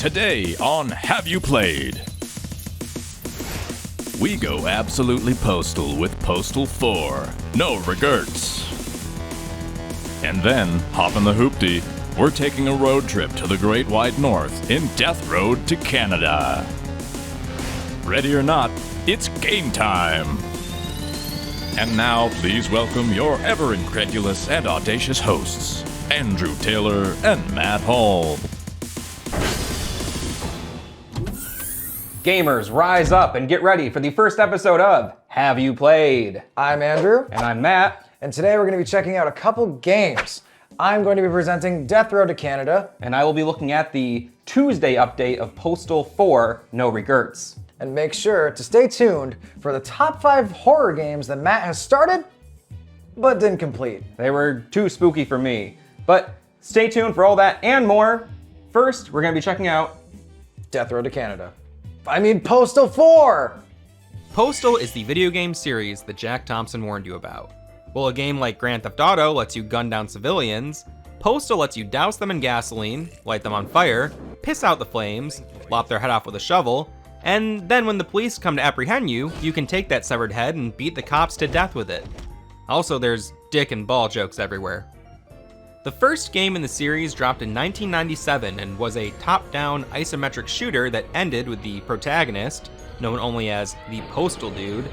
Today on Have You Played? We go absolutely postal with Postal 4. No regrets. And then, hop in the hoopty, we're taking a road trip to the Great Wide North in Death Road to Canada. Ready or not, it's game time! And now, please welcome your ever-incredulous and audacious hosts, Andrew Taylor and Matt Hall. Gamers, rise up and get ready for the first episode of Have You Played? I'm Andrew. And I'm Matt. And today we're going to be checking out a couple games. I'm going to be presenting Death Road to Canada. And I will be looking at the Tuesday update of Postal 4, No Regrets. And make sure to stay tuned for the top 5 horror games that Matt has started, but didn't complete. They were too spooky for me. But stay tuned for all that and more. First, we're going to be checking out Death Road to Canada. Postal 4! Postal is the video game series that Jack Thompson warned you about. While a game like Grand Theft Auto lets you gun down civilians, Postal lets you douse them in gasoline, light them on fire, piss out the flames, lop their head off with a shovel, and then when the police come to apprehend you, you can take that severed head and beat the cops to death with it. Also, there's dick and ball jokes everywhere. The first game in the series dropped in 1997 and was a top-down isometric shooter that ended with the protagonist, known only as the Postal Dude,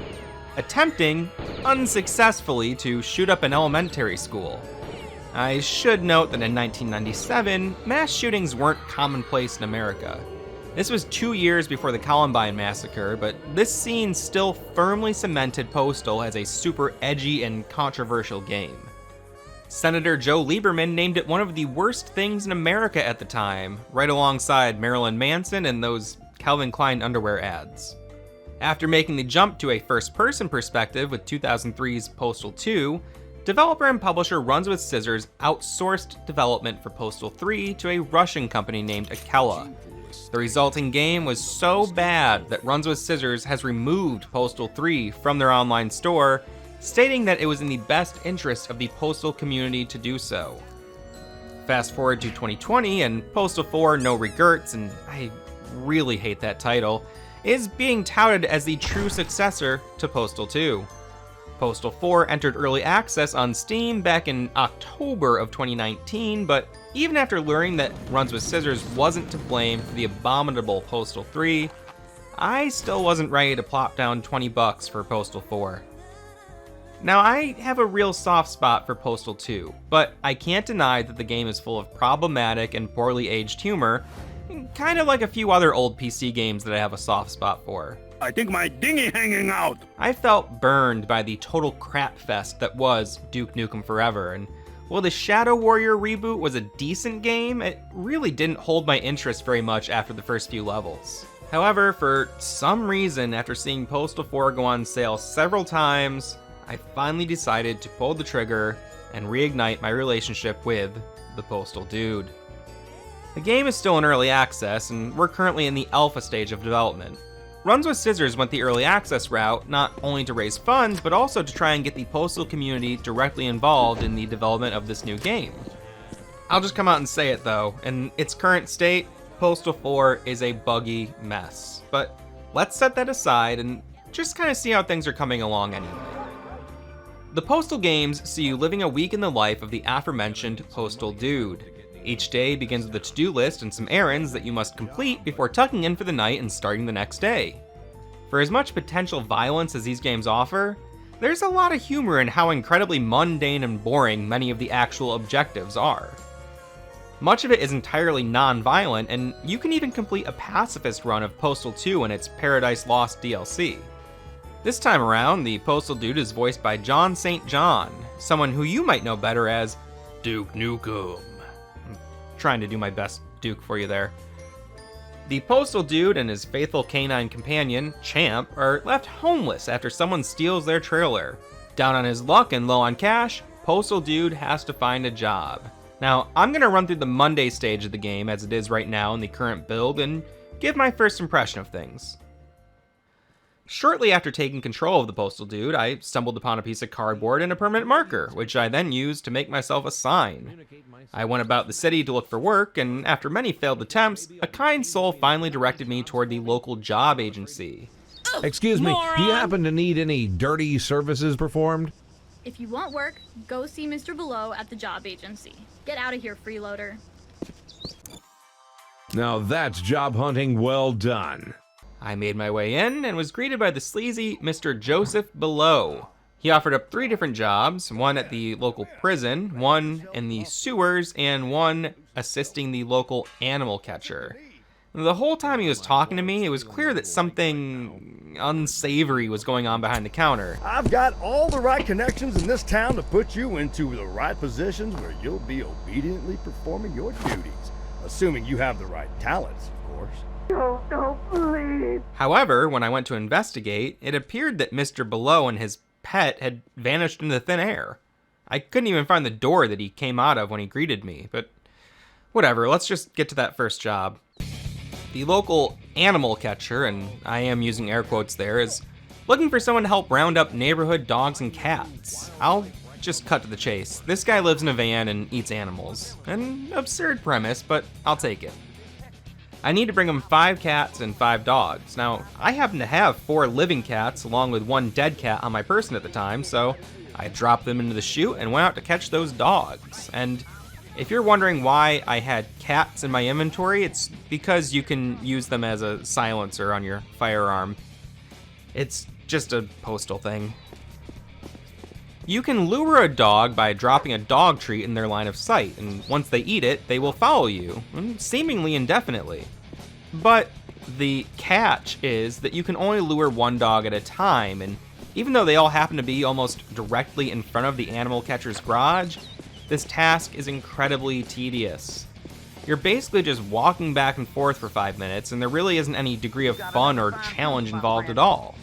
attempting, unsuccessfully, to shoot up an elementary school. I should note that in 1997, mass shootings weren't commonplace in America. This was 2 years before the Columbine massacre, but this scene still firmly cemented Postal as a super edgy and controversial game. Senator Joe Lieberman named it one of the worst things in America at the time, right alongside Marilyn Manson and those Calvin Klein underwear ads. After making the jump to a first-person perspective with 2003's Postal 2, developer and publisher Runs with Scissors outsourced development for Postal 3 to a Russian company named Akela. The resulting game was so bad that Runs with Scissors has removed Postal 3 from their online store, stating that it was in the best interest of the Postal community to do so. Fast forward to 2020 and Postal 4 No Regrets, and I really hate that title, is being touted as the true successor to Postal 2. Postal 4 entered early access on Steam back in October of 2019, but even after learning that Runs with Scissors wasn't to blame for the abominable Postal 3, I still wasn't ready to plop down $20 for Postal 4. Now, I have a real soft spot for Postal 2, but I can't deny that the game is full of problematic and poorly aged humor, kind of like a few other old PC games that I have a soft spot for. I think my dinghy hanging out. I felt burned by the total crap fest that was Duke Nukem Forever, and while the Shadow Warrior reboot was a decent game, it really didn't hold my interest very much after the first few levels. However, for some reason, after seeing Postal 4 go on sale several times, I finally decided to pull the trigger and reignite my relationship with the Postal Dude. The game is still in early access, and we're currently in the alpha stage of development. Runs with Scissors went the early access route, not only to raise funds, but also to try and get the Postal community directly involved in the development of this new game. I'll just come out and say it though, in its current state, Postal 4 is a buggy mess. But let's set that aside and just kind of see how things are coming along anyway. The Postal games see you living a week in the life of the aforementioned Postal Dude. Each day begins with a to-do list and some errands that you must complete before tucking in for the night and starting the next day. For as much potential violence as these games offer, there's a lot of humor in how incredibly mundane and boring many of the actual objectives are. Much of it is entirely non-violent, and you can even complete a pacifist run of Postal 2 and its Paradise Lost DLC. This time around, the Postal Dude is voiced by John St. John, someone who you might know better as Duke Nukem. Trying to do my best Duke for you there. The Postal Dude and his faithful canine companion, Champ, are left homeless after someone steals their trailer. Down on his luck and low on cash, Postal Dude has to find a job. Now, I'm going to run through the Monday stage of the game as it is right now in the current build and give my first impression of things. Shortly after taking control of the postal dude, I stumbled upon a piece of cardboard and a permanent marker, which I then used to make myself a sign. I went about the city to look for work, and after many failed attempts, a kind soul finally directed me toward the local job agency. Excuse me, do you happen to need any dirty services performed? If you want work, go see Mr. Below at the job agency. Get out of here, freeloader. Now that's job hunting well done. I made my way in and was greeted by the sleazy Mr. Joseph Below. He offered up 3 different jobs, one at the local prison, one in the sewers, and one assisting the local animal catcher. The whole time he was talking to me, it was clear that something unsavory was going on behind the counter. I've got all the right connections in this town to put you into the right positions where you'll be obediently performing your duties, assuming you have the right talents, of course. However, when I went to investigate, it appeared that Mr. Below and his pet had vanished into thin air. I couldn't even find the door that he came out of when he greeted me, but whatever, let's just get to that first job. The local animal catcher, and I am using air quotes there, is looking for someone to help round up neighborhood dogs and cats. I'll just cut to the chase. This guy lives in a van and eats animals. An absurd premise, but I'll take it. I need to bring him 5 cats and 5 dogs. Now, I happen to have 4 living cats along with 1 dead cat on my person at the time, so I dropped them into the chute and went out to catch those dogs. And if you're wondering why I had cats in my inventory, it's because you can use them as a silencer on your firearm. It's just a postal thing. You can lure a dog by dropping a dog treat in their line of sight, and once they eat it, they will follow you, seemingly indefinitely. But the catch is that you can only lure 1 dog at a time, and even though they all happen to be almost directly in front of the animal catcher's garage, this task is incredibly tedious. You're basically just walking back and forth for 5 minutes, and there really isn't any degree of fun or challenge involved at all.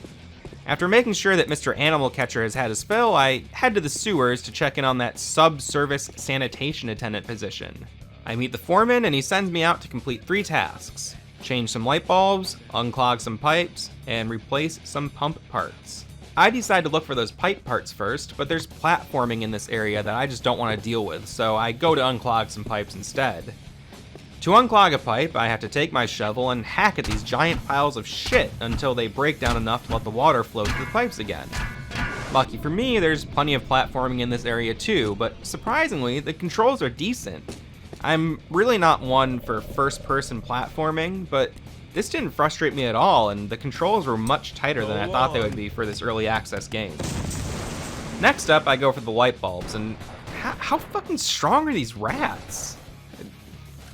After making sure that Mr. Animal Catcher has had his fill, I head to the sewers to check in on that sub-service sanitation attendant position. I meet the foreman and he sends me out to complete 3 tasks. Change some light bulbs, unclog some pipes, and replace some pump parts. I decide to look for those pipe parts first, but there's platforming in this area that I just don't want to deal with, so I go to unclog some pipes instead. To unclog a pipe, I have to take my shovel and hack at these giant piles of shit until they break down enough to let the water flow through the pipes again. Lucky for me, there's plenty of platforming in this area too, but surprisingly, the controls are decent. I'm really not one for first-person platforming, but this didn't frustrate me at all, and the controls were much tighter than I thought they would be for this early access game. Next up, I go for the light bulbs, and how fucking strong are these rats?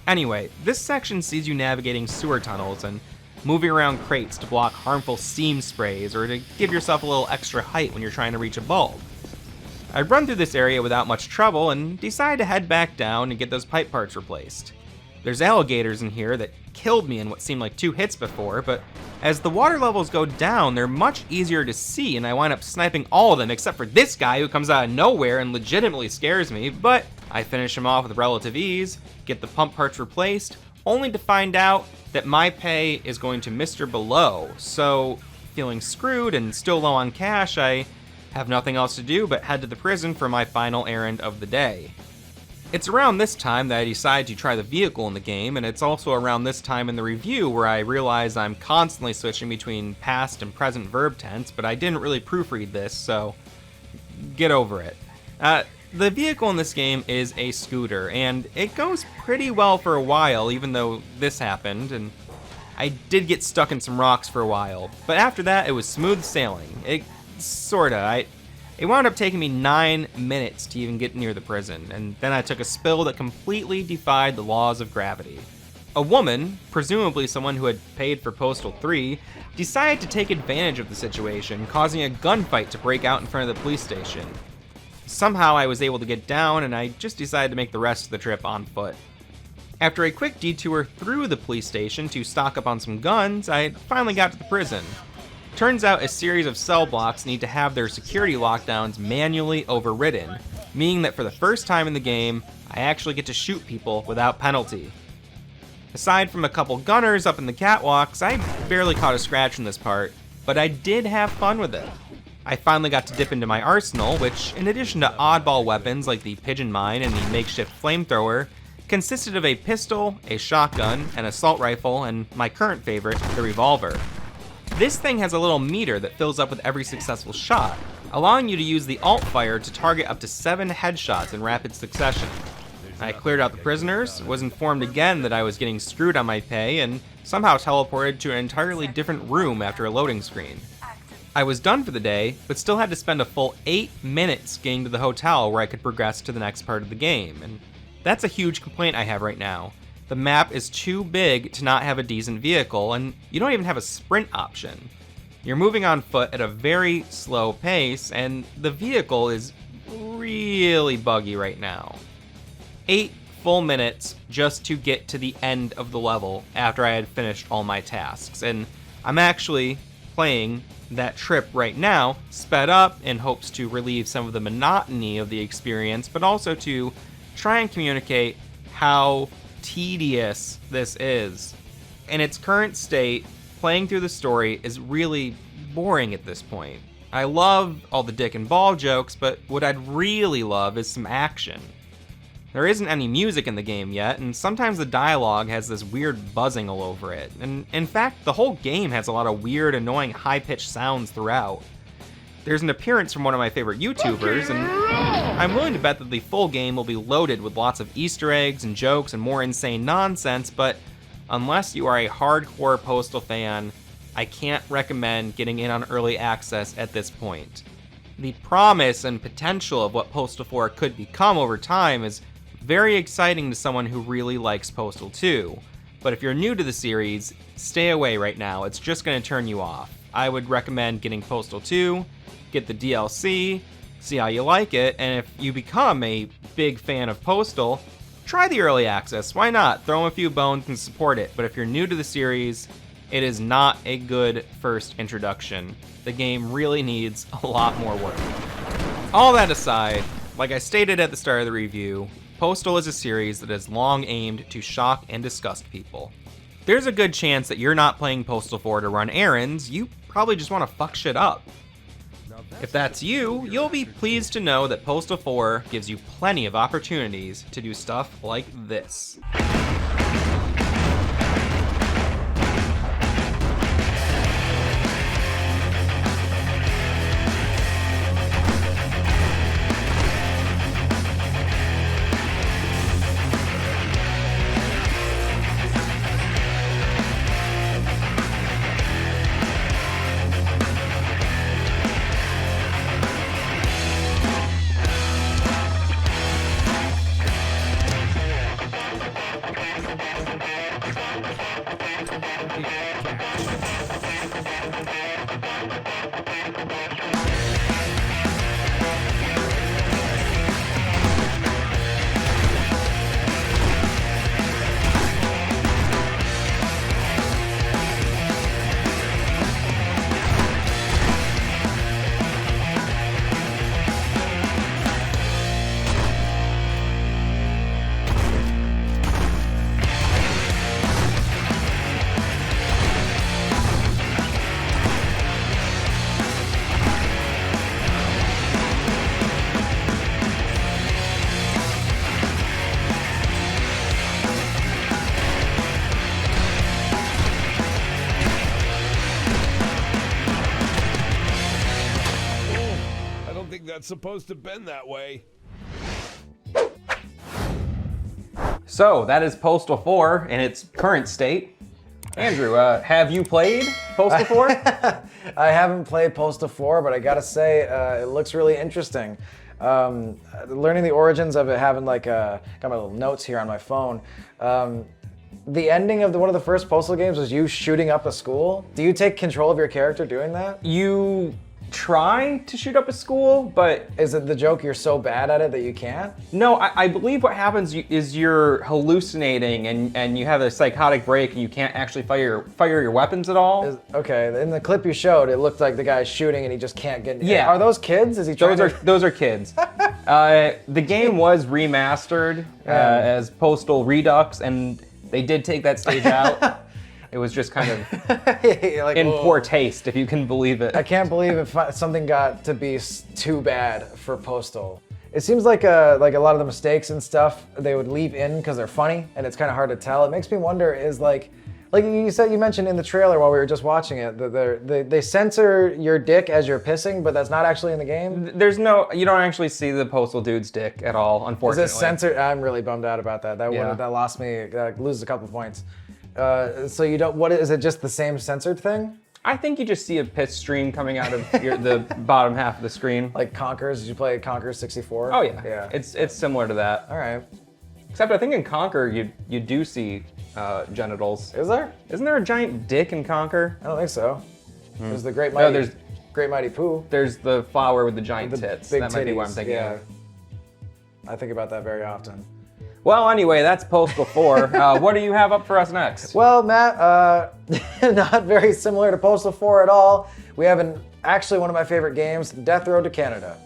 Anyway, this section sees you navigating sewer tunnels and moving around crates to block harmful steam sprays or to give yourself a little extra height when you're trying to reach a bulb. I run through this area without much trouble and decide to head back down and get those pipe parts replaced. There's alligators in here that killed me in what seemed like 2 hits before, but as the water levels go down, they're much easier to see, and I wind up sniping all of them except for this guy who comes out of nowhere and legitimately scares me, but I finish him off with relative ease, get the pump parts replaced, only to find out that my pay is going to Mr. Below. So, feeling screwed and still low on cash, I have nothing else to do but head to the prison for my final errand of the day. It's around this time that I decide to try the vehicle in the game, and it's also around this time in the review where I realize I'm constantly switching between past and present verb tense, but I didn't really proofread this, so get over it. The vehicle in this game is a scooter, and it goes pretty well for a while, even though this happened, and I did get stuck in some rocks for a while. But after that, it was smooth sailing. It wound up taking me 9 minutes to even get near the prison, and then I took a spill that completely defied the laws of gravity. A woman, presumably someone who had paid for Postal 3, decided to take advantage of the situation, causing a gunfight to break out in front of the police station. Somehow I was able to get down, and I just decided to make the rest of the trip on foot. After a quick detour through the police station to stock up on some guns, I finally got to the prison. Turns out a series of cell blocks need to have their security lockdowns manually overridden, meaning that for the first time in the game, I actually get to shoot people without penalty. Aside from a couple gunners up in the catwalks, I barely caught a scratch in this part. but I did have fun with it. I finally got to dip into my arsenal, which, in addition to oddball weapons like the pigeon mine and the makeshift flamethrower, consisted of a pistol, a shotgun, an assault rifle, and my current favorite, the revolver. This thing has a little meter that fills up with every successful shot, allowing you to use the alt fire to target up to 7 headshots in rapid succession. I cleared out the prisoners, was informed again that I was getting screwed on my pay, and somehow teleported to an entirely different room after a loading screen. I was done for the day, but still had to spend a full 8 minutes getting to the hotel where I could progress to the next part of the game, and that's a huge complaint I have right now. The map is too big to not have a decent vehicle, and you don't even have a sprint option. You're moving on foot at a very slow pace, and the vehicle is really buggy right now. 8 full minutes just to get to the end of the level after I had finished all my tasks, and I'm actually playing that trip right now, sped up in hopes to relieve some of the monotony of the experience, but also to try and communicate how tedious this is. In its current state, playing through the story is really boring at this point. I love all the dick and ball jokes, but what I'd really love is some action. There isn't any music in the game yet, and sometimes the dialogue has this weird buzzing all over it. And in fact, the whole game has a lot of weird, annoying, high-pitched sounds throughout. There's an appearance from one of my favorite YouTubers, and I'm willing to bet that the full game will be loaded with lots of Easter eggs and jokes and more insane nonsense, but unless you are a hardcore Postal fan, I can't recommend getting in on early access at this point. The promise and potential of what Postal 4 could become over time is very exciting to someone who really likes Postal 2, but if you're new to the series, stay away right now, it's just going to turn you off. I would recommend getting Postal 2, get the DLC, see how you like it, and if you become a big fan of Postal, try the early access, why not? Throw them a few bones and support it, but if you're new to the series, it is not a good first introduction. The game really needs a lot more work. All that aside, like I stated at the start of the review, Postal is a series that has long aimed to shock and disgust people. There's a good chance that you're not playing Postal 4 to run errands, you probably just want to fuck shit up. If that's you, you'll be pleased to know that Postal 4 gives you plenty of opportunities to do stuff like this. That's supposed to bend that way. So that is Postal 4 in its current state. Andrew, have you played Postal 4? I haven't played Postal 4, but I gotta say, it looks really interesting. Learning the origins of it, having like, got my little notes here on my phone. The ending of one of the first Postal games was you shooting up a school. Do you take control of your character doing that? You try to shoot up a school, but... Is it the joke you're so bad at it that you can't? No, I believe what happens is you're hallucinating and you have a psychotic break and you can't actually fire your weapons at all. Okay, in the clip you showed, it looked like the guy's shooting and he just can't get... Yeah. Are those kids? Is he trying Those are kids. The game was remastered as Postal Redux, and they did take that stage out. It was just kind of Like, in whoa. poor taste, if you can believe it. I can't believe if something got to be too bad for Postal. It seems like a lot of the mistakes and stuff they would leave in because they're funny, and it's kind of hard to tell. It makes me wonder is like you mentioned in the trailer while we were just watching it that they censor your dick as you're pissing, but that's not actually in the game. You don't actually see the Postal dude's dick at all, Is unfortunately. it censored? I'm really bummed out about that. Yeah. That lost me. Loses a couple points. So you don't. What is it? Just the same censored thing? I think you just see a piss stream coming out of the bottom half of the screen. Like Conkers? Did you play Conkers 64? Oh yeah. Yeah. It's similar to that. All right. Except I think in Conquer you do see genitals. Is there? Isn't there a giant dick in Conquer? I don't think so. There's the Great No, Mighty. Great Mighty Pooh. There's the flower with the giant The tits. big That might be what I'm titties, thinking yeah. of. I think about that very often. Well, anyway, that's Postal 4. What do you have up for us next? Well, Matt, not very similar to Postal 4 at all. We have actually one of my favorite games, Death Road to Canada.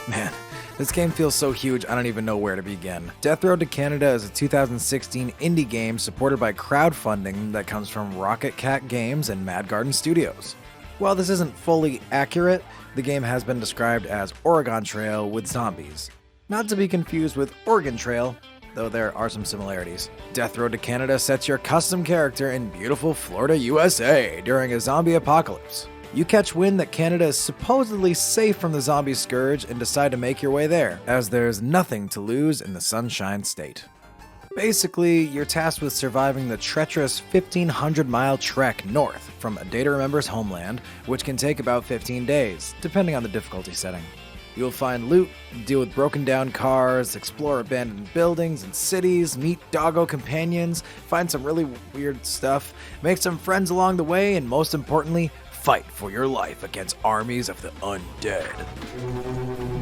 Man, this game feels so huge I don't even know where to begin. Death Road to Canada is a 2016 indie game supported by crowdfunding that comes from Rocket Cat Games and Mad Garden Studios. While this isn't fully accurate, the game has been described as Oregon Trail with zombies. Not to be confused with Oregon Trail, though there are some similarities. Death Road to Canada sets your custom character in beautiful Florida, USA during a zombie apocalypse. You catch wind that Canada is supposedly safe from the zombie scourge and decide to make your way there, as there's nothing to lose in the Sunshine State. Basically, you're tasked with surviving the treacherous 1,500-mile trek north from a Day to Remember's homeland, which can take about 15 days, depending on the difficulty setting. You'll find loot, deal with broken down cars, explore abandoned buildings and cities, meet doggo companions, find some really weird stuff, make some friends along the way, and most importantly, fight for your life against armies of the undead.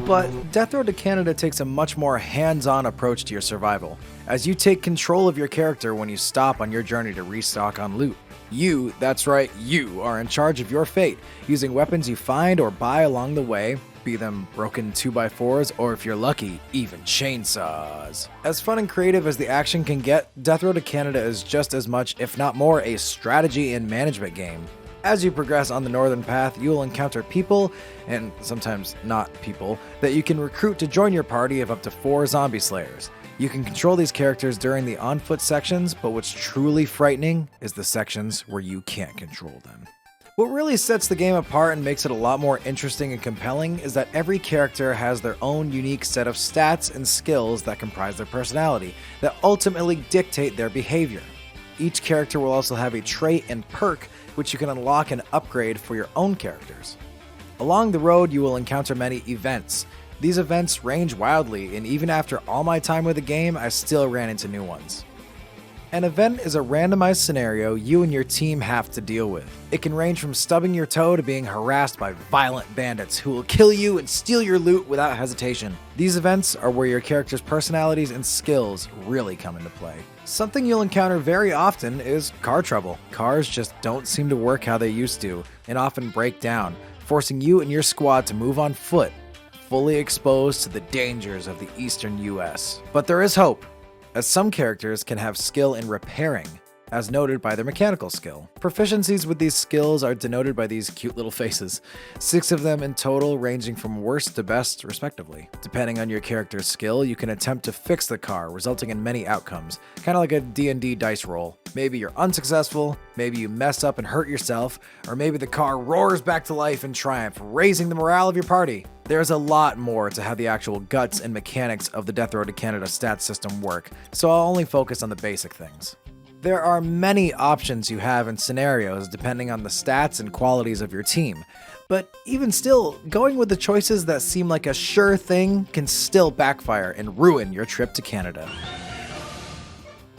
But Death Road to Canada takes a much more hands-on approach to your survival, as you take control of your character when you stop on your journey to restock on loot. You, that's right, you are in charge of your fate, using weapons you find or buy along the way, be them broken 2x4s or if you're lucky, even chainsaws. As fun and creative as the action can get, Death Road to Canada is just as much, if not more, a strategy and management game. As you progress on the northern path, you will encounter people, and sometimes not people, that you can recruit to join your party of up to 4 zombie slayers. You can control these characters during the on-foot sections, but what's truly frightening is the sections where you can't control them. What really sets the game apart and makes it a lot more interesting and compelling is that every character has their own unique set of stats and skills that comprise their personality, that ultimately dictate their behavior. Each character will also have a trait and perk which you can unlock and upgrade for your own characters. Along the road, you will encounter many events. These events range wildly, and even after all my time with the game, I still ran into new ones. An event is a randomized scenario you and your team have to deal with. It can range from stubbing your toe to being harassed by violent bandits who will kill you and steal your loot without hesitation. These events are where your character's personalities and skills really come into play. Something you'll encounter very often is car trouble. Cars just don't seem to work how they used to, and often break down, forcing you and your squad to move on foot, fully exposed to the dangers of the eastern US. But there is hope, as some characters can have skill in repairing, as noted by their mechanical skill. Proficiencies with these skills are denoted by these cute little faces, 6 of them in total, ranging from worst to best respectively. Depending on your character's skill, you can attempt to fix the car, resulting in many outcomes, kind of like a D&D dice roll. Maybe you're unsuccessful, maybe you mess up and hurt yourself, or maybe the car roars back to life in triumph, raising the morale of your party. There's a lot more to how the actual guts and mechanics of the Death Road to Canada stats system work, so I'll only focus on the basic things. There are many options you have in scenarios depending on the stats and qualities of your team, but even still, going with the choices that seem like a sure thing can still backfire and ruin your trip to Canada.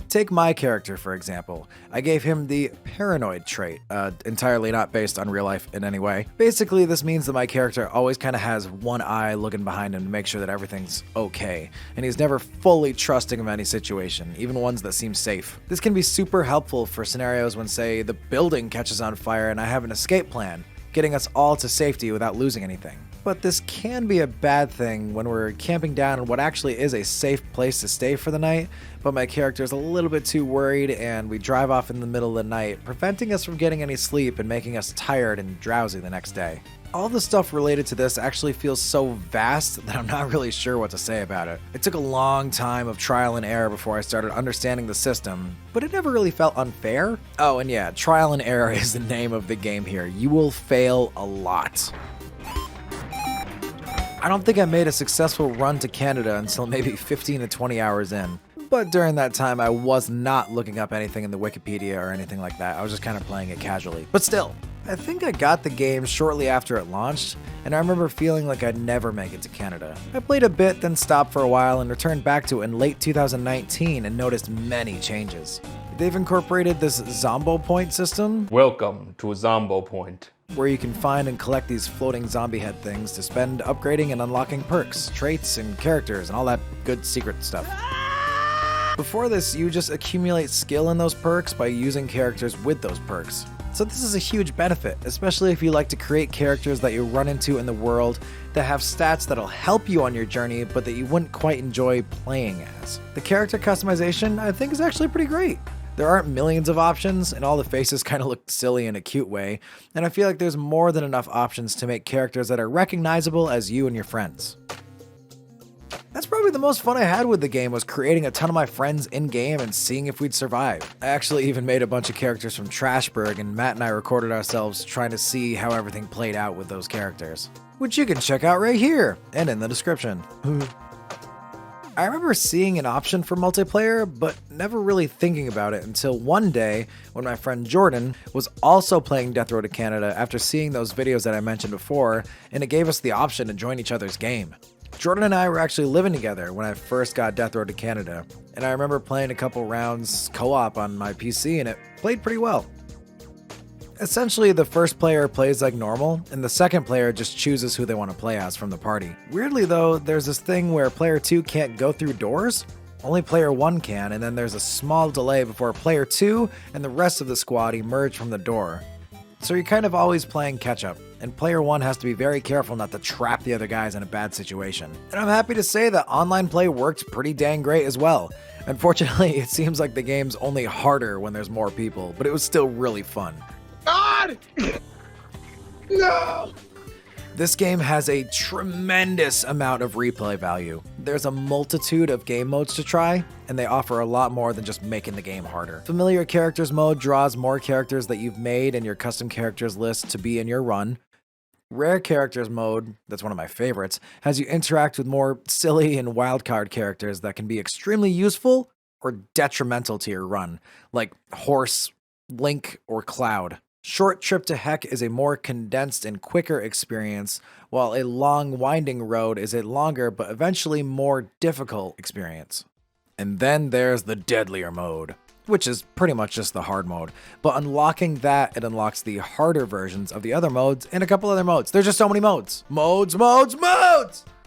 Take my character, for example. I gave him the paranoid trait, entirely not based on real life in any way. Basically, this means that my character always kind of has one eye looking behind him to make sure that everything's okay, and he's never fully trusting of any situation, even ones that seem safe. This can be super helpful for scenarios when, say, the building catches on fire and I have an escape plan, getting us all to safety without losing anything. But this can be a bad thing when we're camping down in what actually is a safe place to stay for the night, but my character is a little bit too worried and we drive off in the middle of the night, preventing us from getting any sleep and making us tired and drowsy the next day. All the stuff related to this actually feels so vast that I'm not really sure what to say about it. It took a long time of trial and error before I started understanding the system, but it never really felt unfair. Oh, and yeah, trial and error is the name of the game here. You will fail a lot. I don't think I made a successful run to Canada until maybe 15 to 20 hours in. But during that time, I was not looking up anything in the Wikipedia or anything like that. I was just kind of playing it casually. But still, I think I got the game shortly after it launched, and I remember feeling like I'd never make it to Canada. I played a bit, then stopped for a while and returned back to it in late 2019 and noticed many changes. They've incorporated this Zombo Point system. Welcome to Zombo Point, Where you can find and collect these floating zombie head things to spend upgrading and unlocking perks, traits, and characters, and all that good secret stuff. Before this, you just accumulate skill in those perks by using characters with those perks. So this is a huge benefit, especially if you like to create characters that you run into in the world that have stats that'll help you on your journey, but that you wouldn't quite enjoy playing as. The character customization, I think, is actually pretty great. There aren't millions of options, and all the faces kind of look silly in a cute way, and I feel like there's more than enough options to make characters that are recognizable as you and your friends. That's probably the most fun I had with the game, was creating a ton of my friends in-game and seeing if we'd survive. I actually even made a bunch of characters from Trashburg, and Matt and I recorded ourselves trying to see how everything played out with those characters, which you can check out right here and in the description. I remember seeing an option for multiplayer, but never really thinking about it until one day when my friend Jordan was also playing Death Row to Canada after seeing those videos that I mentioned before, and it gave us the option to join each other's game. Jordan and I were actually living together when I first got Death Row to Canada, and I remember playing a couple rounds co-op on my PC, and it played pretty well. Essentially, the first player plays like normal, and the second player just chooses who they want to play as from the party. Weirdly though, there's this thing where player 2 can't go through doors. Only player 1 can, and then there's a small delay before player 2 and the rest of the squad emerge from the door. So you're kind of always playing catch-up, and player 1 has to be very careful not to trap the other guys in a bad situation. And I'm happy to say that online play worked pretty dang great as well. Unfortunately, it seems like the game's only harder when there's more people, but it was still really fun. God! No! This game has a tremendous amount of replay value. There's a multitude of game modes to try, and they offer a lot more than just making the game harder. Familiar Characters mode draws more characters that you've made in your custom characters list to be in your run. Rare Characters mode, that's one of my favorites, has you interact with more silly and wildcard characters that can be extremely useful or detrimental to your run, like Horse, Link, or Cloud. Short Trip to Heck is a more condensed and quicker experience, while a long winding road is a longer but eventually more difficult experience. And then there's the Deadlier mode, which is pretty much just the hard mode, but unlocking that, it unlocks the harder versions of the other modes and a couple other modes. There's just so many modes. Modes!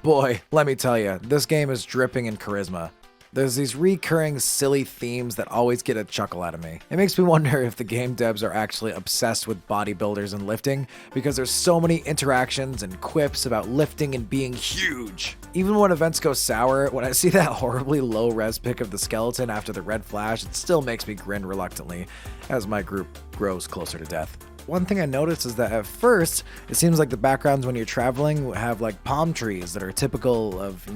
Boy, let me tell you, this game is dripping in charisma. There's these recurring silly themes that always get a chuckle out of me. It makes me wonder if the game devs are actually obsessed with bodybuilders and lifting, because there's so many interactions and quips about lifting and being huge. Even when events go sour, when I see that horribly low res pic of the skeleton after the red flash, it still makes me grin reluctantly as my group grows closer to death. One thing I noticed is that at first, it seems like the backgrounds when you're traveling have like palm trees that are typical of,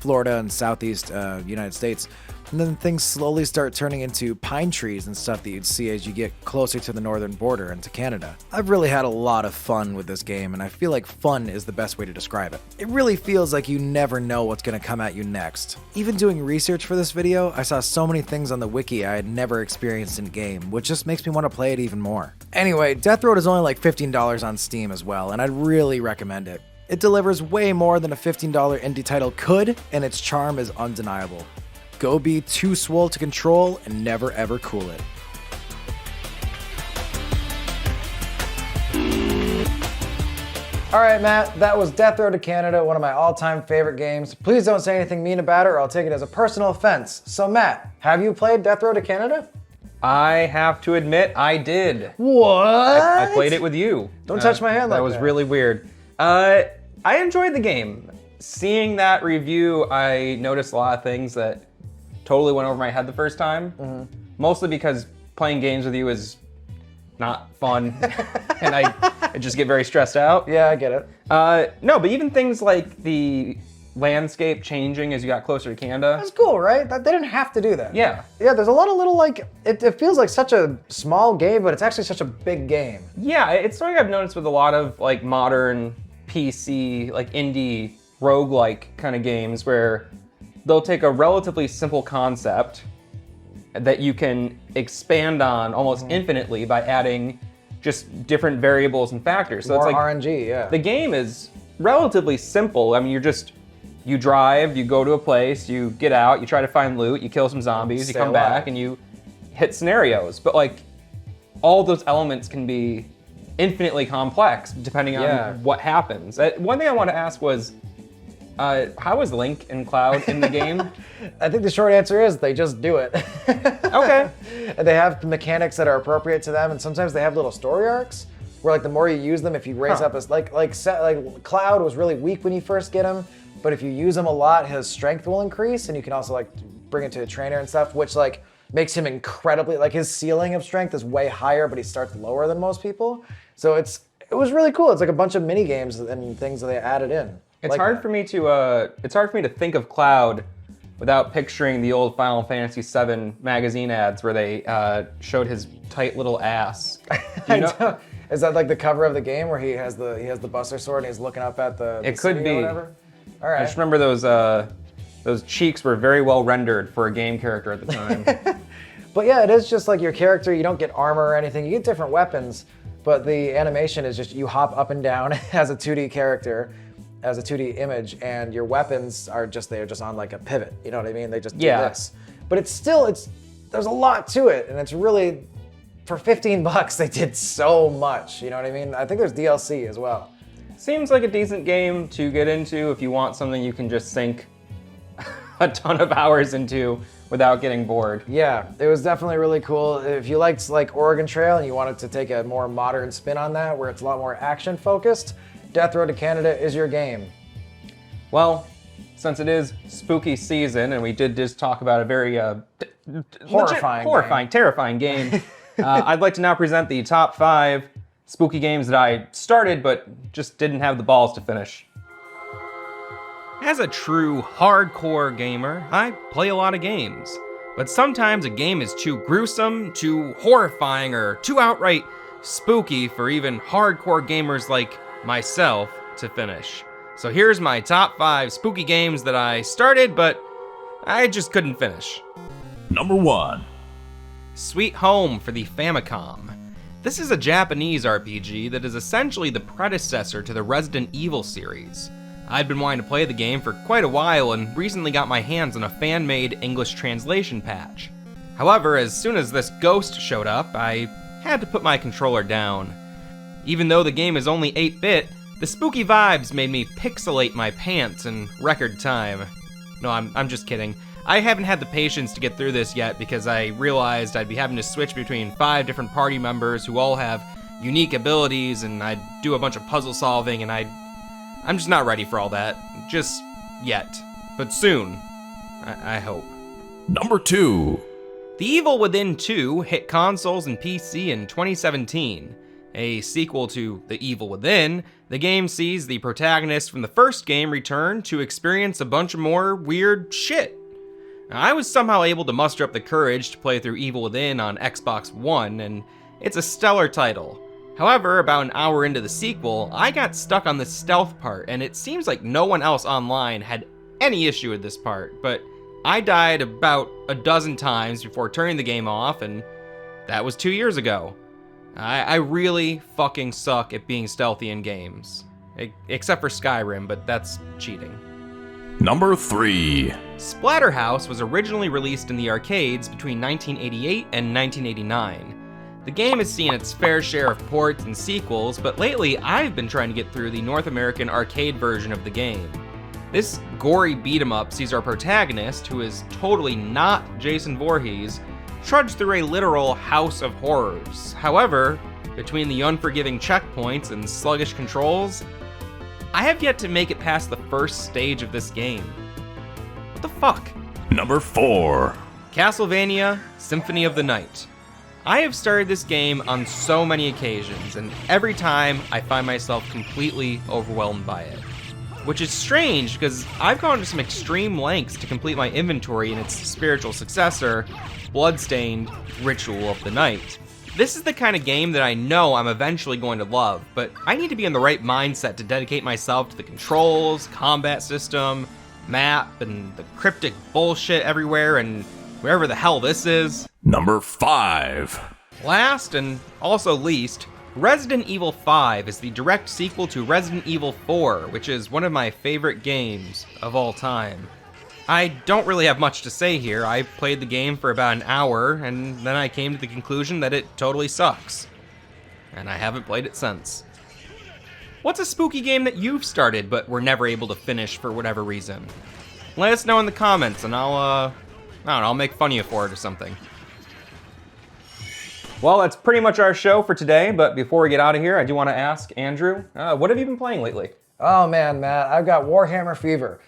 Florida and Southeast United States. And then things slowly start turning into pine trees and stuff that you'd see as you get closer to the northern border and to Canada. I've really had a lot of fun with this game, and I feel like fun is the best way to describe it. It really feels like you never know what's going to come at you next. Even doing research for this video, I saw so many things on the wiki I had never experienced in game, which just makes me want to play it even more. Anyway, Death Row is only like $15 on Steam as well, and I'd really recommend it. It delivers way more than a $15 indie title could, and its charm is undeniable. Go be too swole to control and never ever cool it. All right, Matt, that was Death Row to Canada, one of my all-time favorite games. Please don't say anything mean about it or I'll take it as a personal offense. So Matt, have you played Death Row to Canada? I have to admit, I did. What? I played it with you. Don't touch my hand like that. That was really weird. I enjoyed the game. Seeing that review, I noticed a lot of things that totally went over my head the first time. Mostly because playing games with you is not fun, and I just get very stressed out. Yeah, I get it. No, but even things like the landscape changing as you got closer to Canada. That's cool, right? They didn't have to do that. Yeah. Yeah, there's a lot of little, like, it feels like such a small game, but it's actually such a big game. Yeah, it's something I've noticed with a lot of like modern PC, like indie roguelike kind of games where they'll take a relatively simple concept that you can expand on almost infinitely by adding just different variables and factors. So More it's like RNG, yeah. the game is relatively simple. I mean, you drive, you go to a place, you get out, you try to find loot, you kill some zombies, you Stay come alive. back, and you hit scenarios. But like, all those elements can be infinitely complex depending on what happens. One thing I want to ask was, how is Link and Cloud in the game? I think the short answer is they just do it. Okay. And they have mechanics that are appropriate to them, and sometimes they have little story arcs where, like, the more you use them, if you raise up as like Cloud was really weak when you first get him, but if you use him a lot, his strength will increase, and you can also like bring it to a trainer and stuff, which like makes him incredibly, like, his ceiling of strength is way higher, but he starts lower than most people. So it was really cool. It's like a bunch of mini games and things that they added in. It's hard for me to think of Cloud without picturing the old Final Fantasy VII magazine ads where they showed his tight little ass. Do you know? Is that like the cover of the game where he has the Buster Sword and he's looking up at the It could city be. or whatever? All right. I just remember those cheeks were very well rendered for a game character at the time. But yeah, it is just like your character. You don't get armor or anything. You get different weapons, but the animation is just you hop up and down as a 2D character, as a 2D image, and your weapons are just on like a pivot. You know what I mean? They just do this. But it's there's a lot to it, and it's really, for $15 they did so much. You know what I mean? I think there's DLC as well. Seems like a decent game to get into if you want something you can just sink a ton of hours into without getting bored. Yeah, it was definitely really cool. If you liked like Oregon Trail and you wanted to take a more modern spin on that, where it's a lot more action focused, Death Road to Canada is your game. Well, since it is spooky season and we did just talk about a very terrifying game, I'd like to now present the top 5 spooky games that I started but just didn't have the balls to finish. As a true hardcore gamer, I play a lot of games. But sometimes a game is too gruesome, too horrifying, or too outright spooky for even hardcore gamers like myself to finish. So here's my top 5 spooky games that I started, but I just couldn't finish. Number 1. Sweet Home for the Famicom. This is a Japanese RPG that is essentially the predecessor to the Resident Evil series. I'd been wanting to play the game for quite a while and recently got my hands on a fan-made English translation patch. However, as soon as this ghost showed up, I had to put my controller down. Even though the game is only 8-bit, the spooky vibes made me pixelate my pants in record time. No, I'm just kidding. I haven't had the patience to get through this yet because I realized I'd be having to switch between 5 different party members who all have unique abilities, and I'd do a bunch of puzzle solving, and I'm just not ready for all that. Just yet. But soon. I hope. Number 2. The Evil Within 2 hit consoles and PC in 2017. A sequel to The Evil Within, the game sees the protagonist from the first game return to experience a bunch of more weird shit. I was somehow able to muster up the courage to play through Evil Within on Xbox One, and it's a stellar title. However, about an hour into the sequel, I got stuck on the stealth part, and it seems like no one else online had any issue with this part, but I died about a dozen times before turning the game off, and that was 2 years ago. I really fucking suck at being stealthy in games. Except for Skyrim, but that's cheating. Number 3. Splatterhouse was originally released in the arcades between 1988 and 1989. The game has seen its fair share of ports and sequels, but lately I've been trying to get through the North American arcade version of the game. This gory beat-em-up sees our protagonist, who is totally not Jason Voorhees, trudge through a literal house of horrors. However, between the unforgiving checkpoints and sluggish controls, I have yet to make it past the first stage of this game. What the fuck? Number 4. Castlevania Symphony of the Night. I have started this game on so many occasions, and every time I find myself completely overwhelmed by it. Which is strange, because I've gone to some extreme lengths to complete my inventory in its spiritual successor, Bloodstained Ritual of the Night. This is the kind of game that I know I'm eventually going to love, but I need to be in the right mindset to dedicate myself to the controls, combat system, map, and the cryptic bullshit everywhere, and wherever the hell this is. Number 5. Last, and also least, Resident Evil 5 is the direct sequel to Resident Evil 4, which is one of my favorite games of all time. I don't really have much to say here. I played the game for about an hour, and then I came to the conclusion that it totally sucks. And I haven't played it since. What's a spooky game that you've started but were never able to finish for whatever reason? Let us know in the comments, and I don't know, I'll make fun of you for it or something. Well, that's pretty much our show for today, but before we get out of here, I do want to ask Andrew, what have you been playing lately? Oh man, Matt, I've got Warhammer fever.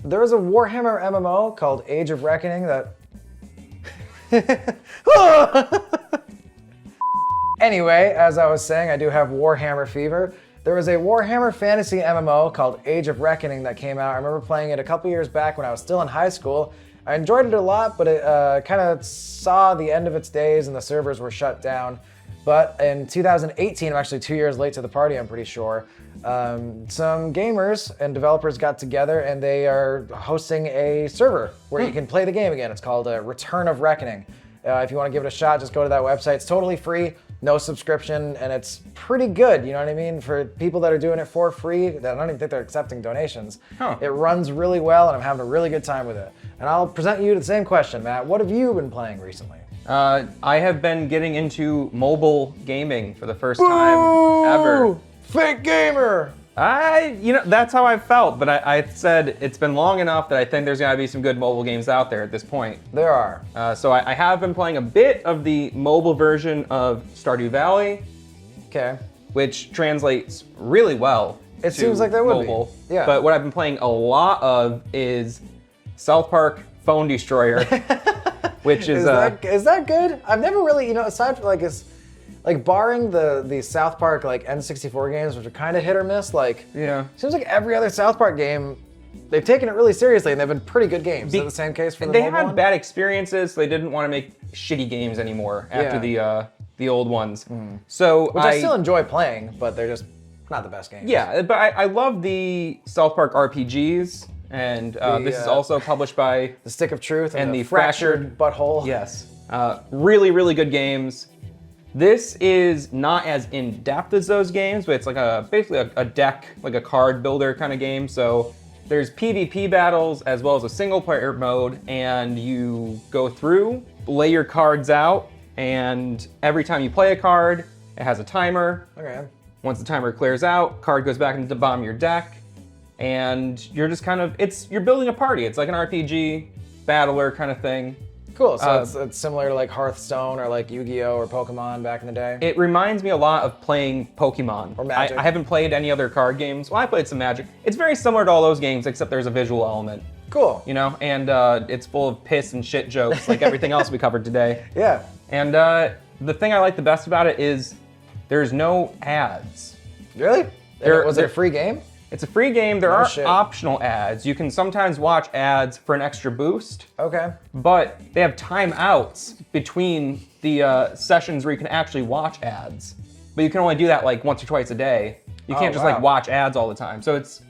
There was a Warhammer MMO called Age of Reckoning that... Anyway, as I was saying, I do have Warhammer fever. There was a Warhammer fantasy MMO called Age of Reckoning that came out. I remember playing it a couple years back when I was still in high school. I enjoyed it a lot, but it kind of saw the end of its days and the servers were shut down. But in 2018, I'm actually 2 years late to the party, I'm pretty sure, some gamers and developers got together and they are hosting a server where you can play the game again. It's called Return of Reckoning. If you want to give it a shot, just go to that website. It's totally free, no subscription, and it's pretty good, you know what I mean? For people that are doing it for free, I don't even think they're accepting donations. It runs really well and I'm having a really good time with it. And I'll present you the same question, Matt. What have you been playing recently? I have been getting into mobile gaming for the first time ever. Fake gamer! That's how I felt, but I said it's been long enough that I think there's gotta be some good mobile games out there at this point. There are. So I have been playing a bit of the mobile version of Stardew Valley. Okay. Which translates really well. It seems like that would mobile. be. Yeah. But what I've been playing a lot of is South Park Phone Destroyer, which is is that good? I've never really, aside from barring the South Park N64 games, which are kind of hit or miss, seems like every other South Park game, they've taken it really seriously and they've been pretty good games. Is that the same case for the mobile one? They had bad experiences, so they didn't want to make shitty games anymore after the old ones. So which I still enjoy playing, but they're just not the best games. Yeah, but I love the South Park RPGs. And this is also published by The Stick of Truth and the Fractured Butthole. Yes. Really, really good games. This is not as in-depth as those games, but it's basically a deck, like a card builder kind of game. So there's PvP battles as well as a single player mode, and you go through, lay your cards out, and every time you play a card, it has a timer. Okay. Once the timer clears out, card goes back into the bottom of your deck. And you're just you're building a party. It's like an RPG battler kind of thing. Cool, so it's similar to Hearthstone or Yu-Gi-Oh! Or Pokemon back in the day? It reminds me a lot of playing Pokemon. Or Magic. I haven't played any other card games. Well, I played some Magic. It's very similar to all those games, except there's a visual element. Cool. And it's full of piss and shit jokes, like everything else we covered today. Yeah. And the thing I like the best about it is there's no ads. Really? Was it a free game? It's a free game. There are shit. optional ads. You can sometimes watch ads for an extra boost. Okay. But they have timeouts between the sessions where you can actually watch ads. But you can only do that once or twice a day. You can't just watch ads all the time. So it's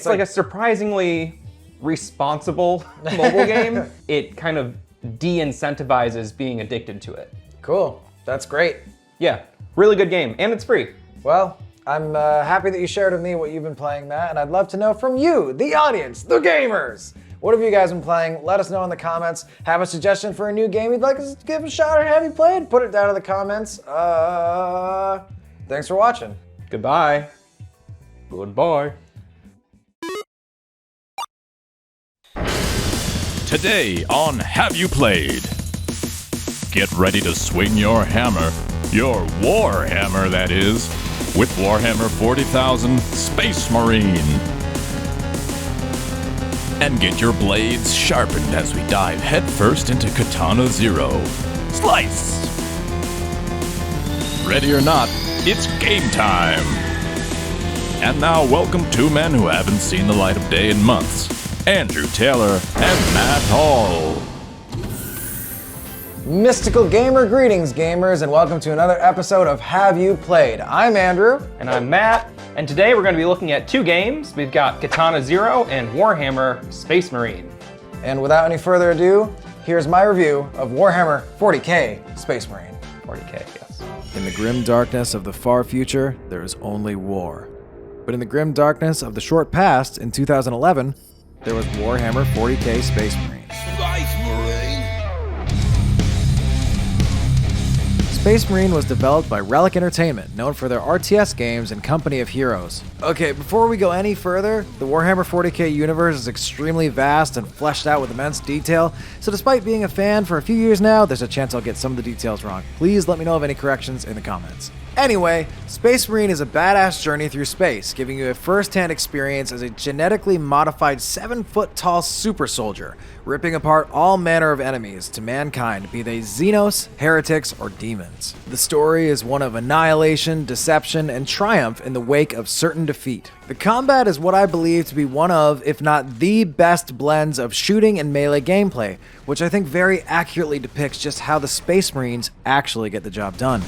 like a surprisingly responsible mobile game. It kind of de-incentivizes being addicted to it. Cool. That's great. Yeah, really good game, and it's free. Well, I'm happy that you shared with me what you've been playing, Matt, and I'd love to know from you, the audience, the gamers. What have you guys been playing? Let us know in the comments. Have a suggestion for a new game you'd like us to give a shot or have you played? Put it down in the comments. Thanks for watching. Goodbye. Goodbye. Today on Have You Played? Get ready to swing your hammer, your war hammer that is, with Warhammer 40,000 Space Marine. And get your blades sharpened as we dive headfirst into Katana Zero. Slice! Ready or not, it's game time! And now welcome two men who haven't seen the light of day in months, Andrew Taylor and Matt Hall. Mystical Gamer greetings, gamers, and welcome to another episode of Have You Played? I'm Andrew. And I'm Matt, and today we're going to be looking at two games. We've got Katana Zero and Warhammer Space Marine. And without any further ado, here's my review of Warhammer 40k Space Marine. 40k, yes. In the grim darkness of the far future, there is only war. But in the grim darkness of the short past, in 2011, there was Warhammer 40k Space Marine. Space Marine was developed by Relic Entertainment, known for their RTS games and Company of Heroes. Okay, before we go any further, the Warhammer 40k universe is extremely vast and fleshed out with immense detail, so despite being a fan for a few years now, there's a chance I'll get some of the details wrong. Please let me know of any corrections in the comments. Anyway, Space Marine is a badass journey through space, giving you a first-hand experience as a genetically modified 7-foot-tall super soldier, ripping apart all manner of enemies to mankind, be they Xenos, heretics, or demons. The story is one of annihilation, deception, and triumph in the wake of certain defeat. The combat is what I believe to be one of, if not the best blends of shooting and melee gameplay, which I think very accurately depicts just how the Space Marines actually get the job done.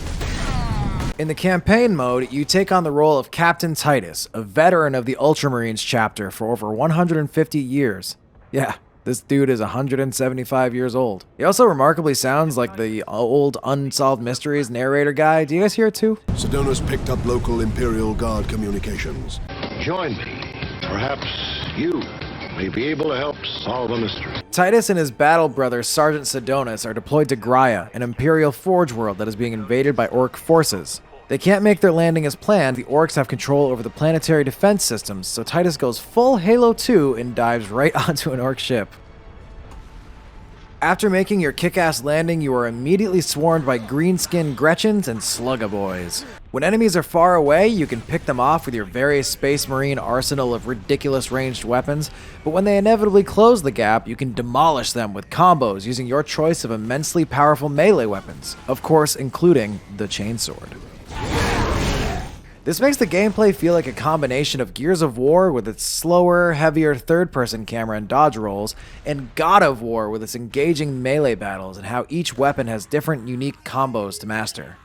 In the campaign mode, you take on the role of Captain Titus, a veteran of the Ultramarines chapter for over 150 years. Yeah, this dude is 175 years old. He also remarkably sounds like the old Unsolved Mysteries narrator guy. Do you guys hear it too? Sedona's picked up local Imperial Guard communications. Join me. Perhaps you may be able to help solve a mystery. Titus and his battle brother Sergeant Sedonis are deployed to Graia, an Imperial Forge world that is being invaded by Orc forces. They can't make their landing as planned. The Orcs have control over the planetary defense systems, so Titus goes full Halo 2 and dives right onto an Orc ship. After making your kick-ass landing, you are immediately swarmed by green-skinned Gretchens and Slugga-boys. When enemies are far away, you can pick them off with your various Space Marine arsenal of ridiculous ranged weapons, but when they inevitably close the gap, you can demolish them with combos using your choice of immensely powerful melee weapons, of course including the chainsword. This makes the gameplay feel like a combination of Gears of War with its slower, heavier third-person camera and dodge rolls, and God of War with its engaging melee battles and how each weapon has different unique combos to master.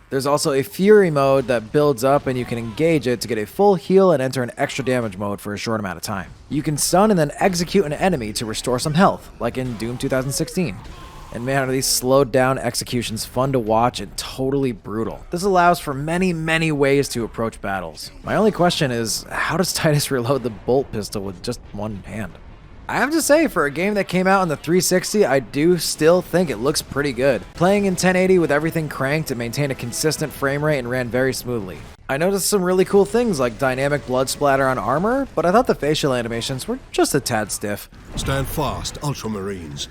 There's also a Fury mode that builds up and you can engage it to get a full heal and enter an extra damage mode for a short amount of time. You can stun and then execute an enemy to restore some health, like in Doom 2016. And man, are these slowed down executions fun to watch and totally brutal. This allows for many, many ways to approach battles. My only question is, how does Titus reload the bolt pistol with just one hand? I have to say, for a game that came out on the 360, I do still think it looks pretty good. Playing in 1080 with everything cranked, it maintained a consistent frame rate and ran very smoothly. I noticed some really cool things like dynamic blood splatter on armor, but I thought the facial animations were just a tad stiff. Stand fast, Ultramarines.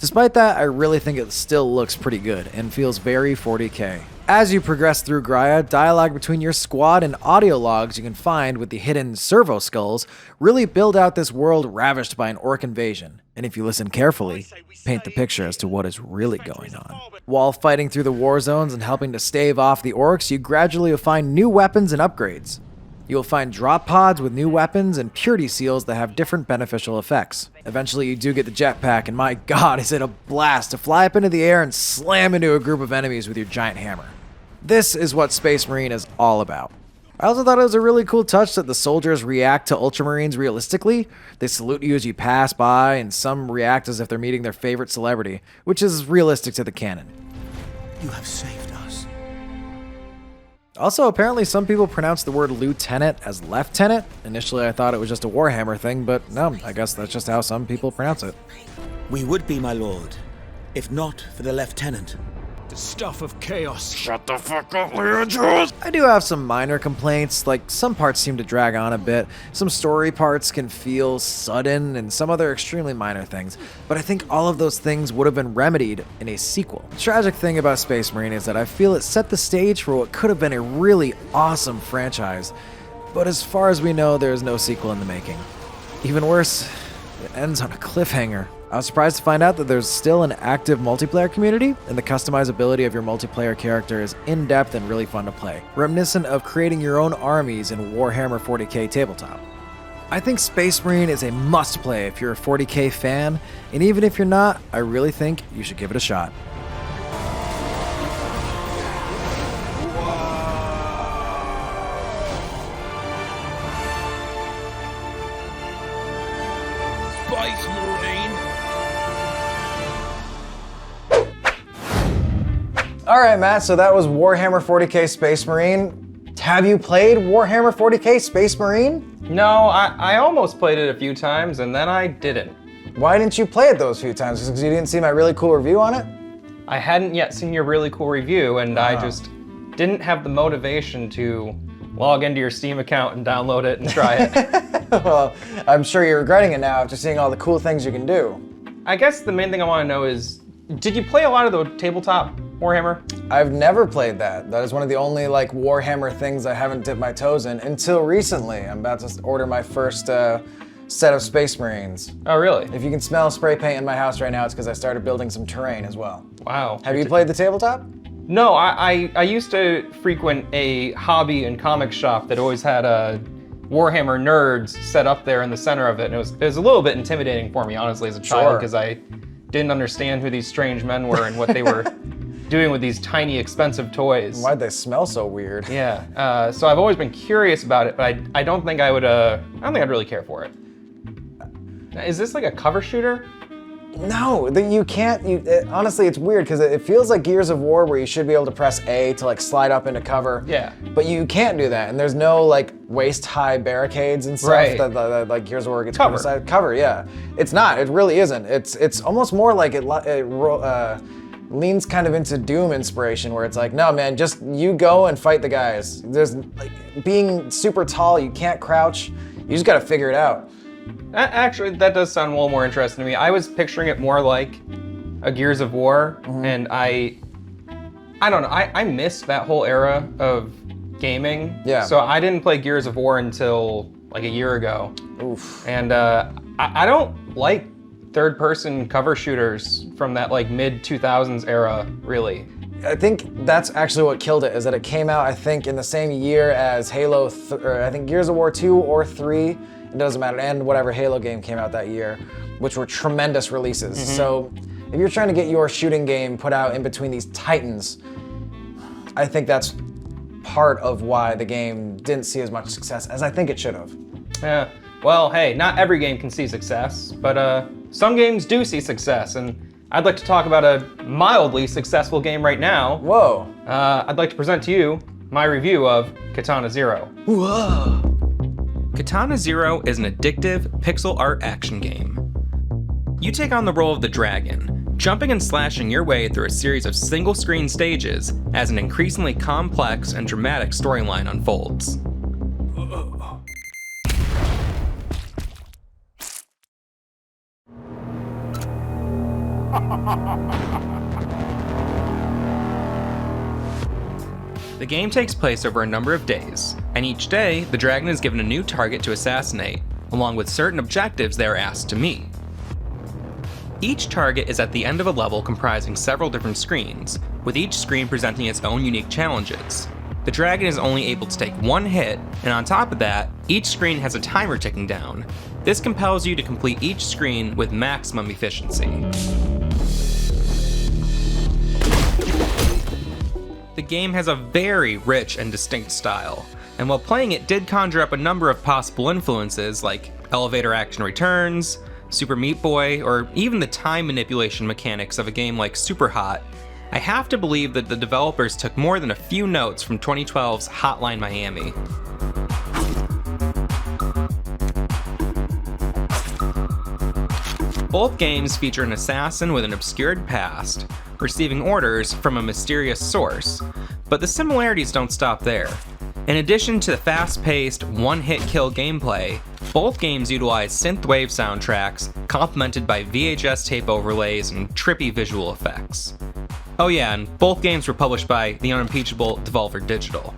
Despite that, I really think it still looks pretty good and feels very 40k. As you progress through Graia, dialogue between your squad and audio logs you can find with the hidden servo skulls really build out this world ravished by an Orc invasion, and if you listen carefully, paint the picture as to what is really going on. While fighting through the war zones and helping to stave off the Orcs, you gradually will find new weapons and upgrades. You will find drop pods with new weapons and purity seals that have different beneficial effects. Eventually you do get the jetpack, and my god, is it a blast to fly up into the air and slam into a group of enemies with your giant hammer. This is what Space Marine is all about. I also thought it was a really cool touch that the soldiers react to Ultramarines realistically. They salute you as you pass by, and some react as if they're meeting their favorite celebrity, which is realistic to the canon. You have saved us. Also, apparently some people pronounce the word lieutenant as lieutenant. Initially I thought it was just a Warhammer thing, but no, I guess that's just how some people pronounce it. We would be, my lord, if not for the lieutenant. The stuff of chaos. Shut the fuck up, Leandros! I do have some minor complaints, like some parts seem to drag on a bit, some story parts can feel sudden, and some other extremely minor things, but I think all of those things would have been remedied in a sequel. The tragic thing about Space Marine is that I feel it set the stage for what could have been a really awesome franchise, but as far as we know, there is no sequel in the making. Even worse, it ends on a cliffhanger. I was surprised to find out that there's still an active multiplayer community, and the customizability of your multiplayer character is in-depth and really fun to play, reminiscent of creating your own armies in Warhammer 40k tabletop. I think Space Marine is a must-play if you're a 40k fan, and even if you're not, I really think you should give it a shot. Space Marine. Alright, Matt, so that was Warhammer 40k Space Marine. Have you played Warhammer 40k Space Marine? No, I almost played it a few times and then I didn't. Why didn't you play it those few times? Because you didn't see my really cool review on it? I hadn't yet seen your really cool review and I just didn't have the motivation to log into your Steam account and download it and try it. Well, I'm sure you're regretting it now after seeing all the cool things you can do. I guess the main thing I want to know is, did you play a lot of the tabletop Warhammer? I've never played that. That is one of the only Warhammer things I haven't dipped my toes in until recently. I'm about to order my first set of Space Marines. Oh, really? If you can smell spray paint in my house right now, it's because I started building some terrain as well. Wow. Have you played the tabletop? No, I used to frequent a hobby and comic shop that always had Warhammer nerds set up there in the center of it, and it was a little bit intimidating for me, honestly, as a child, because I didn't understand who these strange men were and what they were doing with these tiny, expensive toys. Why'd they smell so weird? Yeah, so I've always been curious about it, but I don't think I would, I don't think I'd really care for it. Is this like a cover shooter? No, you can't. Honestly, it's weird because it feels like Gears of War where you should be able to press A to slide up into cover. Yeah. But you can't do that, and there's no waist-high barricades and stuff that Gears of War gets cover. Cover, yeah. It's not. It really isn't. It's almost more like it leans kind of into Doom inspiration, where it's like, no, man, just you go and fight the guys. There's being super tall, you can't crouch. You just got to figure it out. Actually, that does sound a little more interesting to me. I was picturing it more like a Gears of War, and I don't know, I missed that whole era of gaming. Yeah. So I didn't play Gears of War until a year ago. Oof. And I don't like third-person cover shooters from that mid-2000s era, really. I think that's actually what killed it, is that it came out, I think, in the same year as Halo, or I think Gears of War 2 or 3. It doesn't matter, and whatever Halo game came out that year, which were tremendous releases. So if you're trying to get your shooting game put out in between these titans, I think that's part of why the game didn't see as much success as I think it should have. Yeah, well, hey, not every game can see success, but some games do see success, and I'd like to talk about a mildly successful game right now. Whoa. I'd like to present to you my review of Katana Zero. Whoa. Katana Zero is an addictive pixel art action game. You take on the role of the dragon, jumping and slashing your way through a series of single-screen stages as an increasingly complex and dramatic storyline unfolds. The game takes place over a number of days, and each day, the dragon is given a new target to assassinate, along with certain objectives they are asked to meet. Each target is at the end of a level comprising several different screens, with each screen presenting its own unique challenges. The dragon is only able to take one hit, and on top of that, each screen has a timer ticking down. This compels you to complete each screen with maximum efficiency. The game has a very rich and distinct style, and while playing it did conjure up a number of possible influences like elevator action returns, Super Meat Boy, or even the time manipulation mechanics of a game like Super Hot, I have to believe that the developers took more than a few notes from 2012's Hotline Miami. Both games feature an assassin with an obscured past, receiving orders from a mysterious source. But the similarities don't stop there. In addition to the fast-paced, one-hit kill gameplay, both games utilize synthwave soundtracks, complemented by VHS tape overlays and trippy visual effects. Oh yeah, and both games were published by the unimpeachable Devolver Digital.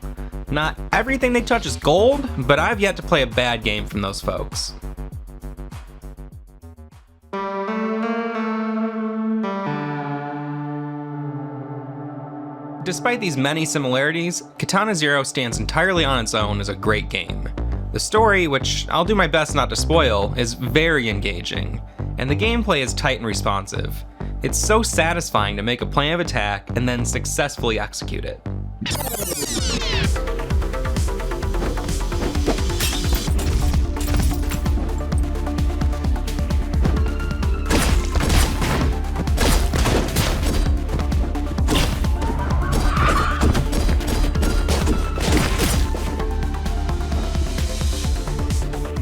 Not everything they touch is gold, but I've yet to play a bad game from those folks. Despite these many similarities, Katana Zero stands entirely on its own as a great game. The story, which I'll do my best not to spoil, is very engaging, and the gameplay is tight and responsive. It's so satisfying to make a plan of attack and then successfully execute it.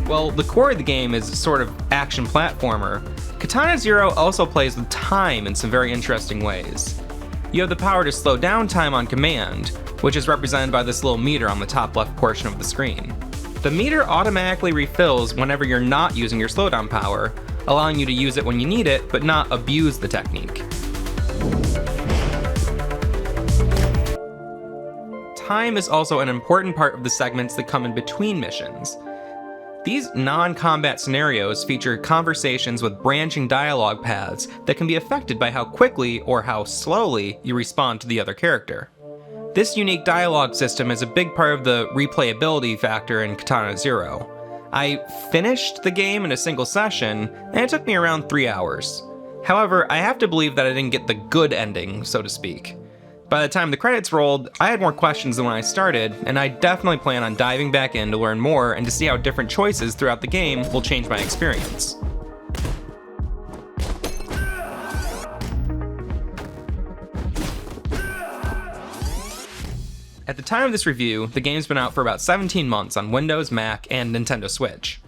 While the core of the game is a sort of action platformer, Katana Zero also plays with time in some very interesting ways. You have the power to slow down time on command, which is represented by this little meter on the top left portion of the screen. The meter automatically refills whenever you're not using your slowdown power, allowing you to use it when you need it, but not abuse the technique. Time is also an important part of the segments that come in between missions. These non-combat scenarios feature conversations with branching dialogue paths that can be affected by how quickly or how slowly you respond to the other character. This unique dialogue system is a big part of the replayability factor in Katana Zero. I finished the game in a single session, and it took me around 3 hours. However, I have to believe that I didn't get the good ending, so to speak. By the time the credits rolled, I had more questions than when I started, and I definitely plan on diving back in to learn more and to see how different choices throughout the game will change my experience. At the time of this review, the game's been out for about 17 months on Windows, Mac, and Nintendo Switch.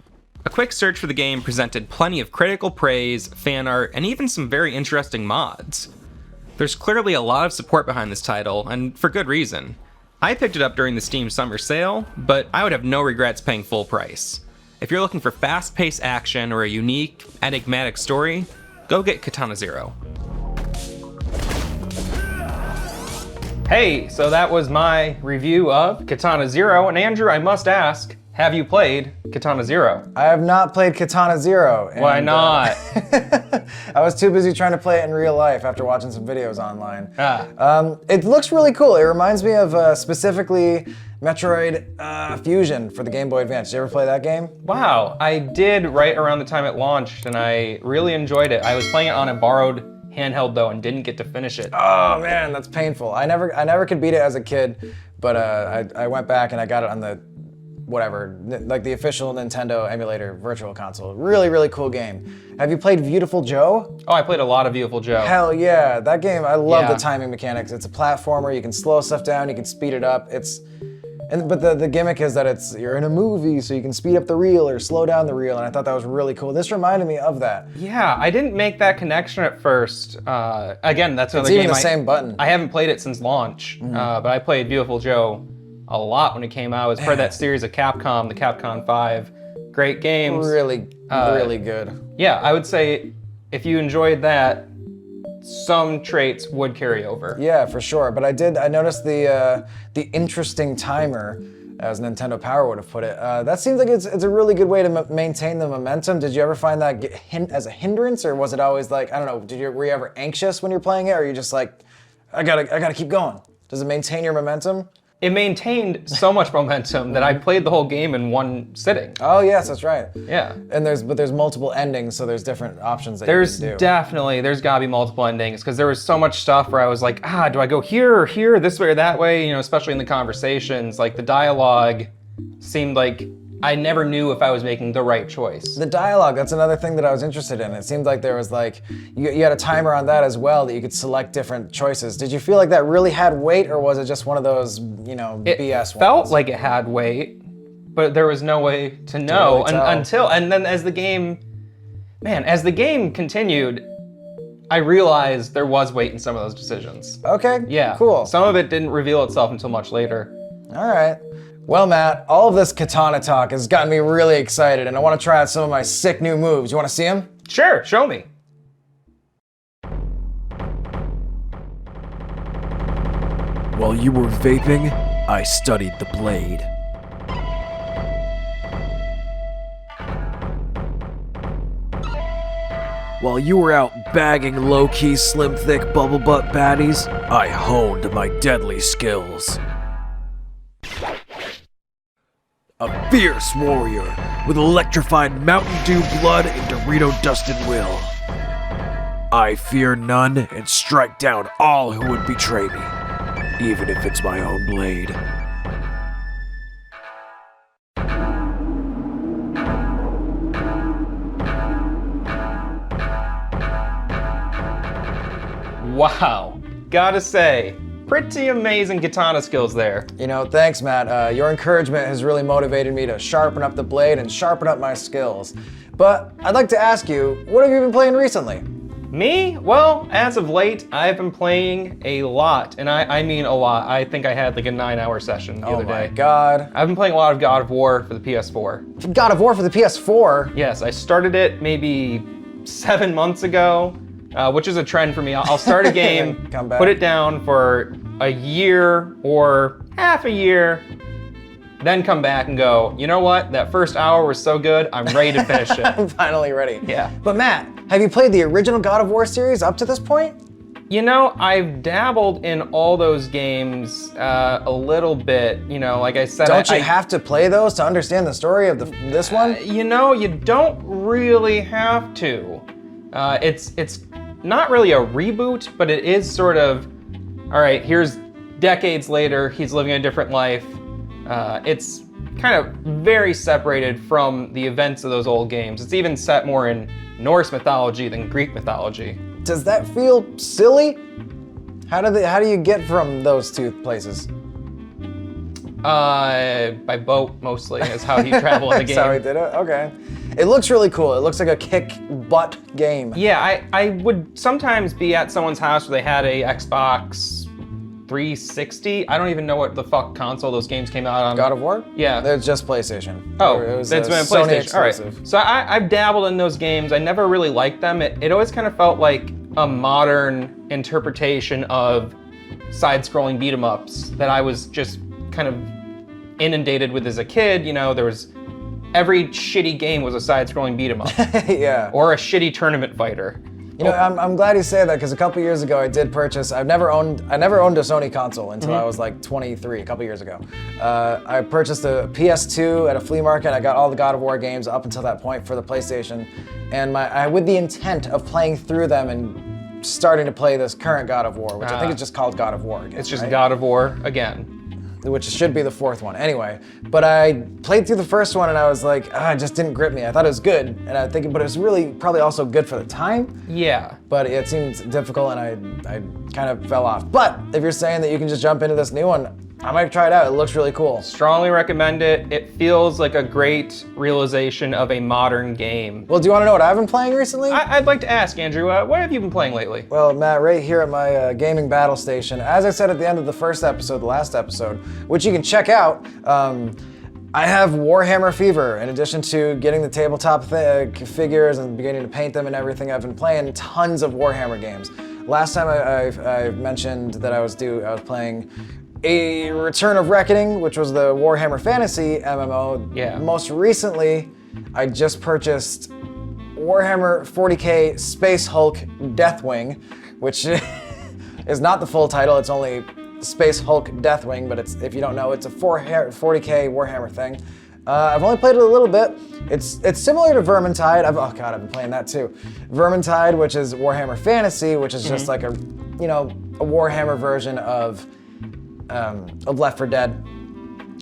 A quick search for the game presented plenty of critical praise, fan art, and even some very interesting mods. There's clearly a lot of support behind this title, and for good reason. I picked it up during the Steam Summer Sale, but I would have no regrets paying full price. If you're looking for fast-paced action or a unique, enigmatic story, go get Katana Zero. Hey, so that was my review of Katana Zero, and Andrew, I must ask, have you played Katana Zero? I have not played Katana Zero. Why not? I was too busy trying to play it in real life after watching some videos online. It looks really cool. It reminds me of specifically Metroid Fusion for the Game Boy Advance. Did you ever play that game? Wow, I did right around the time it launched, and I really enjoyed it. I was playing it on a borrowed handheld though, and didn't get to finish it. Oh man, that's painful. I never could beat it as a kid, but I went back and I got it on the whatever, like the official Nintendo emulator virtual console. Really, really cool game. Have you played Beautiful Joe? Oh, I played a lot of Beautiful Joe. Hell yeah, that game, I love the timing mechanics. It's a platformer, you can slow stuff down, you can speed it up. But the gimmick is that you're in a movie, so you can speed up the reel or slow down the reel, and I thought that was really cool. This reminded me of that. Yeah, I didn't make that connection at first. Again, that's another game. It's even the same button. I haven't played it since launch, but I played Beautiful Joe a lot when it came out. It was part of that series of Capcom, the Capcom 5. Great games. Really, really good. Yeah, I would say if you enjoyed that, some traits would carry over. Yeah, for sure. But I noticed the interesting timer, as Nintendo Power would have put it. That seems like it's a really good way to maintain the momentum. Did you ever find that as a hindrance, or was it always like, I don't know, were you ever anxious when you're playing it, or are you just like, I gotta keep going? Does it maintain your momentum? It maintained so much momentum that I played the whole game in one sitting. Oh yes, that's right. Yeah. And there's multiple endings, so there's different options that you can do. There's gotta be multiple endings, because there was so much stuff where I was like, do I go here or here, this way or that way? You know, especially in the conversations, like the dialogue seemed like I never knew if I was making the right choice. The dialogue, that's another thing that I was interested in. It seemed like there was like, you had a timer on that as well, that you could select different choices. Did you feel like that really had weight, or was it just one of those, BS ones? It felt like it had weight, but there was no way to know until, and then as the game continued, I realized there was weight in some of those decisions. Okay, Yeah. cool. Some of it didn't reveal itself until much later. All right. Well, Matt, all of this Katana talk has gotten me really excited, and I want to try out some of my sick new moves. You want to see them? Sure, show me. While you were vaping, I studied the blade. While you were out bagging low-key, slim-thick bubble butt baddies, I honed my deadly skills. A fierce warrior with electrified Mountain Dew blood and Dorito-dusted will. I fear none and strike down all who would betray me, even if it's my own blade. Wow. Gotta say, pretty amazing katana skills there. You know, thanks, Matt. Your encouragement has really motivated me to sharpen up the blade and sharpen up my skills. But I'd like to ask you, what have you been playing recently? Me? Well, as of late, I've been playing a lot, and I mean a lot. I think I had like a 9-hour session the other day. Oh my god. I've been playing a lot of God of War for the PS4. God of War for the PS4? Yes, I started it maybe 7 months ago, which is a trend for me. I'll start a game, Come back. put it down for a year or half a year, then come back and go, you know what? That first hour was so good, I'm ready to finish it. I'm finally ready. Yeah. But Matt, have you played the original God of War series up to this point? You know, I've dabbled in all those games a little bit. You know, like I said, Don't you have to play those to understand the story of this one? You know, you don't really have to. It's not really a reboot, but it is sort of, all right, here's decades later, he's living a different life. It's kind of very separated from the events of those old games. It's even set more in Norse mythology than Greek mythology. Does that feel silly? How do you get from those two places? By boat mostly is how he traveled in the game. That's how he did it? Okay. It looks really cool. It looks like a kick-butt game. Yeah, I would sometimes be at someone's house where they had a Xbox 360. I don't even know what the fuck console those games came out on. God of War? Yeah. They're just PlayStation. Oh, it was it's been a Sony PlayStation. All right. exclusive. So I've dabbled in those games. I never really liked them. It always kind of felt like a modern interpretation of side-scrolling beat-em-ups that I was just kind of inundated with as a kid. You know, there was every shitty game was a side-scrolling beat-em-up. Yeah. Or a shitty tournament fighter. You know, I'm glad you say that because a couple years ago I did purchase. I never owned a Sony console until I was like 23, a couple years ago. I purchased a PS2 at a flea market. I got all the God of War games up until that point for the PlayStation, and with the intent of playing through them and starting to play this current God of War, which I think is just called God of War again. It's just right? God of War again. Which should be the fourth one. Anyway, but I played through the first one and I was like, it just didn't grip me. I thought it was good, and I think, but it was really probably also good for the time. Yeah. But it seemed difficult and I kind of fell off. But if you're saying that you can just jump into this new one, I might try it out. It looks really cool. Strongly recommend it. It feels like a great realization of a modern game. Well, do you want to know what I've been playing recently? I'd like to ask, Andrew, what have you been playing lately? Well, Matt, right here at my gaming battle station, as I said at the end of the first episode, the last episode, which you can check out, I have Warhammer fever. In addition to getting the tabletop figures and beginning to paint them and everything, I've been playing tons of Warhammer games. Last time I mentioned that I was playing a Return of Reckoning, which was the Warhammer Fantasy MMO. Yeah. Most recently, I just purchased Warhammer 40k Space Hulk Deathwing, which is not the full title. It's only Space Hulk Deathwing, but if you don't know, it's a 40k Warhammer thing. I've only played it a little bit. It's similar to Vermintide. I've been playing that too. Vermintide, which is Warhammer Fantasy, which is just like a Warhammer version of Left 4 Dead.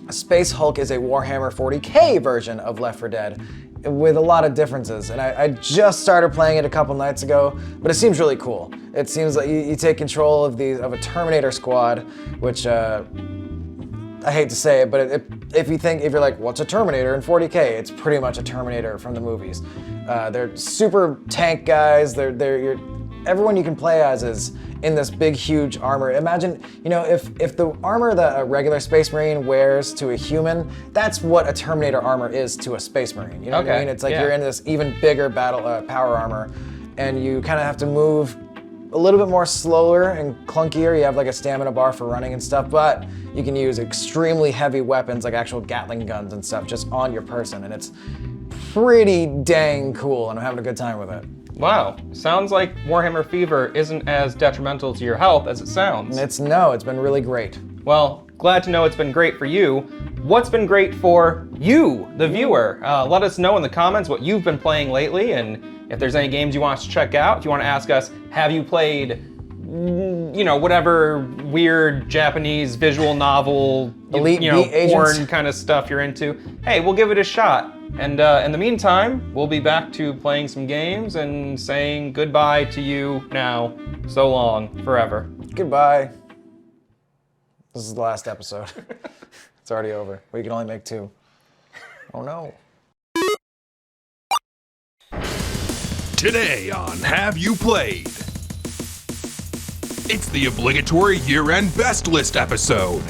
Space Hulk is a Warhammer 40k version of Left 4 Dead with a lot of differences. And I just started playing it a couple nights ago, but it seems really cool. It seems like you take control of a Terminator squad, which I hate to say it, but if you're like, what's a Terminator in 40k? It's pretty much a Terminator from the movies. They're super tank guys. everyone you can play as is in this big, huge armor. Imagine, if the armor that a regular Space Marine wears to a human, that's what a Terminator armor is to a Space Marine. You know what I mean? It's like you're in this even bigger power armor, and you kind of have to move a little bit more slower and clunkier. You have like a stamina bar for running and stuff, but you can use extremely heavy weapons like actual Gatling guns and stuff just on your person, and it's pretty dang cool, and I'm having a good time with it. Wow, sounds like Warhammer Fever isn't as detrimental to your health as it sounds. It's been really great. Well, glad to know it's been great for you. What's been great for you, the viewer? Let us know in the comments what you've been playing lately, and if there's any games you want us to check out. If you want to ask us, have you played, whatever weird Japanese visual novel, Elite Beat Agents porn kind of stuff you're into, hey, we'll give it a shot. And in the meantime, we'll be back to playing some games and saying goodbye to you now. So long, forever. Goodbye. This is the last episode. It's already over. We can only make 2. Oh no. Today on Have You Played? It's the obligatory year-end best list episode.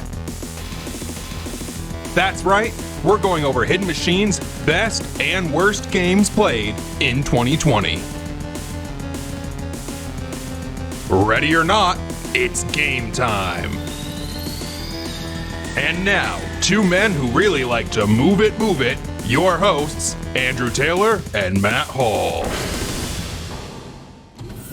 That's right, we're going over Hidden Machine's best and worst games played in 2020. Ready or not, it's game time. And now, 2 men who really like to move it, your hosts, Andrew Taylor and Matt Hall.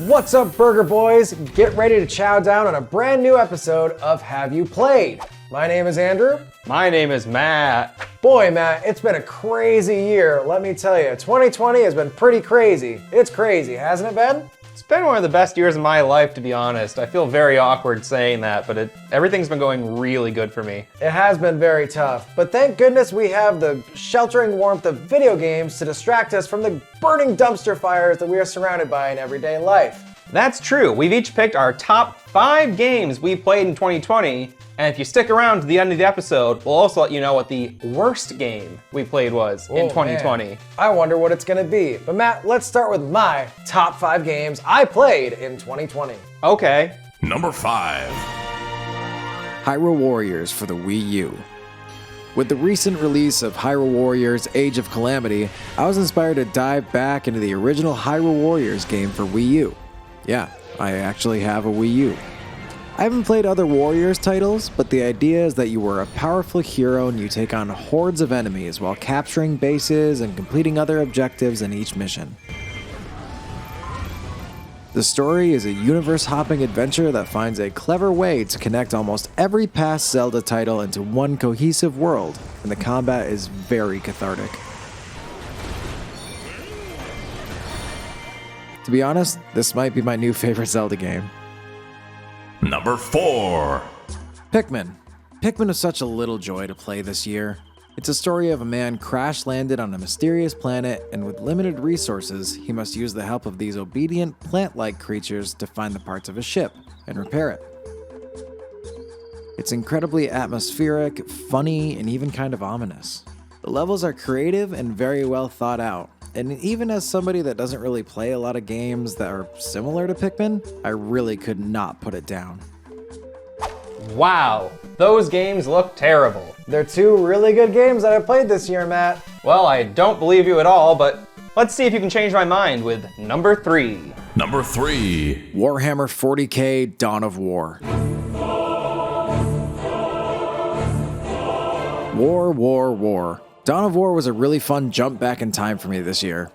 What's up, Burger Boys? Get ready to chow down on a brand new episode of Have You Played? My name is Andrew. My name is Matt. Boy, Matt, it's been a crazy year, let me tell you. 2020 has been pretty crazy. It's crazy, hasn't it been? It's been one of the best years of my life, to be honest. I feel very awkward saying that, but everything's been going really good for me. It has been very tough, but thank goodness we have the sheltering warmth of video games to distract us from the burning dumpster fires that we are surrounded by in everyday life. That's true. We've each picked our top 5 games we played in 2020, and if you stick around to the end of the episode, we'll also let you know what the worst game we played was in 2020. Man. I wonder what it's gonna be. But Matt, let's start with my top 5 games I played in 2020. Okay. Number 5. Hyrule Warriors for the Wii U. With the recent release of Hyrule Warriors Age of Calamity, I was inspired to dive back into the original Hyrule Warriors game for Wii U. Yeah, I actually have a Wii U. I haven't played other Warriors titles, but the idea is that you were a powerful hero and you take on hordes of enemies while capturing bases and completing other objectives in each mission. The story is a universe-hopping adventure that finds a clever way to connect almost every past Zelda title into one cohesive world, and the combat is very cathartic. To be honest, this might be my new favorite Zelda game. Number 4. Pikmin. Pikmin was such a little joy to play this year. It's a story of a man crash-landed on a mysterious planet, and with limited resources, he must use the help of these obedient plant-like creatures to find the parts of a ship and repair it. It's incredibly atmospheric, funny, and even kind of ominous. The levels are creative and very well thought out, and even as somebody that doesn't really play a lot of games that are similar to Pikmin, I really could not put it down. Wow, those games look terrible. They're 2 really good games that I played this year, Matt. Well, I don't believe you at all, but let's see if you can change my mind with number 3. Number 3. Warhammer 40k Dawn of War. War. Dawn of War was a really fun jump back in time for me this year.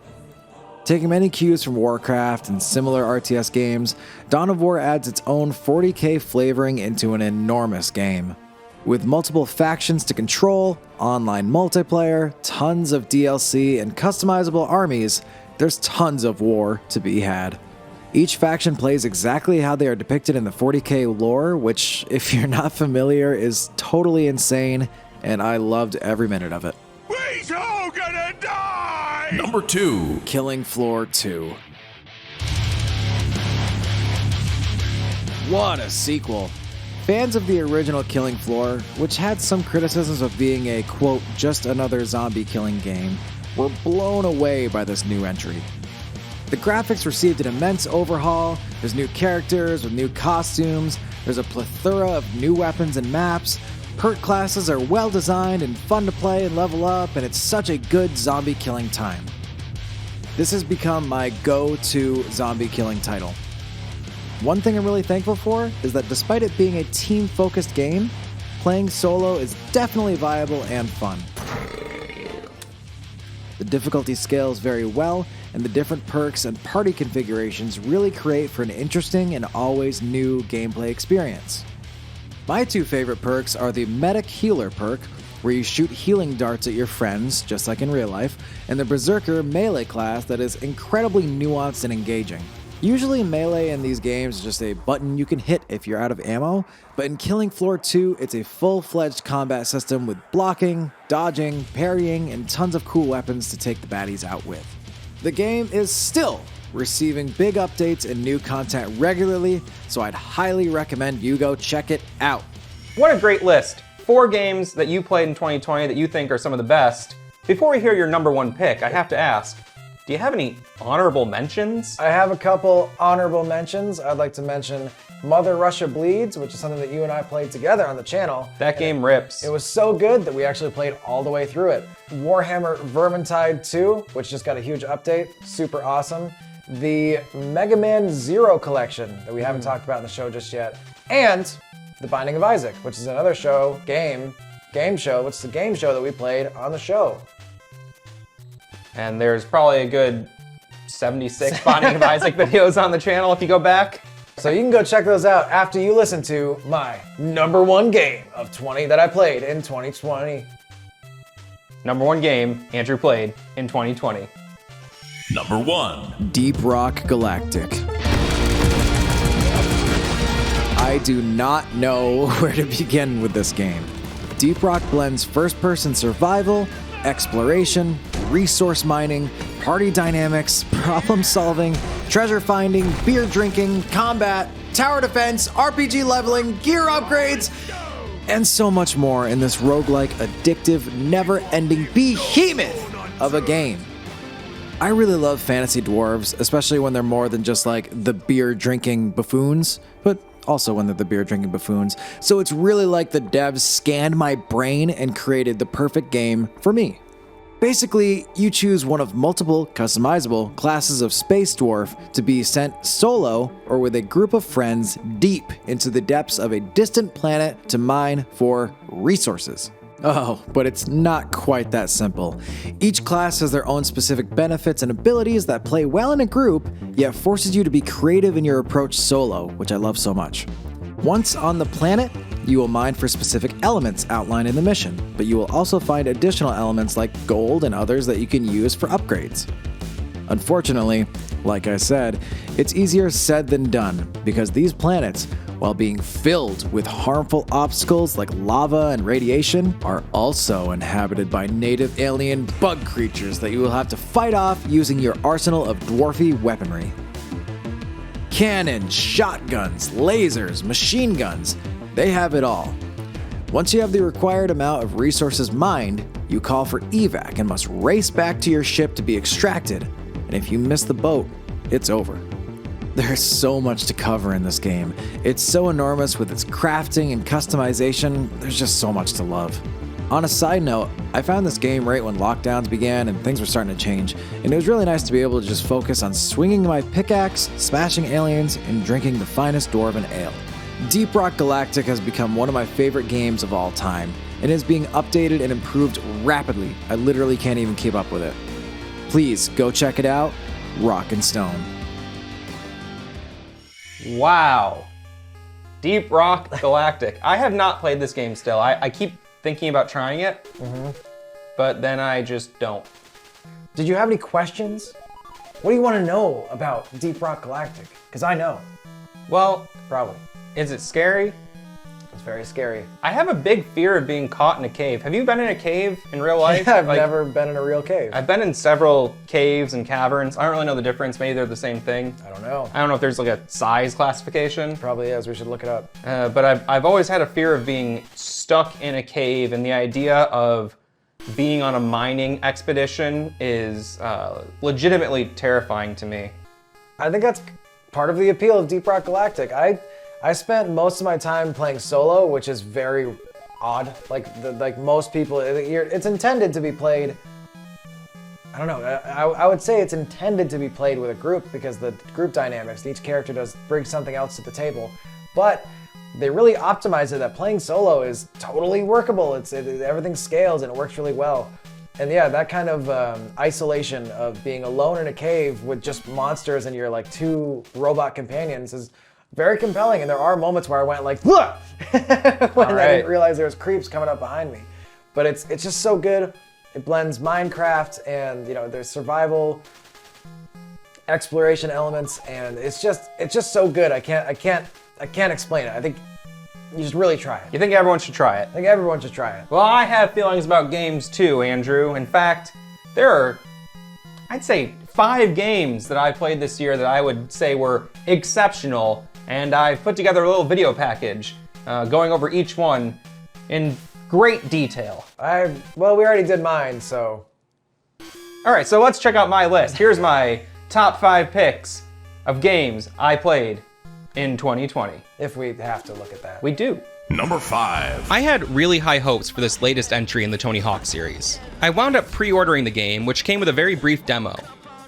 Taking many cues from Warcraft and similar RTS games, Dawn of War adds its own 40k flavoring into an enormous game. With multiple factions to control, online multiplayer, tons of DLC, and customizable armies, there's tons of war to be had. Each faction plays exactly how they are depicted in the 40k lore, which, if you're not familiar, is totally insane, and I loved every minute of it. We's all gonna die! Number 2. Killing Floor 2. What a sequel! Fans of the original Killing Floor, which had some criticisms of being a, quote, just another zombie killing game, were blown away by this new entry. The graphics received an immense overhaul. There's new characters with new costumes. There's a plethora of new weapons and maps. Perk classes are well designed and fun to play and level up, and it's such a good zombie killing time. This has become my go-to zombie killing title. One thing I'm really thankful for is that despite it being a team-focused game, playing solo is definitely viable and fun. The difficulty scales very well, and the different perks and party configurations really create for an interesting and always new gameplay experience. My two favorite perks are the Medic Healer perk, where you shoot healing darts at your friends, just like in real life, and the Berserker melee class that is incredibly nuanced and engaging. Usually melee in these games is just a button you can hit if you're out of ammo, but in Killing Floor 2, it's a full-fledged combat system with blocking, dodging, parrying, and tons of cool weapons to take the baddies out with. The game is still receiving big updates and new content regularly, so I'd highly recommend you go check it out. What a great list. 4 games that you played in 2020 that you think are some of the best. Before we hear your number one pick, I have to ask, do you have any honorable mentions? I have a couple honorable mentions. I'd like to mention Mother Russia Bleeds, which is something that you and I played together on the channel. That game rips. It was so good that we actually played all the way through it. Warhammer Vermintide 2, which just got a huge update, super awesome. The Mega Man Zero collection that we haven't talked about in the show just yet. And The Binding of Isaac, which is another show, game show, which is a game show that we played on the show. And there's probably a good 76 Binding of Isaac videos on the channel if you go back. So you can go check those out after you listen to my number one game of 20 that I played in 2020. Number one game Andrew played in 2020. Number 1. Deep Rock Galactic. I do not know where to begin with this game. Deep Rock blends first-person survival, exploration, resource mining, party dynamics, problem solving, treasure finding, beer drinking, combat, tower defense, RPG leveling, gear upgrades, and so much more in this roguelike, addictive, never-ending behemoth of a game. I really love fantasy dwarves, especially when they're more than just like the beer drinking buffoons, but also when they're the beer drinking buffoons. So it's really like the devs scanned my brain and created the perfect game for me. Basically, you choose one of multiple customizable classes of Space Dwarf to be sent solo or with a group of friends deep into the depths of a distant planet to mine for resources. Oh, but it's not quite that simple. Each class has their own specific benefits and abilities that play well in a group, yet forces you to be creative in your approach solo, which I love so much. Once on the planet, you will mine for specific elements outlined in the mission, but you will also find additional elements like gold and others that you can use for upgrades. Unfortunately, like I said, it's easier said than done, because these planets, while being filled with harmful obstacles like lava and radiation, are also inhabited by native alien bug creatures that you will have to fight off using your arsenal of dwarfy weaponry. Cannons, shotguns, lasers, machine guns, they have it all. Once you have the required amount of resources mined, you call for evac and must race back to your ship to be extracted, and if you miss the boat, it's over. There's so much to cover in this game. It's so enormous with its crafting and customization, there's just so much to love. On a side note, I found this game right when lockdowns began and things were starting to change, and it was really nice to be able to just focus on swinging my pickaxe, smashing aliens, and drinking the finest dwarven ale. Deep Rock Galactic has become one of my favorite games of all time, and is being updated and improved rapidly. I literally can't even keep up with it. Please go check it out, rock and stone. Wow. Deep Rock Galactic. I have not played this game still. I keep thinking about trying it, but then I just don't. Did you have any questions? What do you want to know about Deep Rock Galactic? Because I know. Well, probably. Is it scary? It's very scary. I have a big fear of being caught in a cave. Have you been in a cave in real life? I've never been in a real cave. I've been in several caves and caverns. I don't really know the difference. Maybe they're the same thing. I don't know. I don't know if there's like a size classification. Probably is. We should look it up. But I've always had a fear of being stuck in a cave, and the idea of being on a mining expedition is legitimately terrifying to me. I think that's part of the appeal of Deep Rock Galactic. I spent most of my time playing solo, which is very odd. Like most people, it's intended to be played. I don't know. I would say it's intended to be played with a group because the group dynamics, each character does bring something else to the table. But they really optimize it that playing solo is totally workable. Everything scales and it works really well. And yeah, that kind of isolation of being alone in a cave with just monsters and your like 2 robot companions is very compelling. And there are moments where I went like, look, when I didn't realize there was creeps coming up behind me. But it's just so good. It blends Minecraft and there's survival, exploration elements, and it's just so good. I can't explain it. I think you just really try it. You think everyone should try it? I think everyone should try it. Well, I have feelings about games too, Andrew. In fact, there are, I'd say, 5 games that I played this year that I would say were exceptional, and I've put together a little video package going over each one in great detail. Well, we already did mine, so. All right, so let's check out my list. Here's my top 5 picks of games I played in 2020. If we have to look at that. We do. Number 5. I had really high hopes for this latest entry in the Tony Hawk series. I wound up pre-ordering the game, which came with a very brief demo,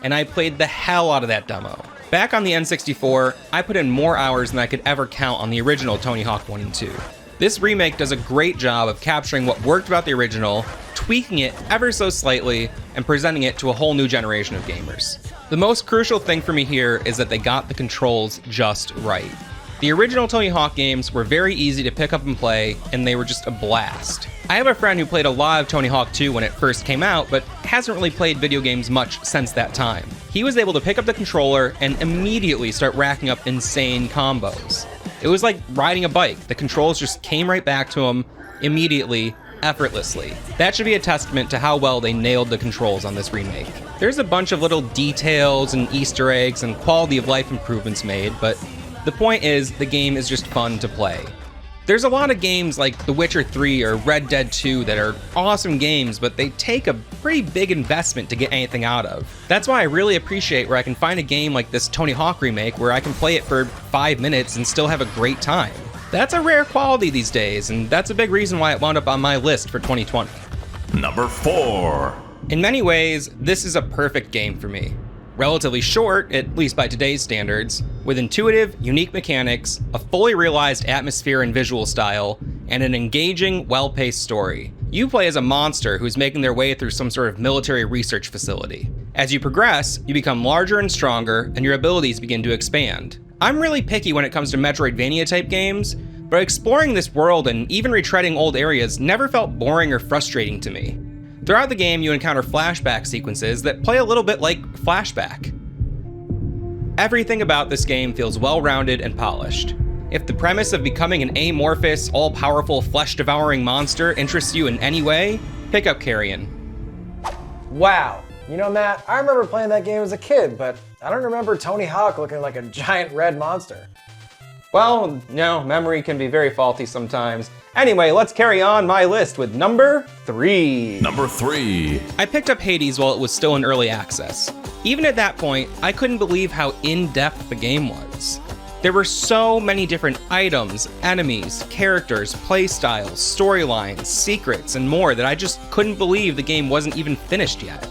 and I played the hell out of that demo. Back on the N64, I put in more hours than I could ever count on the original Tony Hawk 1 and 2. This remake does a great job of capturing what worked about the original, tweaking it ever so slightly, and presenting it to a whole new generation of gamers. The most crucial thing for me here is that they got the controls just right. The original Tony Hawk games were very easy to pick up and play, and they were just a blast. I have a friend who played a lot of Tony Hawk 2 when it first came out, but hasn't really played video games much since that time. He was able to pick up the controller and immediately start racking up insane combos. It was like riding a bike. The controls just came right back to him immediately, effortlessly. That should be a testament to how well they nailed the controls on this remake. There's a bunch of little details and Easter eggs and quality of life improvements made, but the point is the game is just fun to play. There's a lot of games like The Witcher 3 or Red Dead 2 that are awesome games, but they take a pretty big investment to get anything out of. That's why I really appreciate where I can find a game like this Tony Hawk remake where I can play it for 5 minutes and still have a great time. That's a rare quality these days, and that's a big reason why it wound up on my list for 2020. Number 4. In many ways, this is a perfect game for me. Relatively short, at least by today's standards, with intuitive, unique mechanics, a fully realized atmosphere and visual style, and an engaging, well-paced story. You play as a monster who's making their way through some sort of military research facility. As you progress, you become larger and stronger, and your abilities begin to expand. I'm really picky when it comes to Metroidvania-type games, but exploring this world and even retreading old areas never felt boring or frustrating to me. Throughout the game, you encounter flashback sequences that play a little bit like Flashback. Everything about this game feels well-rounded and polished. If the premise of becoming an amorphous, all-powerful, flesh-devouring monster interests you in any way, pick up Carrion. Wow. You know, Matt, I remember playing that game as a kid, but I don't remember Tony Hawk looking like a giant red monster. Well, no, memory can be very faulty sometimes. Anyway, let's carry on my list with number 3. Number 3. I picked up Hades while it was still in early access. Even at that point, I couldn't believe how in-depth the game was. There were so many different items, enemies, characters, playstyles, storylines, secrets, and more that I just couldn't believe the game wasn't even finished yet.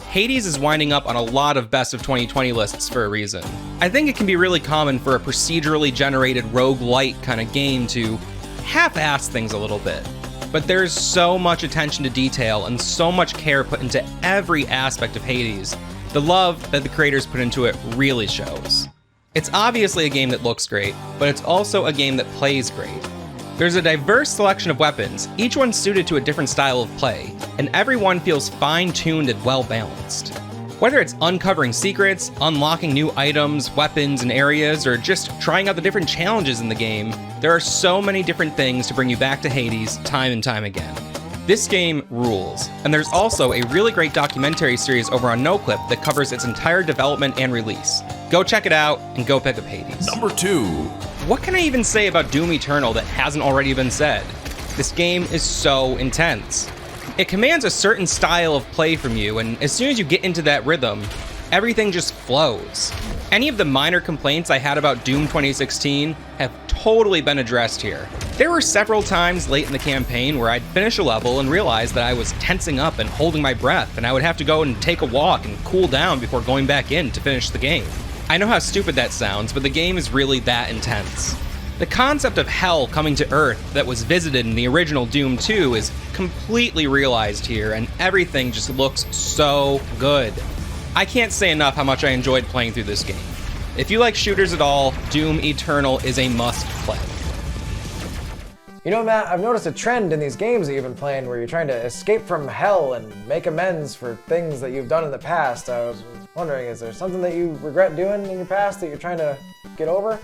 Hades is winding up on a lot of best of 2020 lists for a reason. I think it can be really common for a procedurally generated roguelite kind of game to half-ass things a little bit. But there's so much attention to detail and so much care put into every aspect of Hades. The love that the creators put into it really shows. It's obviously a game that looks great, but it's also a game that plays great. There's a diverse selection of weapons, each one suited to a different style of play, and every one feels fine-tuned and well-balanced. Whether it's uncovering secrets, unlocking new items, weapons, and areas, or just trying out the different challenges in the game, there are so many different things to bring you back to Hades time and time again. This game rules, and there's also a really great documentary series over on NoClip that covers its entire development and release. Go check it out, and go pick up Hades. Number 2. What can I even say about Doom Eternal that hasn't already been said? This game is so intense. It commands a certain style of play from you, and as soon as you get into that rhythm, Everything just flows. Any of the minor complaints I had about Doom 2016 have totally been addressed here. There were several times late in the campaign where I'd finish a level and realize that I was tensing up and holding my breath, and I would have to go and take a walk and cool down before going back in to finish the game. I know how stupid that sounds, but the game is really that intense. The concept of hell coming to Earth that was visited in the original Doom 2 is completely realized here, and everything just looks so good. I can't say enough how much I enjoyed playing through this game. If you like shooters at all, Doom Eternal is a must-play. You know, Matt, I've noticed a trend in these games that you've been playing where you're trying to escape from hell and make amends for things that you've done in the past. I was wondering, is there something that you regret doing in your past that you're trying to get over?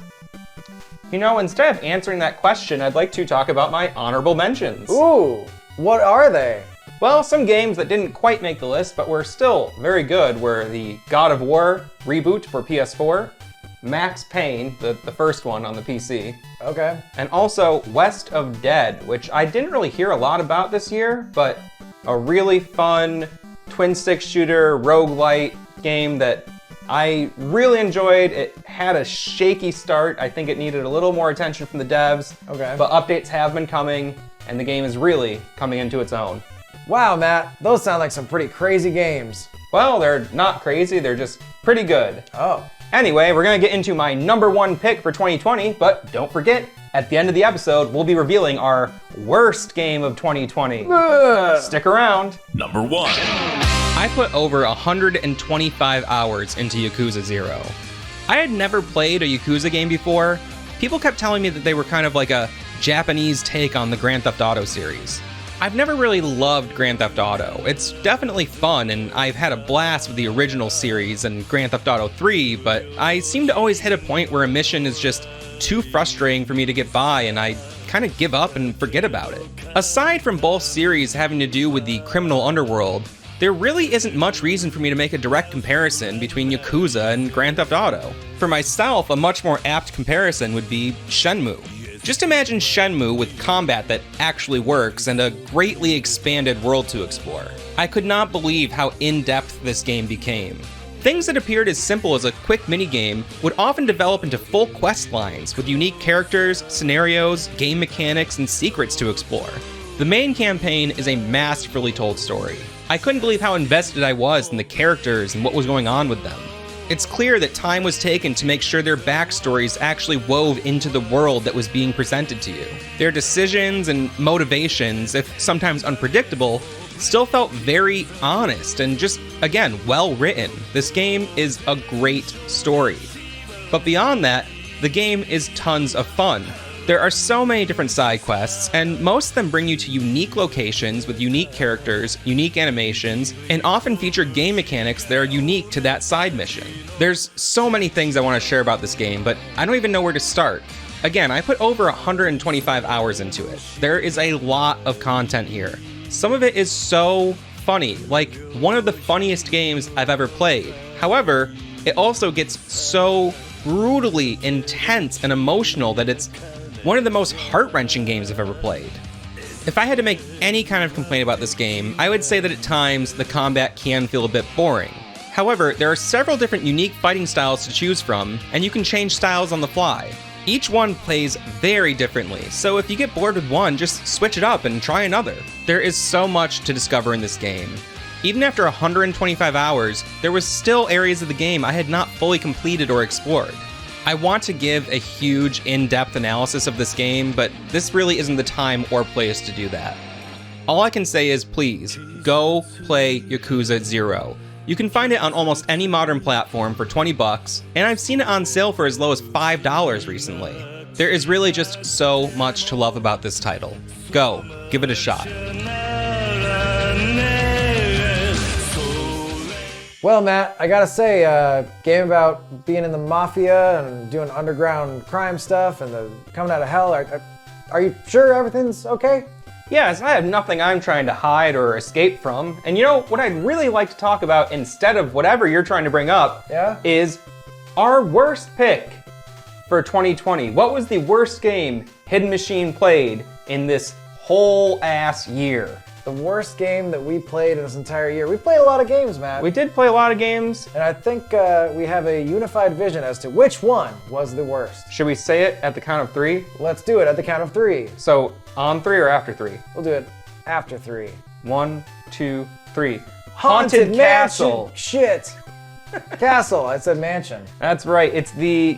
You know, instead of answering that question, I'd like to talk about my honorable mentions. Ooh, what are they? Well, some games that didn't quite make the list, but were still very good, were the God of War reboot for PS4, Max Payne, the first one on the PC. Okay. And also West of Dead, which I didn't really hear a lot about this year, but a really fun twin-stick shooter roguelite game that I really enjoyed. It had a shaky start. I think it needed a little more attention from the devs. Okay. But updates have been coming, and the game is really coming into its own. Wow, Matt, those sound like some pretty crazy games. Well, they're not crazy, they're just pretty good. Oh. Anyway, we're gonna get into my number one pick for 2020, but don't forget, at the end of the episode, we'll be revealing our worst game of 2020. Stick around. Number 1. I put over 125 hours into Yakuza 0. I had never played a Yakuza game before. People kept telling me that they were kind of like a Japanese take on the Grand Theft Auto series. I've never really loved Grand Theft Auto. It's definitely fun, and I've had a blast with the original series and Grand Theft Auto 3, but I seem to always hit a point where a mission is just too frustrating for me to get by, and I kind of give up and forget about it. Aside from both series having to do with the criminal underworld, there really isn't much reason for me to make a direct comparison between Yakuza and Grand Theft Auto. For myself, a much more apt comparison would be Shenmue. Just imagine Shenmue with combat that actually works and a greatly expanded world to explore. I could not believe how in-depth this game became. Things that appeared as simple as a quick minigame would often develop into full quest lines with unique characters, scenarios, game mechanics, and secrets to explore. The main campaign is a masterfully told story. I couldn't believe how invested I was in the characters and what was going on with them. It's clear that time was taken to make sure their backstories actually wove into the world that was being presented to you. Their decisions and motivations, if sometimes unpredictable, still felt very honest and just, again, well written. This game is a great story. But beyond that, the game is tons of fun. There are so many different side quests, and most of them bring you to unique locations with unique characters, unique animations, and often feature game mechanics that are unique to that side mission. There's so many things I want to share about this game, but I don't even know where to start. Again, I put over 125 hours into it. There is a lot of content here. Some of it is so funny, like one of the funniest games I've ever played. However, it also gets so brutally intense and emotional that it's one of the most heart-wrenching games I've ever played. If I had to make any kind of complaint about this game, I would say that at times the combat can feel a bit boring. However, there are several different unique fighting styles to choose from, and you can change styles on the fly. Each one plays very differently, so if you get bored with one, just switch it up and try another. There is so much to discover in this game. Even after 125 hours, there was still areas of the game I had not fully completed or explored. I want to give a huge in-depth analysis of this game, but this really isn't the time or place to do that. All I can say is please, go play Yakuza 0. You can find it on almost any modern platform for $20, and I've seen it on sale for as low as $5 recently. There is really just so much to love about this title. Go, give it a shot. Well, Matt, I gotta say, game about being in the mafia and doing underground crime stuff and coming out of hell. Are you sure everything's okay? Yes, I have nothing I'm trying to hide or escape from. And you know, what I'd really like to talk about instead of whatever you're trying to bring up is our worst pick for 2020. What was the worst game Hidden Machine played in this whole ass year? The worst game that we played in this entire year. We played a lot of games, Matt. We did play a lot of games. And I think we have a unified vision as to which one was the worst. Should we say it at the count of 3? Let's do it at the count of 3. So, on 3 or after 3? We'll do it after 3. 1, 2, 3. Haunted Castle. Mansion. Shit. Castle. I said mansion. That's right. It's the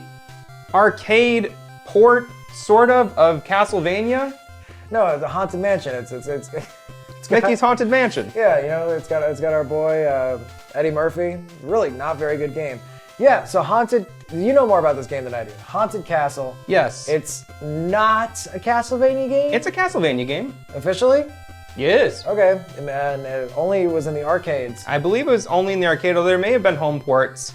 arcade port, sort of Castlevania. No, it's a Haunted Mansion. It's Mickey's Haunted Mansion. Yeah, you know, it's got our boy Eddie Murphy. Really not very good game. Yeah, so Haunted, you know more about this game than I do. Haunted Castle. Yes. It's not a Castlevania game? It's a Castlevania game. Officially? Yes. Okay, and it only was in the arcades. I believe it was only in the arcade, although there may have been home ports.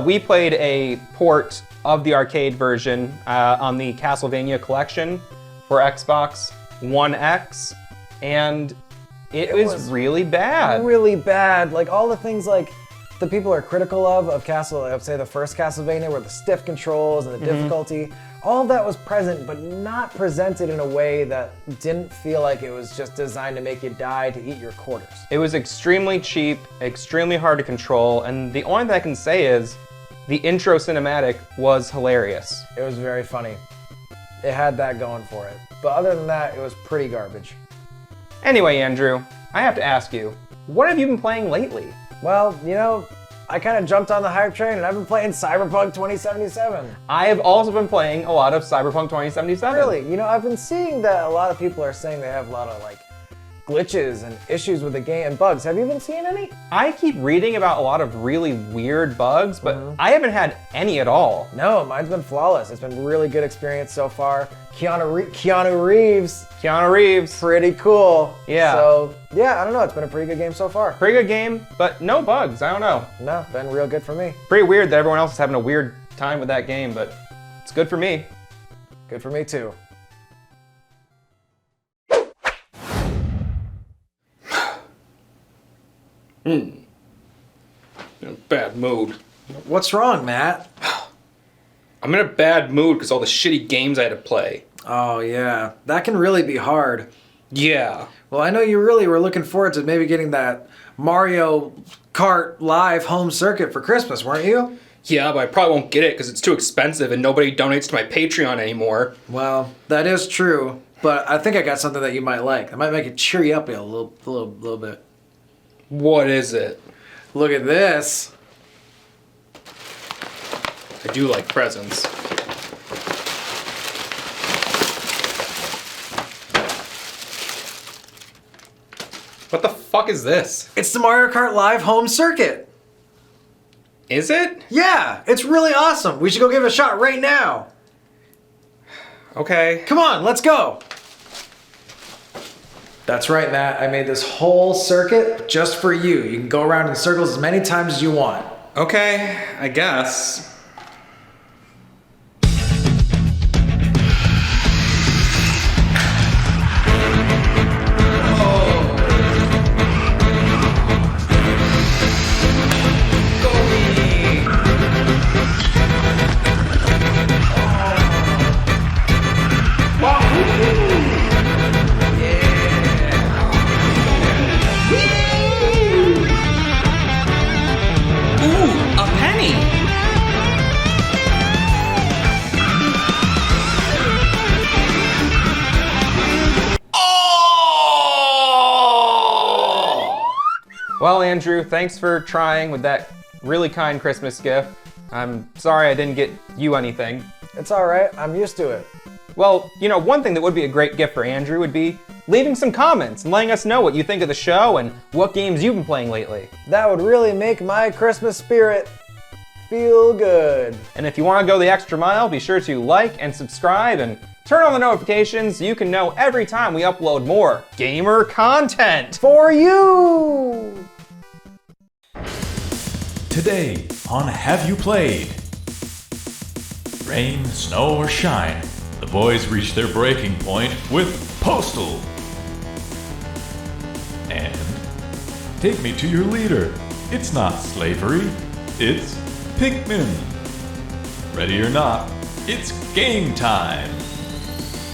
We played a port of the arcade version on the Castlevania collection for Xbox One X, and it was really bad. Really bad. Like all the things like the people are critical of Castle, of say the first Castlevania, where the stiff controls and the difficulty, all of that was present, but not presented in a way that didn't feel like it was just designed to make you die to eat your quarters. It was extremely cheap, extremely hard to control, and the only thing I can say is the intro cinematic was hilarious. It was very funny. It had that going for it. But other than that, it was pretty garbage. Anyway, Andrew, I have to ask you, what have you been playing lately? Well, you know, I kind of jumped on the hype train and I've been playing Cyberpunk 2077. I have also been playing a lot of Cyberpunk 2077. Really? You know, I've been seeing that a lot of people are saying they have a lot of like glitches and issues with the game and bugs. Have you been seeing any? I keep reading about a lot of really weird bugs, but I haven't had any at all. No, mine's been flawless. It's been a really good experience so far. Keanu Reeves. Pretty cool. Yeah. So, yeah, I don't know. It's been a pretty good game so far. Pretty good game, but no bugs. I don't know. No, been real good for me. Pretty weird that everyone else is having a weird time with that game, but it's good for me. Good for me too. In a bad mood. What's wrong, Matt? I'm in a bad mood because all the shitty games I had to play. Oh, yeah. That can really be hard. Yeah. Well, I know you really were looking forward to maybe getting that Mario Kart Live home circuit for Christmas, weren't you? Yeah, but I probably won't get it because it's too expensive and nobody donates to my Patreon anymore. Well, that is true, but I think I got something that you might like. I might make it cheer you up a little bit. What is it? Look at this. I do like presents. What the fuck is this? It's the Mario Kart Live home circuit. Is it? Yeah, it's really awesome. We should go give it a shot right now. Okay. Come on, let's go. That's right, Matt. I made this whole circuit just for you. You can go around in circles as many times as you want. Okay, I guess. Well, Andrew, thanks for trying with that really kind Christmas gift. I'm sorry I didn't get you anything. It's all right. I'm used to it. Well, you know, one thing that would be a great gift for Andrew would be leaving some comments and letting us know what you think of the show and what games you've been playing lately. That would really make my Christmas spirit feel good. And if you want to go the extra mile, be sure to like and subscribe and turn on the notifications so you can know every time we upload more gamer content for you. Today on Have You Played? Rain, snow, or shine, the boys reach their breaking point with Postal. And take me to your leader. It's not slavery, it's Pikmin. Ready or not, it's game time.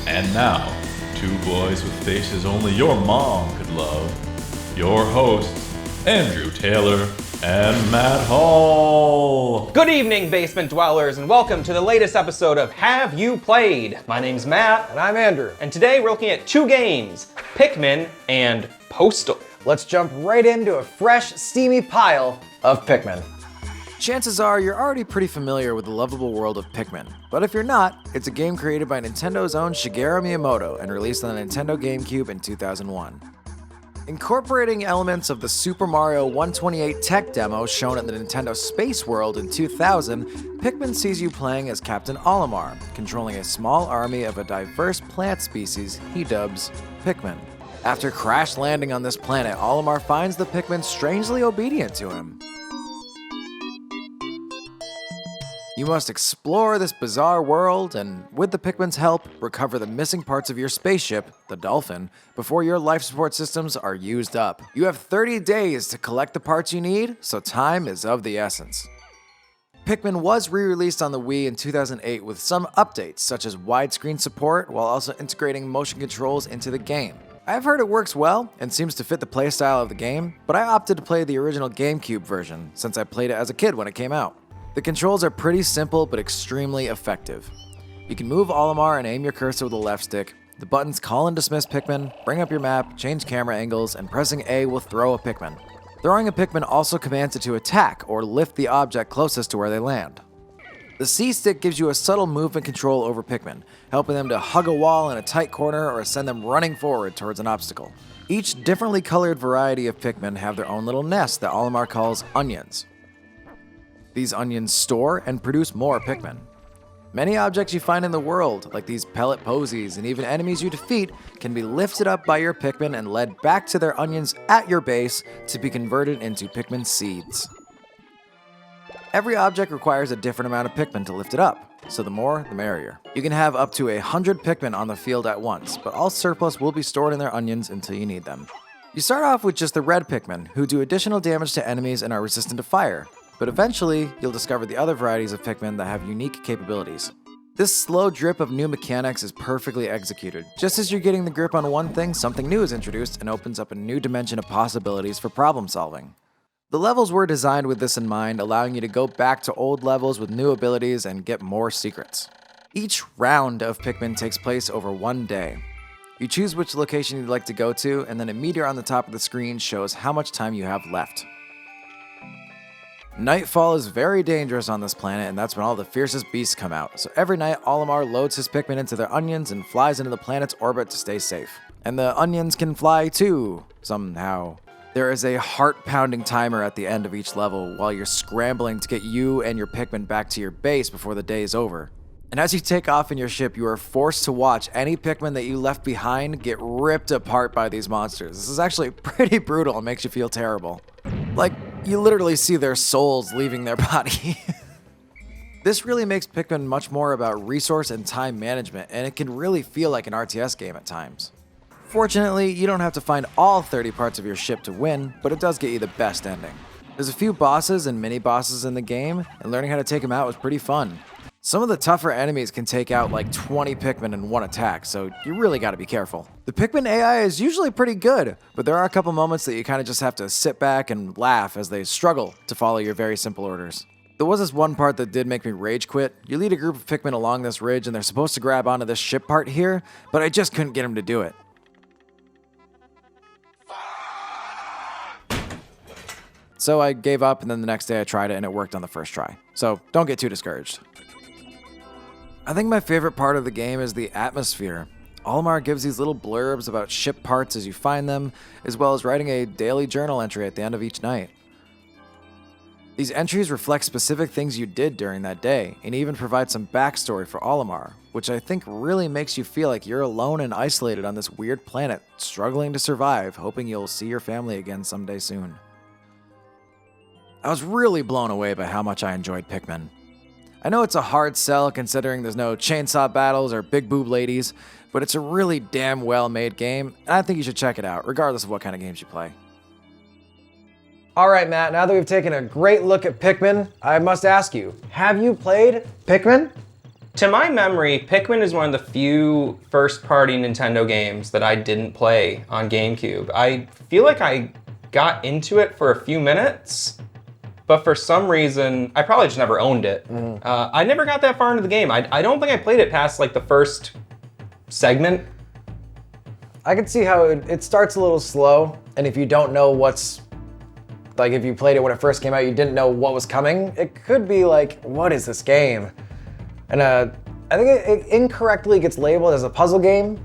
And now, to two boys with faces only your mom could love. Your hosts, Andrew Taylor and Matt Hall. Good evening, basement dwellers, and welcome to the latest episode of Have You Played? My name's Matt. And I'm Andrew. And today we're looking at two games, Pikmin and Postal. Let's jump right into a fresh, steamy pile of Pikmin. Chances are you're already pretty familiar with the lovable world of Pikmin, but if you're not, it's a game created by Nintendo's own Shigeru Miyamoto and released on the Nintendo GameCube in 2001. Incorporating elements of the Super Mario 128 tech demo shown at the Nintendo Space World in 2000, Pikmin sees you playing as Captain Olimar, controlling a small army of a diverse plant species he dubs Pikmin. After crash landing on this planet, Olimar finds the Pikmin strangely obedient to him. You must explore this bizarre world and, with the Pikmin's help, recover the missing parts of your spaceship, the Dolphin, before your life support systems are used up. You have 30 days to collect the parts you need, so time is of the essence. Pikmin was re-released on the Wii in 2008 with some updates, such as widescreen support, while also integrating motion controls into the game. I've heard it works well and seems to fit the playstyle of the game, but I opted to play the original GameCube version, since I played it as a kid when it came out. The controls are pretty simple but extremely effective. You can move Olimar and aim your cursor with the left stick. The buttons call and dismiss Pikmin, bring up your map, change camera angles, and pressing A will throw a Pikmin. Throwing a Pikmin also commands it to attack or lift the object closest to where they land. The C stick gives you a subtle movement control over Pikmin, helping them to hug a wall in a tight corner or send them running forward towards an obstacle. Each differently colored variety of Pikmin have their own little nest that Olimar calls onions. These onions store and produce more Pikmin. Many objects you find in the world, like these pellet posies and even enemies you defeat, can be lifted up by your Pikmin and led back to their onions at your base to be converted into Pikmin seeds. Every object requires a different amount of Pikmin to lift it up, so the more, the merrier. You can have up to 100 Pikmin on the field at once, but all surplus will be stored in their onions until you need them. You start off with just the red Pikmin, who do additional damage to enemies and are resistant to fire. But eventually, you'll discover the other varieties of Pikmin that have unique capabilities. This slow drip of new mechanics is perfectly executed. Just as you're getting the grip on one thing, something new is introduced and opens up a new dimension of possibilities for problem solving. The levels were designed with this in mind, allowing you to go back to old levels with new abilities and get more secrets. Each round of Pikmin takes place over one day. You choose which location you'd like to go to, and then a meteor on the top of the screen shows how much time you have left. Nightfall is very dangerous on this planet, and that's when all the fiercest beasts come out. So every night, Olimar loads his Pikmin into their onions and flies into the planet's orbit to stay safe. And the onions can fly too, somehow. There is a heart-pounding timer at the end of each level while you're scrambling to get you and your Pikmin back to your base before the day is over. And as you take off in your ship, you are forced to watch any Pikmin that you left behind get ripped apart by these monsters. This is actually pretty brutal and makes you feel terrible. Like, you literally see their souls leaving their body. This really makes Pikmin much more about resource and time management, and it can really feel like an RTS game at times. Fortunately, you don't have to find all 30 parts of your ship to win, but it does get you the best ending. There's a few bosses and mini-bosses in the game, and learning how to take them out was pretty fun. Some of the tougher enemies can take out like 20 Pikmin in one attack, so you really gotta be careful. The Pikmin AI is usually pretty good, but there are a couple moments that you kinda just have to sit back and laugh as they struggle to follow your very simple orders. There was this one part that did make me rage quit. You lead a group of Pikmin along this ridge and they're supposed to grab onto this ship part here, but I just couldn't get them to do it. So I gave up, and then the next day I tried it and it worked on the first try. So don't get too discouraged. I think my favorite part of the game is the atmosphere. Olimar gives these little blurbs about ship parts as you find them, as well as writing a daily journal entry at the end of each night. These entries reflect specific things you did during that day, and even provide some backstory for Olimar, which I think really makes you feel like you're alone and isolated on this weird planet, struggling to survive, hoping you'll see your family again someday soon. I was really blown away by how much I enjoyed Pikmin. I know it's a hard sell considering there's no chainsaw battles or big boob ladies, but it's a really damn well made game, and I think you should check it out, regardless of what kind of games you play. All right, Matt, now that we've taken a great look at Pikmin, I must ask you, have you played Pikmin? To my memory, Pikmin is one of the few first-party Nintendo games that I didn't play on GameCube. I feel like I got into it for a few minutes, but for some reason, I probably just never owned it. I never got that far into the game. I don't think I played it past like the first segment. I can see how it starts a little slow, and if you don't know what's, like if you played it when it first came out, you didn't know what was coming, it could be like, what is this game? And I think it incorrectly gets labeled as a puzzle game,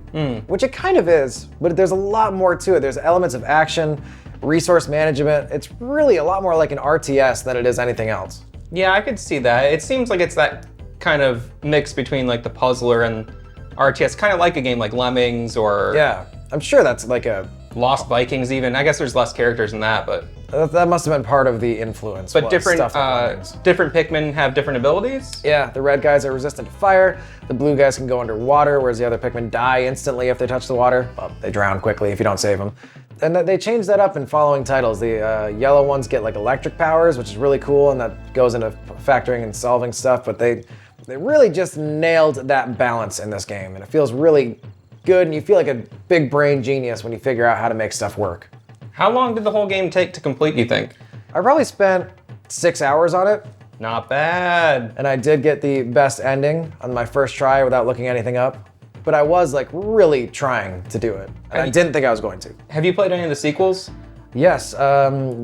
which it kind of is, but there's a lot more to it. There's elements of action, resource management. It's really a lot more like an RTS than it is anything else. Yeah, I could see that. It seems like it's that kind of mix between like the puzzler and RTS, kind of like a game like Lemmings or... Yeah, I'm sure that's like a... Lost Vikings even. I guess there's less characters in that, but... That must have been part of the influence. But different Pikmin have different abilities? Yeah, the red guys are resistant to fire, the blue guys can go underwater, whereas the other Pikmin die instantly if they touch the water. Well, they drown quickly if you don't save them. And they changed that up in following titles. The yellow ones get like electric powers, which is really cool, and that goes into factoring and solving stuff, but they really just nailed that balance in this game, and it feels really good, and you feel like a big brain genius when you figure out how to make stuff work. How long did the whole game take to complete, you think? I probably spent 6 hours on it. Not bad. And I did get the best ending on my first try without looking anything up. But I was like really trying to do it. And I didn't think I was going to. Have you played any of the sequels? Yes,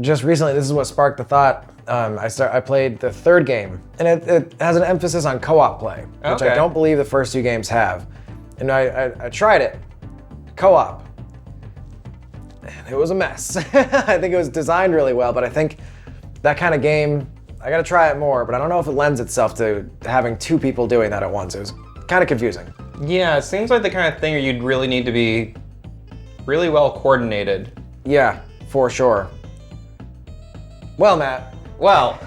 just recently, this is what sparked the thought. I played the third game, and it has an emphasis on co-op play, which I don't believe the first two games have. And I tried it, co-op. And it was a mess. I think it was designed really well, but I think that kind of game, I gotta try it more, but I don't know if it lends itself to having two people doing that at once. It was kind of confusing. Yeah, it seems like the kind of thing where you'd really need to be really well coordinated. Yeah, for sure. Well, Matt. Well,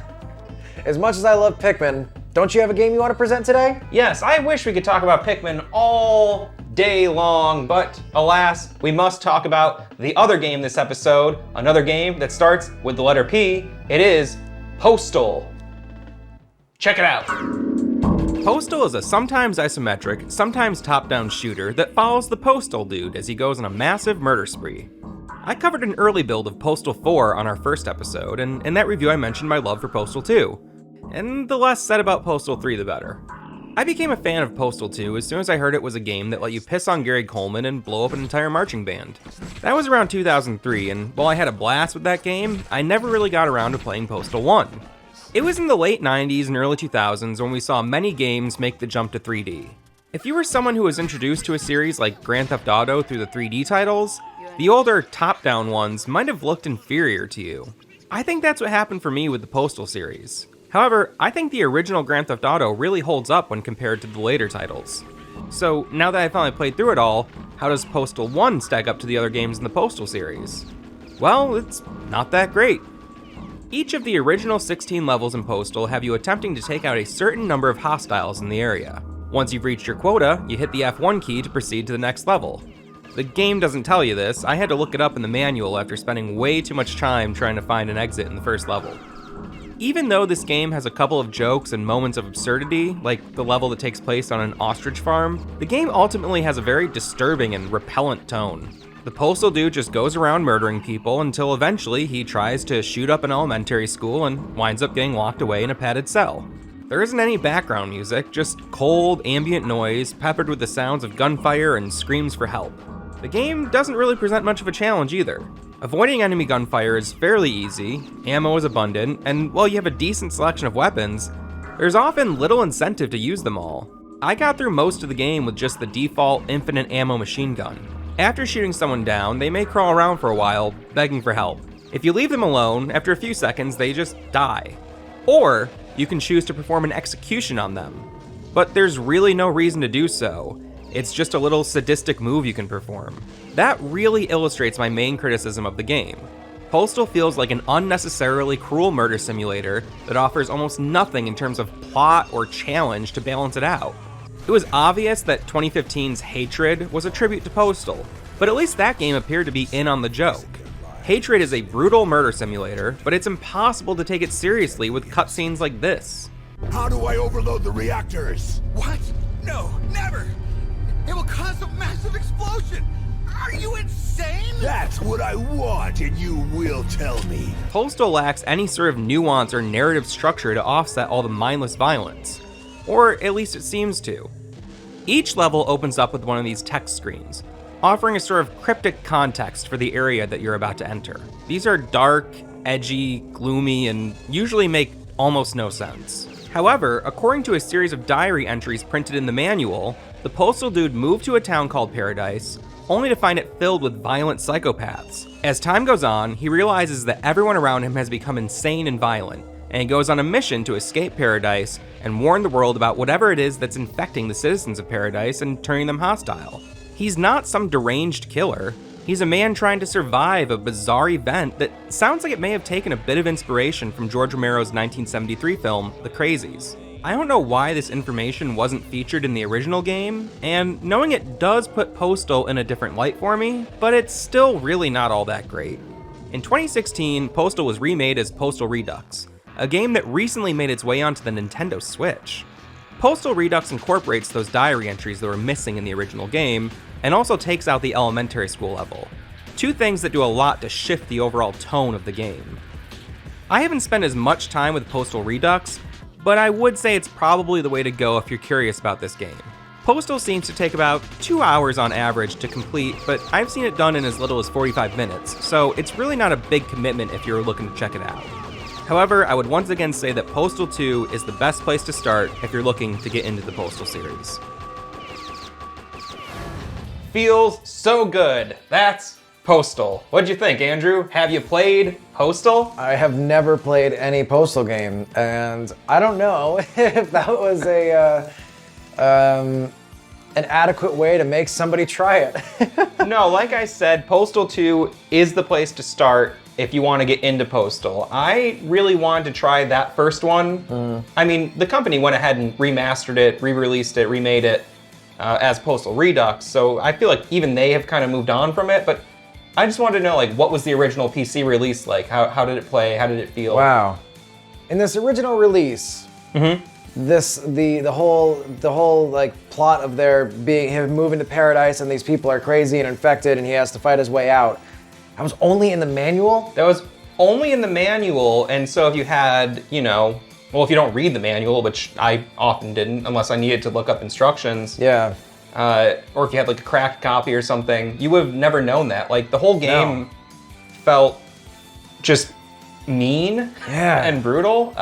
as much as I love Pikmin, don't you have a game you want to present today? Yes, I wish we could talk about Pikmin all day long, but alas, we must talk about the other game this episode, another game that starts with the letter P. It is Postal. Check it out. Postal is a sometimes isometric, sometimes top-down shooter that follows the Postal dude as he goes on a massive murder spree. I covered an early build of Postal 4 on our first episode, and in that review I mentioned my love for Postal 2. And the less said about Postal 3 the better. I became a fan of Postal 2 as soon as I heard it was a game that let you piss on Gary Coleman and blow up an entire marching band. That was around 2003, and while I had a blast with that game, I never really got around to playing Postal 1. It was in the late 90s and early 2000s when we saw many games make the jump to 3D. If you were someone who was introduced to a series like Grand Theft Auto through the 3D titles, the older top-down ones might have looked inferior to you. I think that's what happened for me with the Postal series. However, I think the original Grand Theft Auto really holds up when compared to the later titles. So, now that I finally played through it all, how does Postal 1 stack up to the other games in the Postal series? Well, it's not that great. Each of the original 16 levels in Postal have you attempting to take out a certain number of hostiles in the area. Once you've reached your quota, you hit the F1 key to proceed to the next level. The game doesn't tell you this. I had to look it up in the manual after spending way too much time trying to find an exit in the first level. Even though this game has a couple of jokes and moments of absurdity, like the level that takes place on an ostrich farm, the game ultimately has a very disturbing and repellent tone. The Postal dude just goes around murdering people until eventually he tries to shoot up an elementary school and winds up getting locked away in a padded cell. There isn't any background music, just cold, ambient noise peppered with the sounds of gunfire and screams for help. The game doesn't really present much of a challenge either. Avoiding enemy gunfire is fairly easy, ammo is abundant, and while you have a decent selection of weapons, there's often little incentive to use them all. I got through most of the game with just the default infinite ammo machine gun. After shooting someone down, they may crawl around for a while, begging for help. If you leave them alone, after a few seconds, they just die. Or, you can choose to perform an execution on them. But there's really no reason to do so. It's just a little sadistic move you can perform. That really illustrates my main criticism of the game. Postal feels like an unnecessarily cruel murder simulator that offers almost nothing in terms of plot or challenge to balance it out. It was obvious that 2015's Hatred was a tribute to Postal, but at least that game appeared to be in on the joke. Hatred is a brutal murder simulator, but it's impossible to take it seriously with cutscenes like this. How do I overload the reactors? What? No, never! It will cause a massive explosion! Are you insane? That's what I want, and you will tell me. Postal lacks any sort of nuance or narrative structure to offset all the mindless violence. Or at least it seems to. Each level opens up with one of these text screens, offering a sort of cryptic context for the area that you're about to enter. These are dark, edgy, gloomy, and usually make almost no sense. However, according to a series of diary entries printed in the manual, the postal dude moved to a town called Paradise, only to find it filled with violent psychopaths. As time goes on, he realizes that everyone around him has become insane and violent, and he goes on a mission to escape Paradise and warn the world about whatever it is that's infecting the citizens of Paradise and turning them hostile. He's not some deranged killer. He's a man trying to survive a bizarre event that sounds like it may have taken a bit of inspiration from George Romero's 1973 film, The Crazies. I don't know why this information wasn't featured in the original game, and knowing it does put Postal in a different light for me, but it's still really not all that great. In 2016, Postal was remade as Postal Redux, a game that recently made its way onto the Nintendo Switch. Postal Redux incorporates those diary entries that were missing in the original game, and also takes out the elementary school level. Two things that do a lot to shift the overall tone of the game. I haven't spent as much time with Postal Redux, but I would say it's probably the way to go if you're curious about this game. Postal seems to take about 2 hours on average to complete, but I've seen it done in as little as 45 minutes, so it's really not a big commitment if you're looking to check it out. However, I would once again say that Postal 2 is the best place to start if you're looking to get into the Postal series. Feels so good. That's Postal. What'd you think, Andrew? Have you played Postal? I have never played any Postal game, and I don't know if that was an adequate way to make somebody try it. No, like I said, Postal 2 is the place to start if you want to get into Postal. I really wanted to try that first one. I mean, the company went ahead and remastered it, re-released it, remade it as Postal Redux, so I feel like even they have kind of moved on from it, but I just wanted to know, like, what was the original PC release like? How did it play? How did it feel? Wow. In this original release, the whole like plot of him moving to Paradise and these people are crazy and infected and he has to fight his way out. That was only in the manual? That was only in the manual, and so if you had, if you don't read the manual, which I often didn't unless I needed to look up instructions. Yeah. Or if you had like a cracked copy or something, you would have never known that. Like the whole game felt just mean and brutal,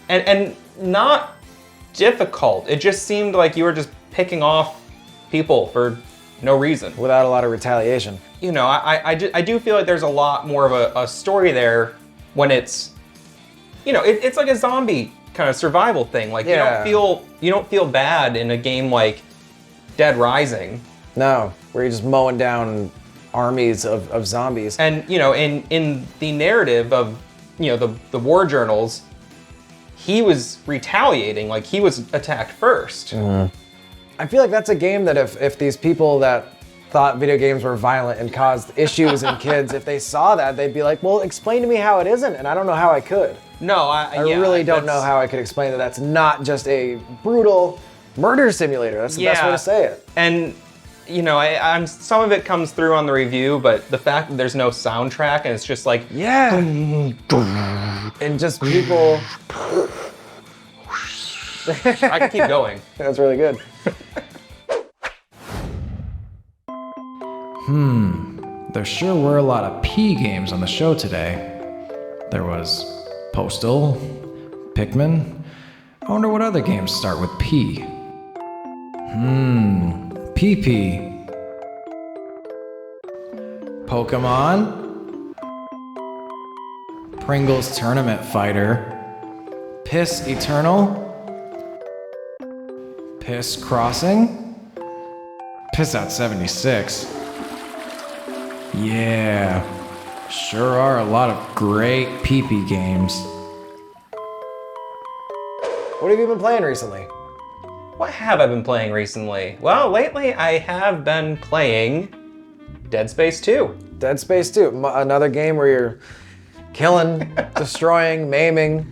and not difficult. It just seemed like you were just picking off people for no reason. Without a lot of retaliation. I do feel like there's a lot more of a story there when it's, it's like a zombie kind of survival thing. Like you don't feel bad in a game like Dead Rising. No, where you're just mowing down armies of zombies. And in the narrative of the war journals, he was retaliating, like he was attacked first. I feel like that's a game that if these people that thought video games were violent and caused issues in kids, if they saw that, they'd be like, well, explain to me how it isn't, and I don't know how I could. No, I really don't know how I could explain that that's not just a brutal murder simulator. That's the best way to say it. And I'm some of it comes through on the review, but the fact that there's no soundtrack and it's just like and just people. I can keep going. That's really good. There sure were a lot of P games on the show today. There was Postal, Pikmin. I wonder what other games start with P. PP. Pokemon. Pringles Tournament Fighter. Piss Eternal. Piss Crossing. Piss Out 76. Yeah, sure are a lot of great PP games. What have you been playing recently? What have I been playing recently? Well, lately I have been playing Dead Space 2. Dead Space 2, another game where you're killing, destroying, maiming.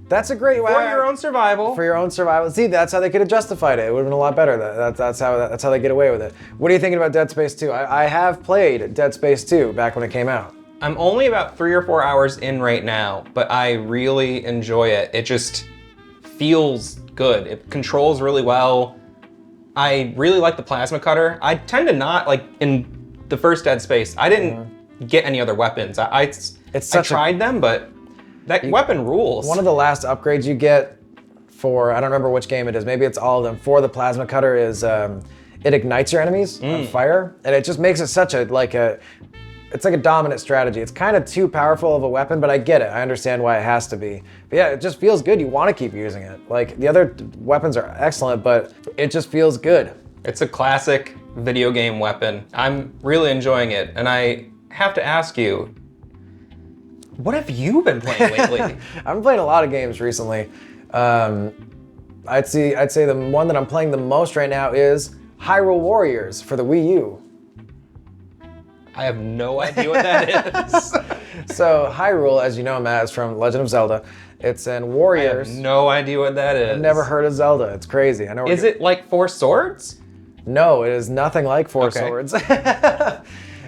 That's a great way. For your own survival. For your own survival. See, that's how they could have justified it. It would have been a lot better. That's how they get away with it. What are you thinking about Dead Space 2? I have played Dead Space 2 back when it came out. I'm only about 3 or 4 hours in right now, but I really enjoy it. It just feels good. It controls really well. I really like the plasma cutter. I tend to not, like in the first Dead Space, I didn't get any other weapons. I tried them, but that weapon rules. One of the last upgrades you get for, I don't remember which game it is, maybe it's all of them, for the plasma cutter is it ignites your enemies on fire, and it just makes it such a, it's like a dominant strategy. It's kind of too powerful of a weapon, but I get it. I understand why it has to be. But yeah, it just feels good. You want to keep using it. Like, the other weapons are excellent, but it just feels good. It's a classic video game weapon. I'm really enjoying it, and I have to ask you, what have you been playing lately? I've been playing a lot of games recently. I'd say the one that I'm playing the most right now is Hyrule Warriors for the Wii U. I have no idea what that is. So Hyrule, as you know, Matt, is from Legend of Zelda. It's in Warriors. I have no idea what that is. I've never heard of Zelda. It's crazy. I know. Is it like Four Swords? No, it is nothing like Four Swords.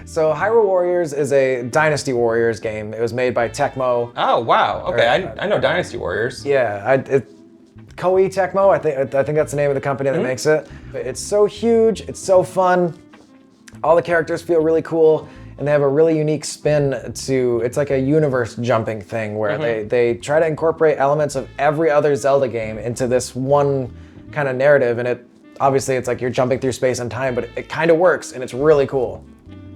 So Hyrule Warriors is a Dynasty Warriors game. It was made by Tecmo. Oh, wow. Okay, I know Dynasty Warriors. Yeah, Koei Tecmo, I think that's the name of the company that makes it. It's so huge, it's so fun. All the characters feel really cool, and they have a really unique spin to, it's like a universe jumping thing where they try to incorporate elements of every other Zelda game into this one kind of narrative, and obviously it's like you're jumping through space and time, but it kind of works, and it's really cool.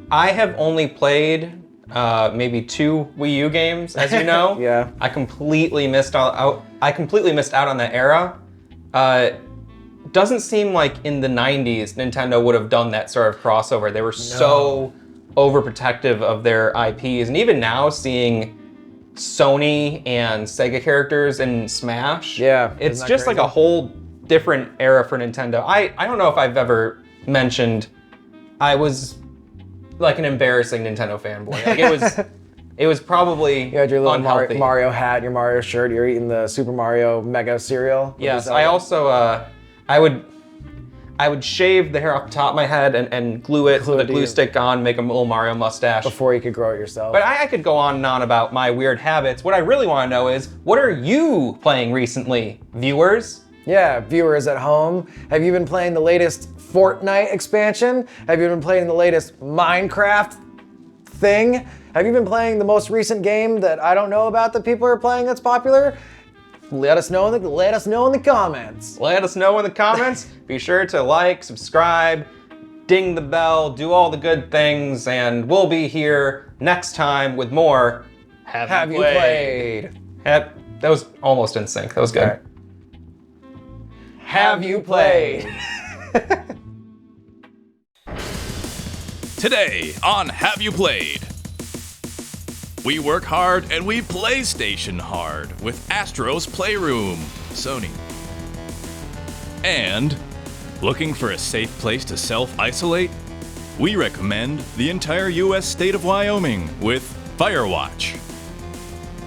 I have only played maybe 2 Wii U games, as you know. Yeah. I completely missed out on that era. Doesn't seem like in the 90s Nintendo would have done that sort of crossover. They were so overprotective of their IPs, and even now seeing Sony and Sega characters in Smash, it's just like a whole different era for Nintendo. I don't know if I've ever mentioned I was like an embarrassing Nintendo fanboy. Like it was probably you had your little unhealthy. Mario hat, your Mario shirt, you're eating the Super Mario Mega cereal. Yes, I also I would shave the hair off the top of my head and glue it with a glue stick on, make a little Mario mustache. Before you could grow it yourself. But I could go on and on about my weird habits. What I really want to know is, what are you playing recently, viewers? Yeah, viewers at home. Have you been playing the latest Fortnite expansion? Have you been playing the latest Minecraft thing? Have you been playing the most recent game that I don't know about that people are playing that's popular? Let us know in the comments. Let us know in the comments. Be sure to like, subscribe, ding the bell, do all the good things, and we'll be here next time with more Have You Played? That was almost in sync. That was good. Right. Have you played? Today on Have You Played? We work hard and we PlayStation hard with Astro's Playroom, Sony. And looking for a safe place to self-isolate? We recommend the entire US state of Wyoming with Firewatch.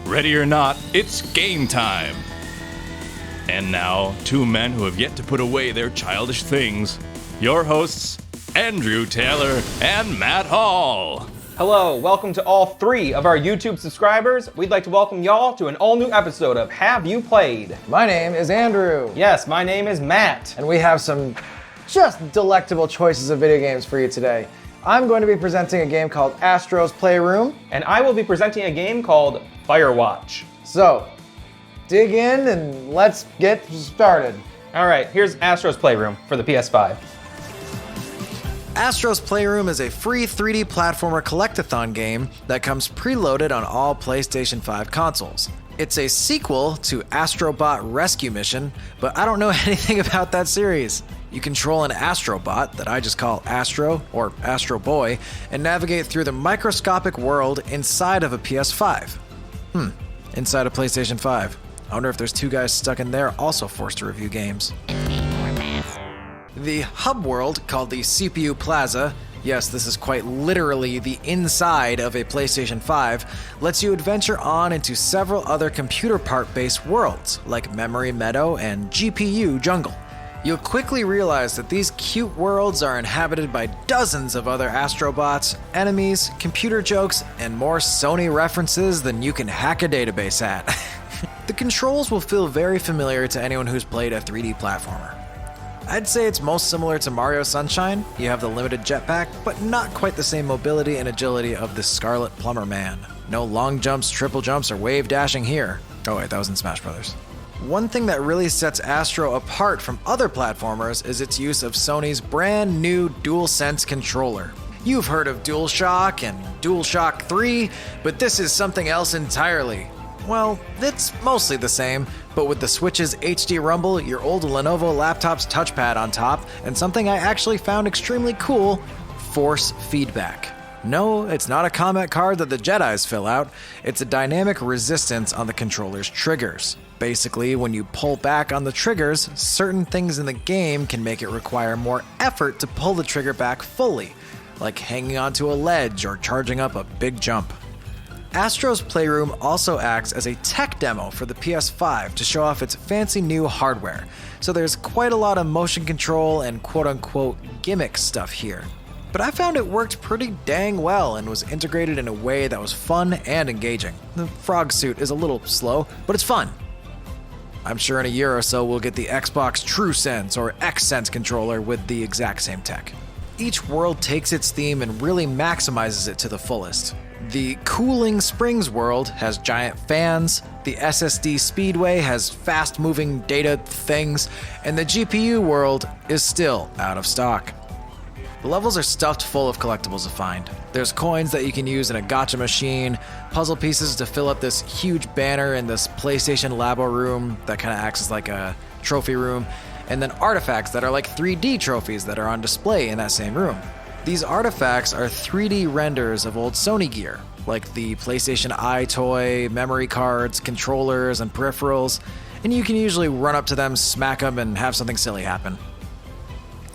Ready or not, it's game time. And now, 2 men who have yet to put away their childish things. Your hosts, Andrew Taylor and Matt Hall. Hello, welcome to all 3 of our YouTube subscribers. We'd like to welcome y'all to an all-new episode of Have You Played? My name is Andrew. Yes, my name is Matt. And we have some just delectable choices of video games for you today. I'm going to be presenting a game called Astro's Playroom. And I will be presenting a game called Firewatch. So, dig in and let's get started. All right, here's Astro's Playroom for the PS5. Astro's Playroom is a free 3D platformer collectathon game that comes preloaded on all PlayStation 5 consoles. It's a sequel to Astrobot Rescue Mission, but I don't know anything about that series. You control an Astrobot that I just call Astro, or Astro Boy, and navigate through the microscopic world inside of a PS5. Inside a PlayStation 5. I wonder if there's 2 guys stuck in there also forced to review games. The hub world, called the CPU Plaza, yes, this is quite literally the inside of a PlayStation 5, lets you adventure on into several other computer part-based worlds, like Memory Meadow and GPU Jungle. You'll quickly realize that these cute worlds are inhabited by dozens of other astrobots, enemies, computer jokes, and more Sony references than you can hack a database at. The controls will feel very familiar to anyone who's played a 3D platformer. I'd say it's most similar to Mario Sunshine. You have the limited jetpack, but not quite the same mobility and agility of the Scarlet Plumber Man. No long jumps, triple jumps, or wave dashing here. Oh wait, that was in Smash Brothers. One thing that really sets Astro apart from other platformers is its use of Sony's brand new DualSense controller. You've heard of DualShock and DualShock 3, but this is something else entirely. Well, it's mostly the same, but with the Switch's HD rumble, your old Lenovo laptop's touchpad on top, and something I actually found extremely cool, force feedback. No, it's not a comment card that the Jedis fill out, it's a dynamic resistance on the controller's triggers. Basically, when you pull back on the triggers, certain things in the game can make it require more effort to pull the trigger back fully, like hanging onto a ledge or charging up a big jump. Astro's Playroom also acts as a tech demo for the PS5 to show off its fancy new hardware, so there's quite a lot of motion control and quote-unquote gimmick stuff here. But I found it worked pretty dang well and was integrated in a way that was fun and engaging. The frog suit is a little slow, but it's fun. I'm sure in a year or so we'll get the Xbox TrueSense or XSense controller with the exact same tech. Each world takes its theme and really maximizes it to the fullest. The Cooling Springs world has giant fans, the SSD Speedway has fast-moving data things, and the GPU world is still out of stock. The levels are stuffed full of collectibles to find. There's coins that you can use in a gacha machine, puzzle pieces to fill up this huge banner in this PlayStation Labo room that kind of acts as like a trophy room, and then artifacts that are like 3D trophies that are on display in that same room. These artifacts are 3D renders of old Sony gear, like the PlayStation Eye toy, memory cards, controllers, and peripherals, and you can usually run up to them, smack them, and have something silly happen.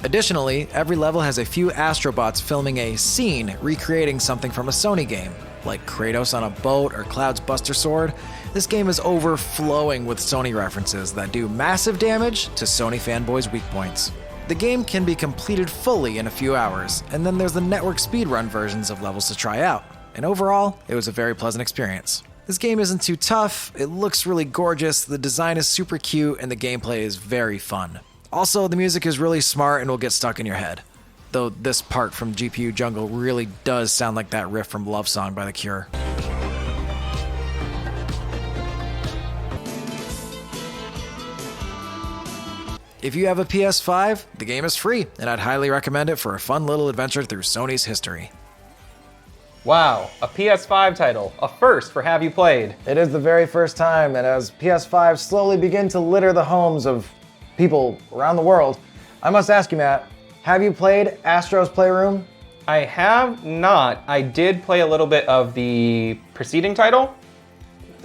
Additionally, every level has a few astrobots filming a scene recreating something from a Sony game, like Kratos on a boat or Cloud's Buster Sword. This game is overflowing with Sony references that do massive damage to Sony fanboys' weak points. The game can be completed fully in a few hours, and then there's the network speedrun versions of levels to try out. And overall, it was a very pleasant experience. This game isn't too tough, it looks really gorgeous, the design is super cute, and the gameplay is very fun. Also, the music is really smart and will get stuck in your head. Though this part from GPU Jungle really does sound like that riff from Love Song by The Cure. If you have a PS5, the game is free, and I'd highly recommend it for a fun little adventure through Sony's history. Wow, a PS5 title, a first for Have You Played? It is the very first time, and as PS5 slowly begin to litter the homes of people around the world, I must ask you, Matt, have you played Astro's Playroom? I have not. I did play a little bit of the preceding title.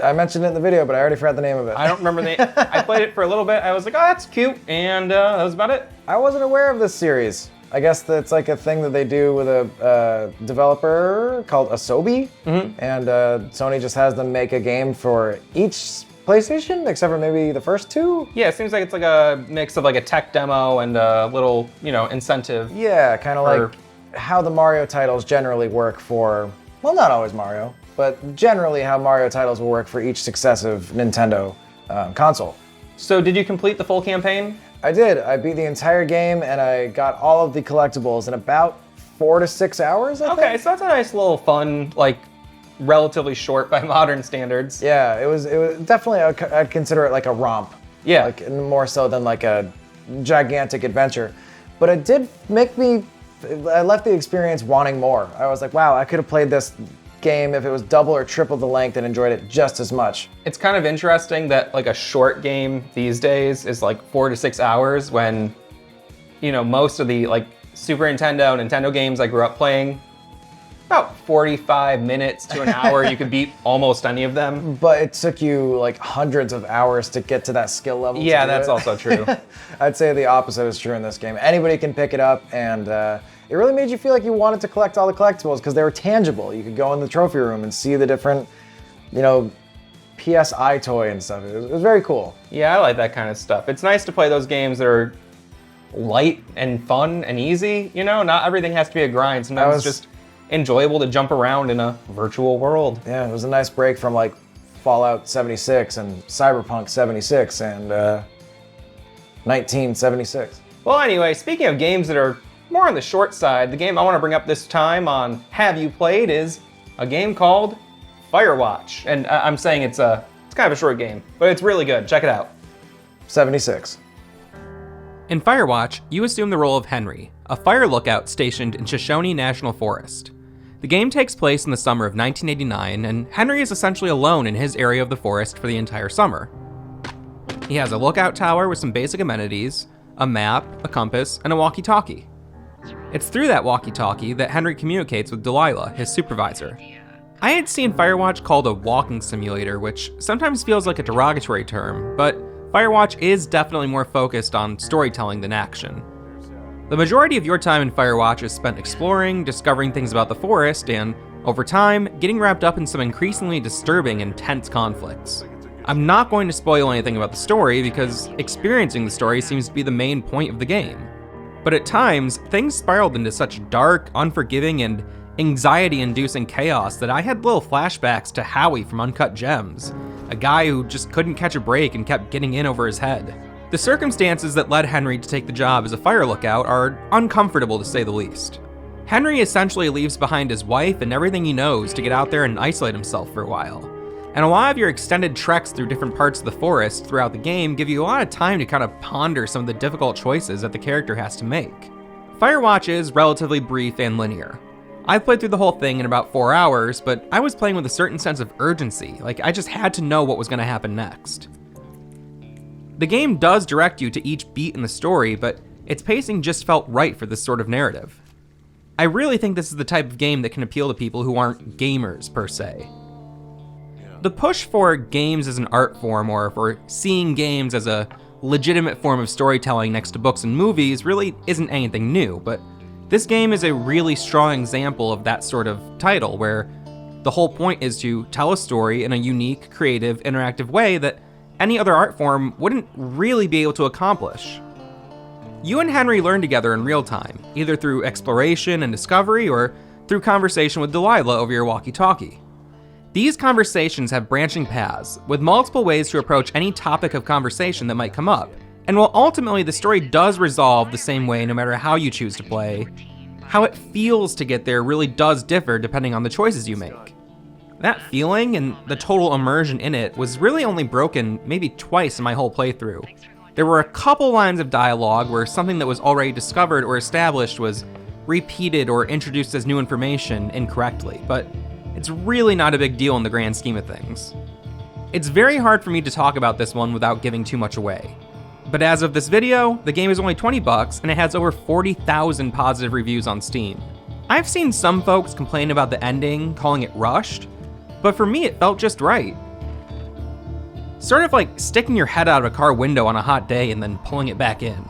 I mentioned it in the video, but I already forgot the name of it. I don't remember the I played it for a little bit. I was like, oh, that's cute, and that was about it. I wasn't aware of this series. I guess that's like a thing that they do with a developer called Asobi, and Sony just has them make a game for each PlayStation, except for maybe the first two? Yeah, it seems like it's like a mix of like a tech demo and a little, incentive. Yeah, kind of like how the Mario titles generally work for, well, not always Mario, but generally how Mario titles will work for each successive Nintendo console. So did you complete the full campaign? I did. I beat the entire game and I got all of the collectibles in about 4 to 6 hours, I think. Okay, so that's a nice little fun, like, relatively short by modern standards. Yeah, it was definitely, I'd consider it like a romp. Yeah. Like more so than like a gigantic adventure. But it did make me, I left the experience wanting more. I was like, wow, I could have played this game if it was double or triple the length and enjoyed it just as much. It's kind of interesting that like a short game these days is like 4 to 6 hours when, most of the like Super Nintendo games I grew up playing, about 45 minutes to an hour, you could beat almost any of them. But it took you like hundreds of hours to get to that skill level. Yeah, that's also true. I'd say the opposite is true in this game. Anybody can pick it up, and it it really made you feel like you wanted to collect all the collectibles because they were tangible. You could go in the trophy room and see the different, you know, PSI toy and stuff. It was very cool. Yeah, I like that kind of stuff. It's nice to play those games that are light and fun and easy. You know, not everything has to be a grind. Sometimes it's just enjoyable to jump around in a virtual world. Yeah, it was a nice break from like Fallout 76 and Cyberpunk 76 and 1976. Well, anyway, speaking of games that are more on the short side, the game I want to bring up this time on Have You Played is a game called Firewatch. And I'm saying it's kind of a short game, but it's really good. Check it out. 76. In Firewatch, you assume the role of Henry, a fire lookout stationed in Shoshone National Forest. The game takes place in the summer of 1989, and Henry is essentially alone in his area of the forest for the entire summer. He has a lookout tower with some basic amenities, a map, a compass, and a walkie-talkie. It's through that walkie-talkie that Henry communicates with Delilah, his supervisor. I had seen Firewatch called a walking simulator, which sometimes feels like a derogatory term, but Firewatch is definitely more focused on storytelling than action. The majority of your time in Firewatch is spent exploring, discovering things about the forest, and, over time, getting wrapped up in some increasingly disturbing and tense conflicts. I'm not going to spoil anything about the story because experiencing the story seems to be the main point of the game. But at times, things spiraled into such dark, unforgiving, and anxiety-inducing chaos that I had little flashbacks to Howie from Uncut Gems, a guy who just couldn't catch a break and kept getting in over his head. The circumstances that led Henry to take the job as a fire lookout are uncomfortable to say the least. Henry essentially leaves behind his wife and everything he knows to get out there and isolate himself for a while. And a lot of your extended treks through different parts of the forest throughout the game give you a lot of time to kind of ponder some of the difficult choices that the character has to make. Firewatch is relatively brief and linear. I played through the whole thing in about 4 hours, but I was playing with a certain sense of urgency, like I just had to know what was going to happen next. The game does direct you to each beat in the story, but its pacing just felt right for this sort of narrative. I really think this is the type of game that can appeal to people who aren't gamers per se. The push for games as an art form, or for seeing games as a legitimate form of storytelling next to books and movies, really isn't anything new, but this game is a really strong example of that sort of title, where the whole point is to tell a story in a unique, creative, interactive way that any other art form wouldn't really be able to accomplish. You and Henry learn together in real time, either through exploration and discovery or through conversation with Delilah over your walkie-talkie. These conversations have branching paths, with multiple ways to approach any topic of conversation that might come up. And while ultimately the story does resolve the same way no matter how you choose to play, how it feels to get there really does differ depending on the choices you make. That feeling and the total immersion in it was really only broken maybe twice in my whole playthrough. There were a couple lines of dialogue where something that was already discovered or established was repeated or introduced as new information incorrectly, but it's really not a big deal in the grand scheme of things. It's very hard for me to talk about this one without giving too much away. But as of this video, the game is only $20 and it has over 40,000 positive reviews on Steam. I've seen some folks complain about the ending, calling it rushed, but for me it felt just right. Sort of like sticking your head out of a car window on a hot day and then pulling it back in.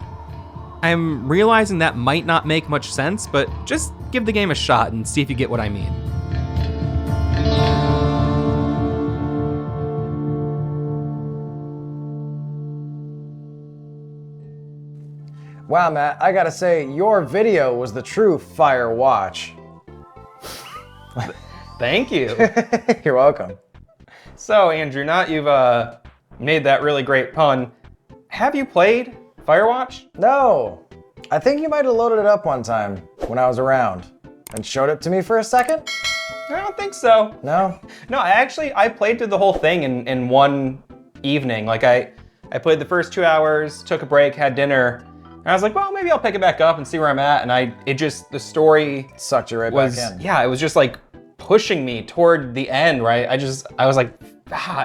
I'm realizing that might not make much sense, but just give the game a shot and see if you get what I mean. Wow, Matt, I gotta say, your video was the true Firewatch. Thank you. You're welcome. So, Andrew, now that you've made that really great pun, have you played Firewatch? No. I think you might have loaded it up one time when I was around and showed it to me for a second. I don't think so. No? No, I played through the whole thing in one evening. Like, I played the first 2 hours, took a break, had dinner, and I was like, well, maybe I'll pick it back up and see where I'm at. And the story sucked you right back in. Yeah, it was just like pushing me toward the end, right? I was like,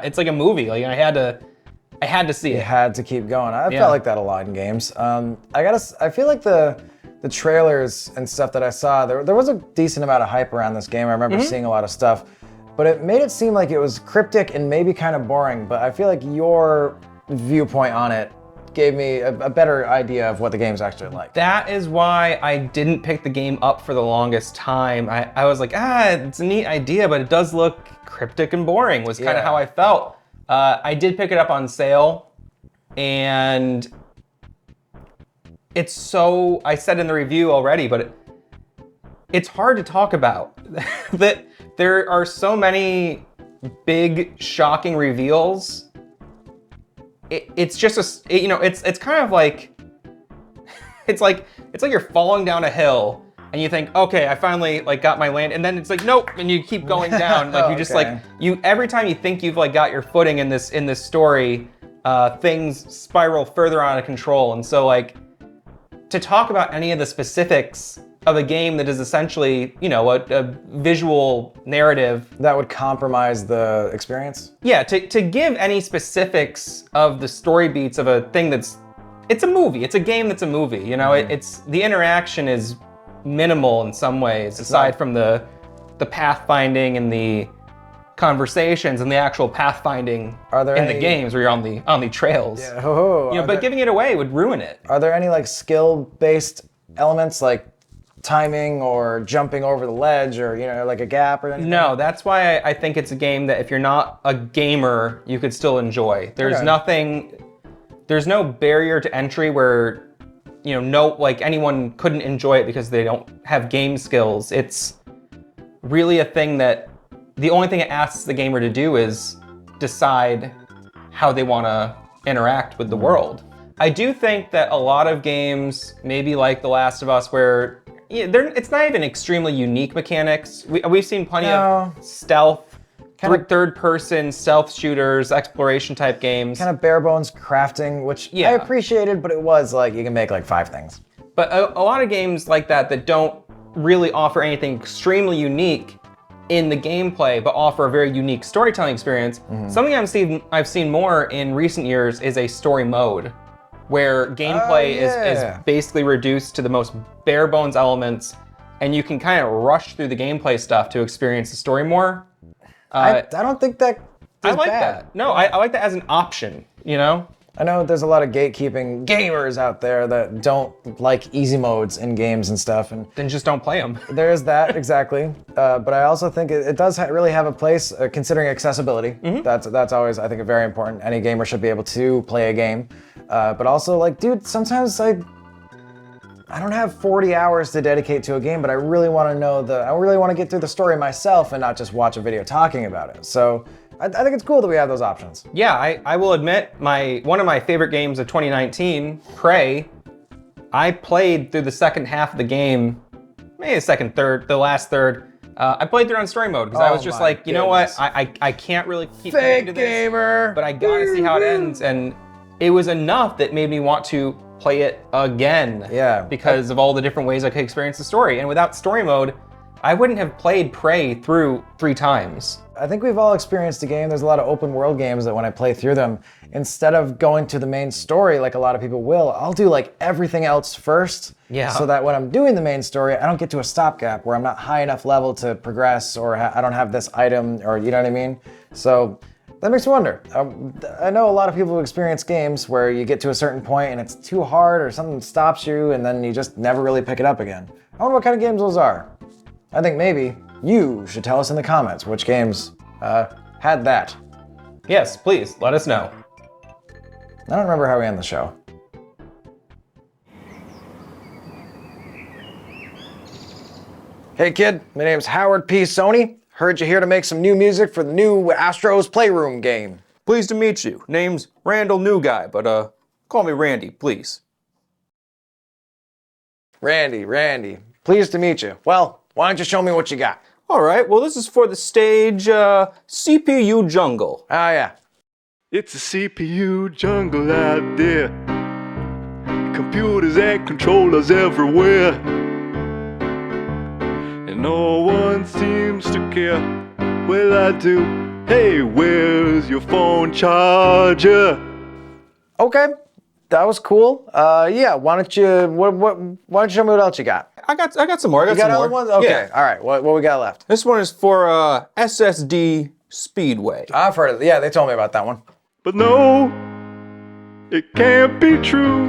it's like a movie. Like I had to see it. You had to keep going. I felt like that a lot in games. I feel like the trailers and stuff that I saw, there was a decent amount of hype around this game. I remember seeing a lot of stuff, but it made it seem like it was cryptic and maybe kind of boring. But I feel like your viewpoint on it gave me a better idea of what the game's actually like. That is why I didn't pick the game up for the longest time. I was like, it's a neat idea, but it does look cryptic and boring, was kind of how I felt. I did pick it up on sale, and it's so, I said in the review already, but it's hard to talk about. That there are so many big, shocking reveals. It's just it's kind of like, it's like you're falling down a hill and you think, okay, I finally like got my land, and then it's like, nope, and you keep going down. Like you just like, every time you think you've like got your footing in this story, things spiral further out of control. And so like, to talk about any of the specifics of a game that is essentially, a visual narrative that would compromise the experience. Yeah, to give any specifics of the story beats of a thing it's a movie. It's a game that's a movie. It's the interaction is minimal in some ways, aside from the pathfinding and the conversations and the actual pathfinding the games where you're on the trails. Yeah. But giving it away would ruin it. Are there any like skill-based elements like timing or jumping over the ledge or like a gap or anything? No, that's why I think it's a game that if you're not a gamer, you could still enjoy. There's there's no barrier to entry where anyone couldn't enjoy it because they don't have game skills. It's really a thing that the only thing it asks the gamer to do is decide how they want to interact with the world. I do think that a lot of games, maybe like The Last of Us, where it's not even extremely unique mechanics. We've seen plenty of stealth, third-person stealth shooters, exploration type games. Kind of bare bones crafting, which I appreciated, but it was like you can make like 5 things. But a lot of games like that don't really offer anything extremely unique in the gameplay, but offer a very unique storytelling experience. Something I've seen more in recent years is a story mode, where gameplay is basically reduced to the most bare bones elements, and you can kind of rush through the gameplay stuff to experience the story more. I don't think that I like that. No, I like that as an option, I know there's a lot of gatekeeping gamers out there that don't like easy modes in games and stuff. And then just don't play them. There is that, exactly. But I also think it does really have a place considering accessibility. That's always, I think, very important. Any gamer should be able to play a game. But also, like, dude, sometimes I don't have 40 hours to dedicate to a game, but I really want to get through the story myself and not just watch a video talking about it. So I think it's cool that we have those options. Yeah, I will admit one of my favorite games of 2019, Prey, I played through the second half of the game, maybe the last third. I played through on story mode because I was just like, you know what, I can't really keep fake into this, gamer, but I gotta see how it ends, and it was enough that made me want to play it again. Yeah. Because of all the different ways I could experience the story, and without story mode, I wouldn't have played Prey through 3 times. I think we've all experienced a game. There's a lot of open world games that when I play through them, instead of going to the main story like a lot of people will, I'll do like everything else first. Yeah. So that when I'm doing the main story, I don't get to a stopgap where I'm not high enough level to progress, or I don't have this item, or you know what I mean? So that makes me wonder. I know a lot of people who experience games where you get to a certain point and it's too hard or something stops you and then you just never really pick it up again. I wonder what kind of games those are. I think maybe you should tell us in the comments which games had that. Yes, please, let us know. I don't remember how we end the show. Hey kid, my name's Howard P. Sony. Heard you here to make some new music for the new Astro's Playroom game. Pleased to meet you. Name's Randall New Guy, but call me Randy, please. Randy. Pleased to meet you. Well, why don't you show me what you got? All right, well, this is for the stage CPU Jungle. Oh, yeah. It's a CPU jungle out there. Computers and controllers everywhere. And no one seems to care. Well, I do. Hey, where's your phone charger? Okay, that was cool. Yeah, why don't you show me what else you got? I got some more. You got other ones? Okay, yeah. All right. What we got left? This one is for SSD Speedway. I've heard of it. Yeah, they told me about that one. But no, It can't be true.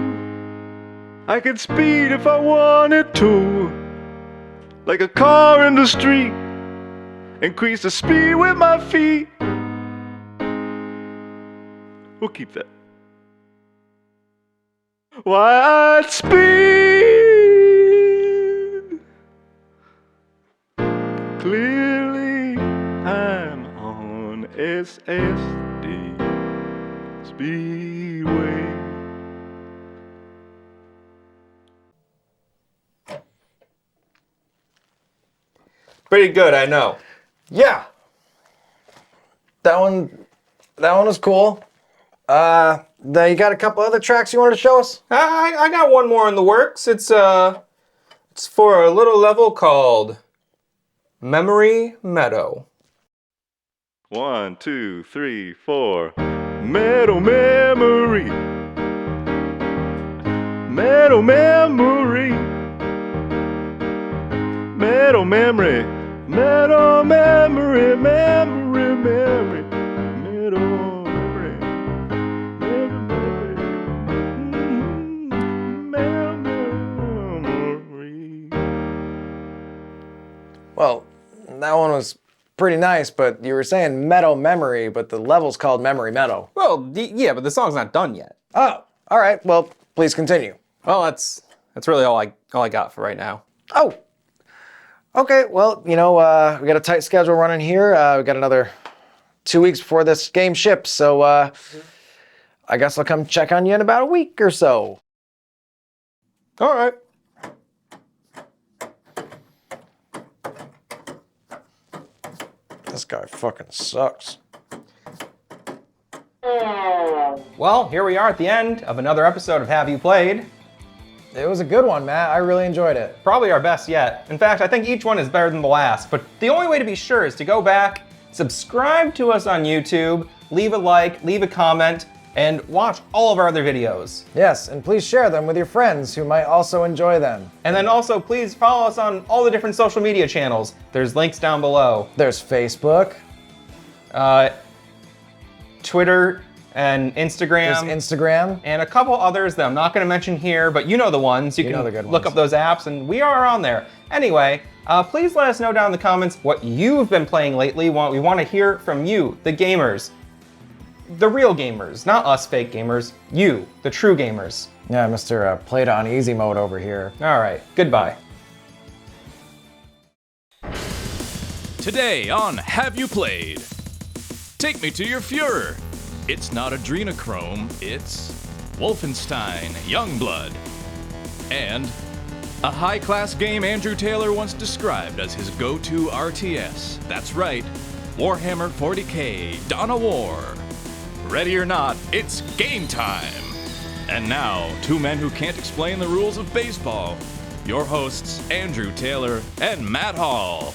I could speed if I wanted to, like a car in the street. Increase the speed with my feet. We'll keep that. Wide speed. Clearly, I'm on SSD Speedway. Pretty good, I know. Yeah. That one was cool. Now you got a couple other tracks you wanted to show us? I got one more in the works. It's for a little level called Memory Meadow. 1, 2, 3, 4. Metal memory. Metal memory. Metal memory. Metal memory. Memory memory. Metal memory. Memory. Well, that one was pretty nice, but you were saying Meadow Memory, but the level's called Memory Meadow. Well, yeah, but the song's not done yet. Oh, all right. Well, please continue. Well, that's really all I got for right now. Oh, okay. Well, we got a tight schedule running here. We got another 2 weeks before this game ships, so I guess I'll come check on you in about a week or so. All right. This guy fucking sucks. Well, here we are at the end of another episode of Have You Played? It was a good one, Matt. I really enjoyed it. Probably our best yet. In fact, I think each one is better than the last, but the only way to be sure is to go back, subscribe to us on YouTube, leave a like, leave a comment, and watch all of our other videos. Yes, and please share them with your friends who might also enjoy them. And then also please follow us on all the different social media channels. There's links down below. There's Facebook. Twitter and Instagram. There's Instagram. And a couple others that I'm not going to mention here, but you know the ones. You can know the good look ones. up those apps, and we are on there. Anyway, please let us know down in the comments what you've been playing lately. We want to hear from you, the gamers. The real gamers, not us fake gamers. You, the true gamers. Yeah, Mr. Played on easy mode over here. All right, goodbye. Today on Have You Played? Take me to your Fuhrer. It's not adrenochrome, it's Wolfenstein Youngblood. And a high-class game Andrew Taylor once described as his go-to RTS. That's right, Warhammer 40k, Dawn of War. Ready or not, it's game time! And now, two men who can't explain the rules of baseball. Your hosts, Andrew Taylor and Matt Hall.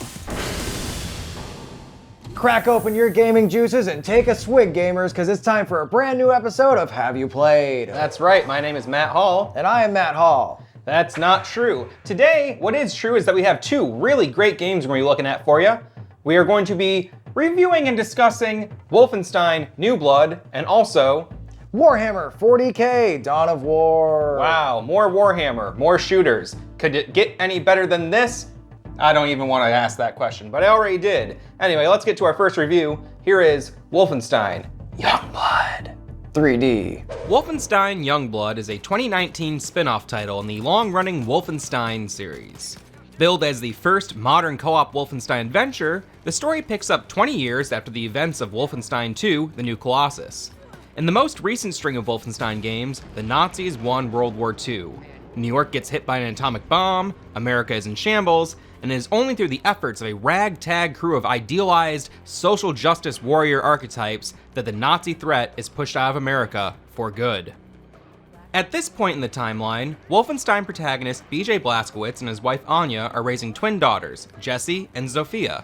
Crack open your gaming juices and take a swig, gamers, because it's time for a brand new episode of Have You Played? That's right, my name is Matt Hall. And I am Matt Hall. That's not true. Today, what is true is that we have two really great games we're going to be looking at for you. We are going to be reviewing and discussing Wolfenstein New Blood and also Warhammer 40k, Dawn of War. Wow, more Warhammer, more shooters. Could it get any better than this? I don't even want to ask that question, but I already did. Anyway, let's get to our first review. Here is Wolfenstein Youngblood 3D. Wolfenstein Youngblood is a 2019 spin-off title in the long-running Wolfenstein series. Billed as the first modern co-op Wolfenstein adventure, the story picks up 20 years after the events of Wolfenstein 2: The New Colossus. In the most recent string of Wolfenstein games, the Nazis won World War II. New York gets hit by an atomic bomb, America is in shambles, and it is only through the efforts of a ragtag crew of idealized social justice warrior archetypes that the Nazi threat is pushed out of America for good. At this point in the timeline, Wolfenstein protagonist BJ Blazkowicz and his wife Anya are raising twin daughters, Jessie and Zofia.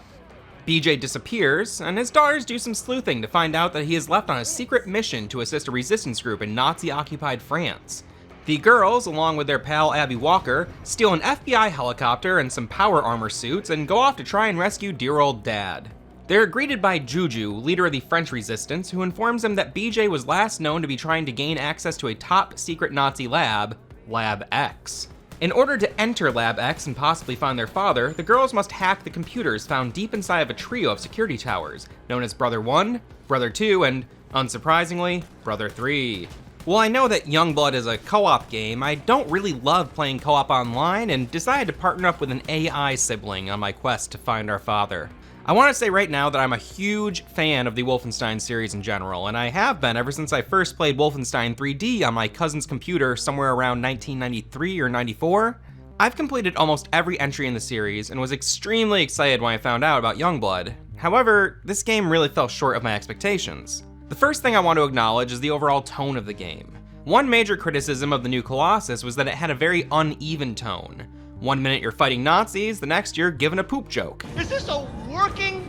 BJ disappears, and his daughters do some sleuthing to find out that he is left on a secret mission to assist a resistance group in Nazi-occupied France. The girls, along with their pal Abby Walker, steal an FBI helicopter and some power armor suits and go off to try and rescue dear old dad. They're greeted by Majyuuou, leader of the French resistance, who informs them that BJ was last known to be trying to gain access to a top-secret Nazi lab, Lab X. In order to enter Lab X and possibly find their father, the girls must hack the computers found deep inside of a trio of security towers, known as Brother 1, Brother 2, and, unsurprisingly, Brother 3. While I know that Youngblood is a co-op game, I don't really love playing co-op online and decided to partner up with an AI sibling on my quest to find our father. I want to say right now that I'm a huge fan of the Wolfenstein series in general, and I have been ever since I first played Wolfenstein 3D on my cousin's computer somewhere around 1993 or 94. I've completed almost every entry in the series and was extremely excited when I found out about Youngblood. However, this game really fell short of my expectations. The first thing I want to acknowledge is the overall tone of the game. One major criticism of the new Colossus was that it had a very uneven tone. One minute you're fighting Nazis, the next you're given a poop joke. Is this a working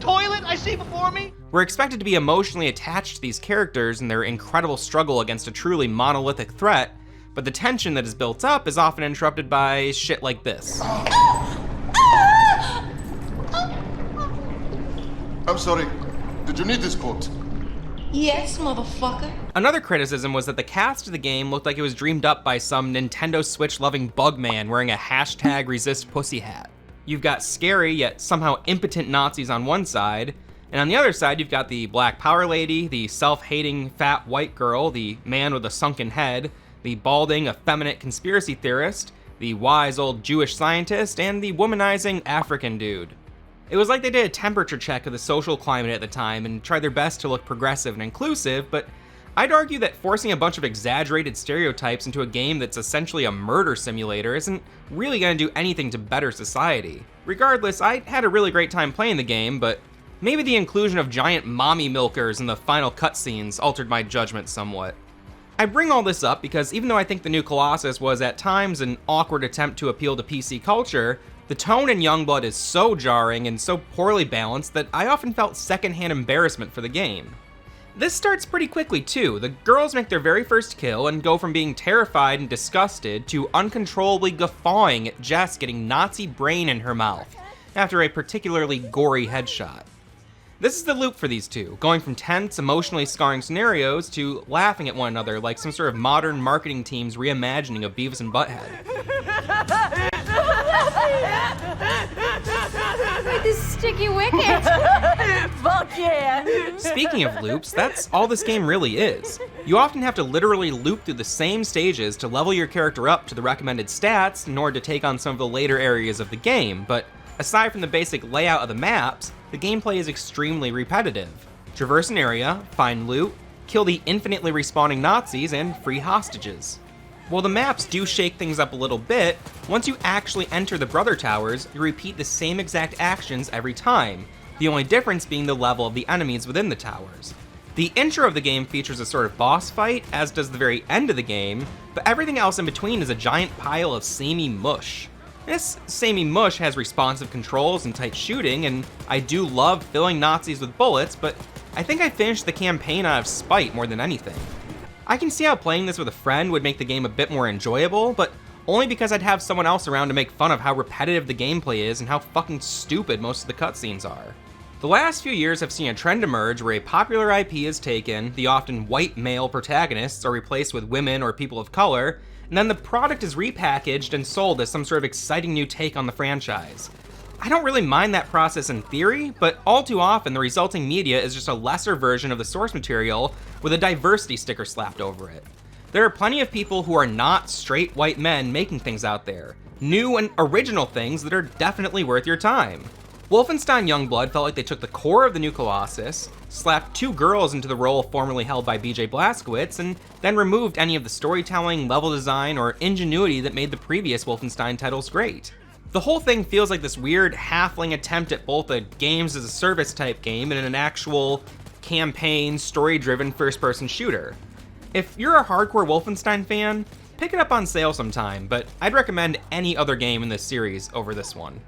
toilet I see before me? We're expected to be emotionally attached to these characters and their incredible struggle against a truly monolithic threat, but the tension that is built up is often interrupted by shit like this. I'm sorry. Did you need this quote? Yes, motherfucker. Another criticism was that the cast of the game looked like it was dreamed up by some Nintendo Switch-loving bug man wearing a #resistpussy hat. You've got scary yet somehow impotent Nazis on one side, and on the other side you've got the black power lady, the self-hating fat white girl, the man with a sunken head, the balding effeminate conspiracy theorist, the wise old Jewish scientist, and the womanizing African dude. It was like they did a temperature check of the social climate at the time and tried their best to look progressive and inclusive, but I'd argue that forcing a bunch of exaggerated stereotypes into a game that's essentially a murder simulator isn't really going to do anything to better society. Regardless, I had a really great time playing the game, but maybe the inclusion of giant mommy milkers in the final cutscenes altered my judgment somewhat. I bring all this up because even though I think the new Colossus was at times an awkward attempt to appeal to PC culture, the tone in Youngblood is so jarring and so poorly balanced that I often felt secondhand embarrassment for the game. This starts pretty quickly too. The girls make their very first kill and go from being terrified and disgusted to uncontrollably guffawing at Jess getting Nazi brain in her mouth after a particularly gory headshot. This is the loop for these two, going from tense, emotionally scarring scenarios to laughing at one another like some sort of modern marketing team's reimagining of Beavis and Butthead. With this sticky wicket. Fuck yeah. Speaking of loops, that's all this game really is. You often have to literally loop through the same stages to level your character up to the recommended stats in order to take on some of the later areas of the game, but aside from the basic layout of the maps, the gameplay is extremely repetitive. Traverse an area, find loot, kill the infinitely respawning Nazis, and free hostages. While the maps do shake things up a little bit, once you actually enter the Brother Towers, you repeat the same exact actions every time, the only difference being the level of the enemies within the towers. The intro of the game features a sort of boss fight, as does the very end of the game, but everything else in between is a giant pile of samey mush. This samey mush has responsive controls and tight shooting, and I do love filling Nazis with bullets, but I think I finished the campaign out of spite more than anything. I can see how playing this with a friend would make the game a bit more enjoyable, but only because I'd have someone else around to make fun of how repetitive the gameplay is and how fucking stupid most of the cutscenes are. The last few years have seen a trend emerge where a popular IP is taken, the often white male protagonists are replaced with women or people of color, and then the product is repackaged and sold as some sort of exciting new take on the franchise. I don't really mind that process in theory, but all too often the resulting media is just a lesser version of the source material with a diversity sticker slapped over it. There are plenty of people who are not straight white men making things out there, new and original things that are definitely worth your time. Wolfenstein Youngblood felt like they took the core of the new Colossus, slapped two girls into the role formerly held by BJ Blazkowicz, and then removed any of the storytelling, level design, or ingenuity that made the previous Wolfenstein titles great. The whole thing feels like this weird halfling attempt at both a games as a service type game and an actual campaign, story-driven first-person shooter. If you're a hardcore Wolfenstein fan, pick it up on sale sometime, but I'd recommend any other game in this series over this one.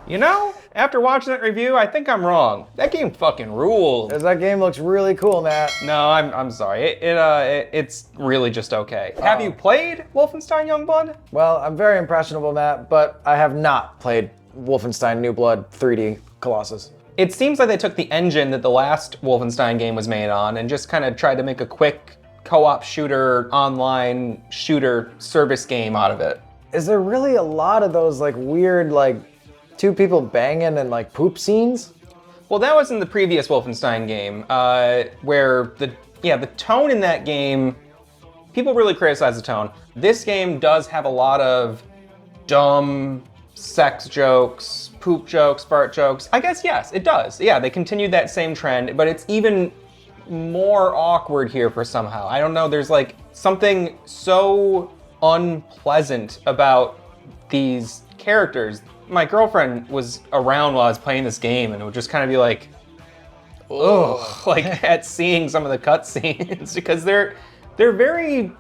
You know, after watching that review, I think I'm wrong. That game fucking rules. That game looks really cool, Matt. No, I'm sorry. It's really just okay. Have you played Wolfenstein Youngblood? Well, I'm very impressionable, Matt, but I have not played Wolfenstein New Blood 3D Colossus. It seems like they took the engine that the last Wolfenstein game was made on and just kind of tried to make a quick co-op shooter, online shooter service game out of it. Is there really a lot of those like weird like two people banging and like poop scenes? Well, that was in the previous Wolfenstein game, where the tone in that game, people really criticize the tone. This game does have a lot of dumb sex jokes, poop jokes, fart jokes. I guess, yes, it does. Yeah, they continued that same trend, but it's even more awkward here for somehow. I don't know, there's like something so unpleasant about these characters. My girlfriend was around while I was playing this game and it would just kind of be like, ugh, like at seeing some of the cutscenes because they're very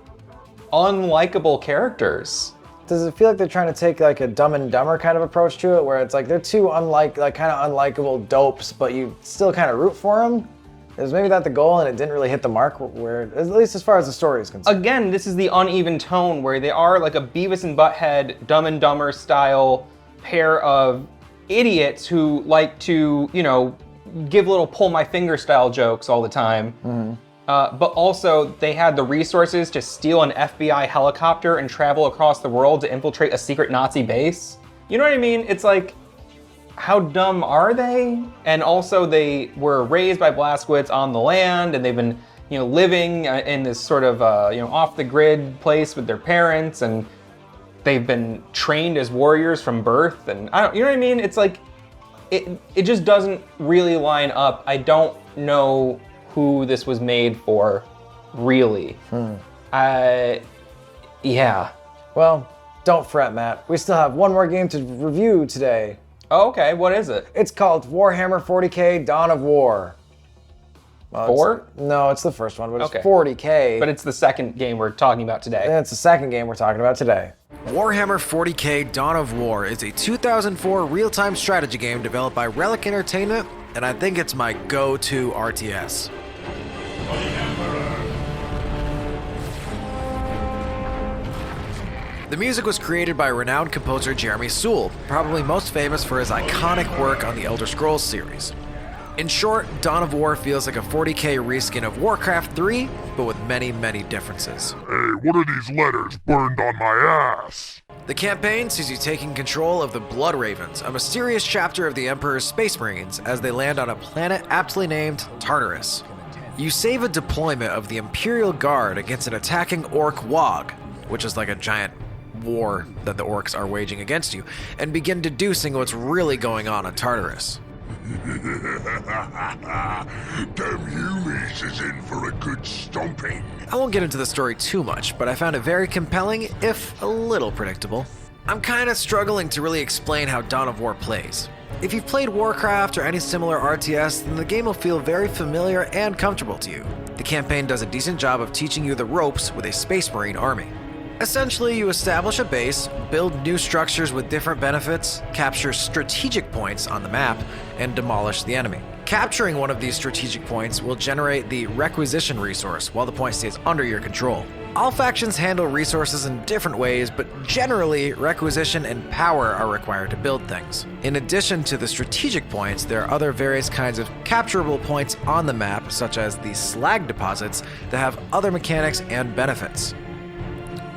unlikable characters. Does it feel like they're trying to take like a Dumb and Dumber kind of approach to it, where it's like they're two kind of unlikable dopes, but you still kind of root for them? Is maybe that the goal and it didn't really hit the mark, where, at least as far as the story is concerned? Again, this is the uneven tone where they are like a Beavis and Butthead, Dumb and Dumber style pair of idiots who like to, you know, give little pull my finger style jokes all the time. Mm-hmm. But also they had the resources to steal an FBI helicopter and travel across the world to infiltrate a secret Nazi base. You know what I mean? It's like, how dumb are they? And also they were raised by Blazkowicz on the land and they've been, you know, living in this sort of, you know, off the grid place with their parents, and they've been trained as warriors from birth. And you know what I mean? It's like, it just doesn't really line up. I don't know who this was made for, really. Yeah. Well, don't fret, Matt. We still have one more game to review today. Oh, okay. What is it? It's called Warhammer 40k Dawn of War. Well, 4? No, it's the first one, but Okay. it's 40k. But it's the second game we're talking about today. And it's the second game we're talking about today. Warhammer 40k Dawn of War is a 2004 real-time strategy game developed by Relic Entertainment, and I think it's my go-to RTS. The music was created by renowned composer Jeremy Soule, probably most famous for his iconic work on the Elder Scrolls series. In short, Dawn of War feels like a 40k reskin of Warcraft 3, but with many, many differences. Hey, what are these letters burned on my ass? The campaign sees you taking control of the Blood Ravens, a mysterious chapter of the Emperor's Space Marines, as they land on a planet aptly named Tartarus. You save a deployment of the Imperial Guard against an attacking Orc Wog, which is like a giant war that the orcs are waging against you, and begin deducing what's really going on Tartarus. Damn Humies is in for a good stomping. I won't get into the story too much, but I found it very compelling, if a little predictable. I'm kinda struggling to really explain how Dawn of War plays. If you've played Warcraft or any similar RTS, then the game will feel very familiar and comfortable to you. The campaign does a decent job of teaching you the ropes with a Space Marine army. Essentially, you establish a base, build new structures with different benefits, capture strategic points on the map, and demolish the enemy. Capturing one of these strategic points will generate the requisition resource while the point stays under your control. All factions handle resources in different ways, but generally, requisition and power are required to build things. In addition to the strategic points, there are other various kinds of capturable points on the map, such as the slag deposits, that have other mechanics and benefits.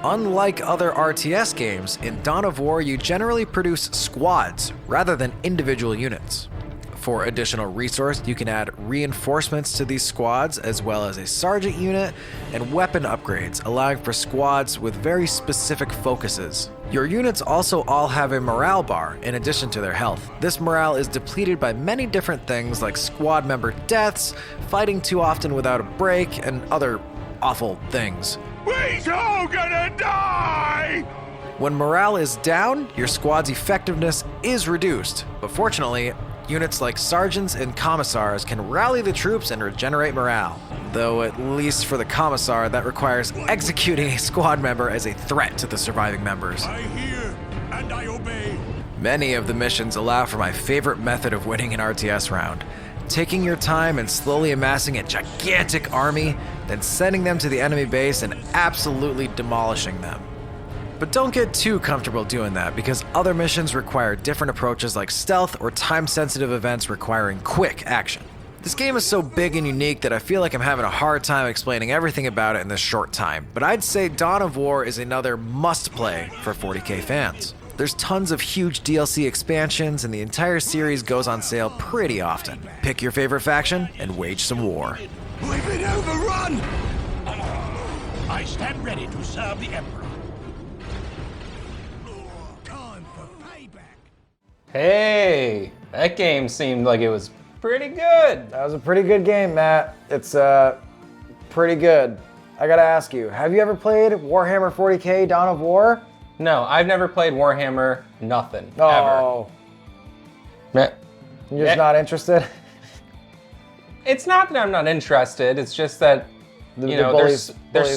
Unlike other RTS games, in Dawn of War you generally produce squads rather than individual units. For additional resource, you can add reinforcements to these squads, as well as a sergeant unit and weapon upgrades, allowing for squads with very specific focuses. Your units also all have a morale bar in addition to their health. This morale is depleted by many different things like squad member deaths, fighting too often without a break, and other awful things. We's all gonna die! When morale is down, your squad's effectiveness is reduced, but fortunately, units like sergeants and commissars can rally the troops and regenerate morale. Though at least for the commissar, that requires executing a squad member as a threat to the surviving members. I hear and I obey. Many of the missions allow for my favorite method of winning an RTS round. Taking your time and slowly amassing a gigantic army, then sending them to the enemy base and absolutely demolishing them. but don't get too comfortable doing that because other missions require different approaches like stealth or time-sensitive events requiring quick action. This game is so big and unique that I feel like I'm having a hard time explaining everything about it in this short time, but I'd say Dawn of War is another must-play for 40k fans. There's tons of huge DLC expansions, and the entire series goes on sale pretty often. Pick your favorite faction and wage some war. We've been overrun! I stand ready to serve the Emperor. Time for payback. Hey, that game seemed like it was pretty good. That was a pretty good game, Matt. It's pretty good. I gotta ask you, have you ever played Warhammer 40k Dawn of War? No, I've never played Warhammer, nothing, Oh. ever. You're just not interested? It's not that I'm not interested, it's just that, there's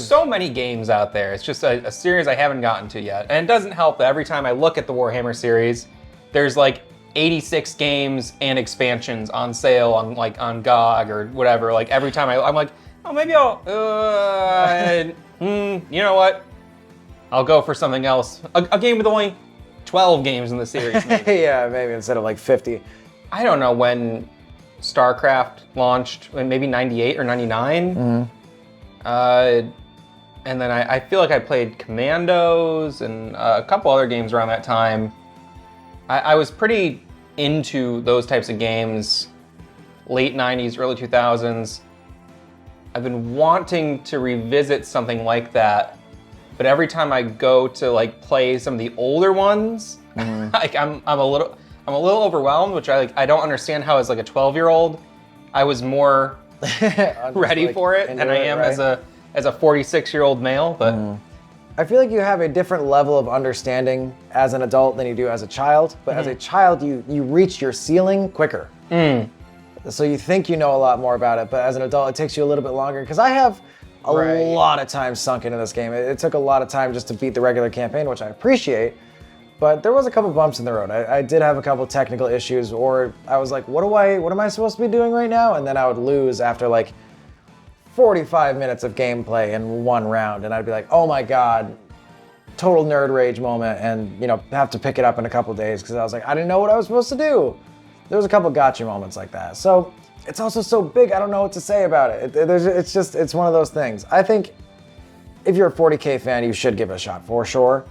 so many games out there. It's just a series I haven't gotten to yet. And it doesn't help that every time I look at the Warhammer series, there's like 86 games and expansions on sale on GOG or whatever. Like every time I'm like, oh, maybe I'll, you know what? I'll go for something else. A game with only 12 games in the series. Maybe. Yeah, maybe instead of like 50. I don't know when StarCraft launched, maybe 98 or 99. Mm-hmm. And then I feel like I played Commandos and a couple other games around that time. I was pretty into those types of games, late 90s, early 2000s. I've been wanting to revisit something like that, but every time I go to like play some of the older ones, like I'm a little overwhelmed, which I don't understand how as like a 12-year-old I was more ready for it than I am as a 46-year-old male. But I feel like you have a different level of understanding as an adult than you do as a child. But as a child, you reach your ceiling quicker. So you think you know a lot more about it, but as an adult, it takes you a little bit longer. Because I have a lot of time sunk into this game. It took a lot of time just to beat the regular campaign, which I appreciate. But there was a couple bumps in the road. I did have a couple technical issues, or I was like, what am I supposed to be doing right now? And then I would lose after like 45 minutes of gameplay in one round, and I'd be like, oh my god, total nerd rage moment, and have to pick it up in a couple days because I was like, I didn't know what I was supposed to do. There was a couple gotcha moments like that. So it's also so big, I don't know what to say about it. It's one of those things. I think if you're a 40k fan, you should give it a shot for sure.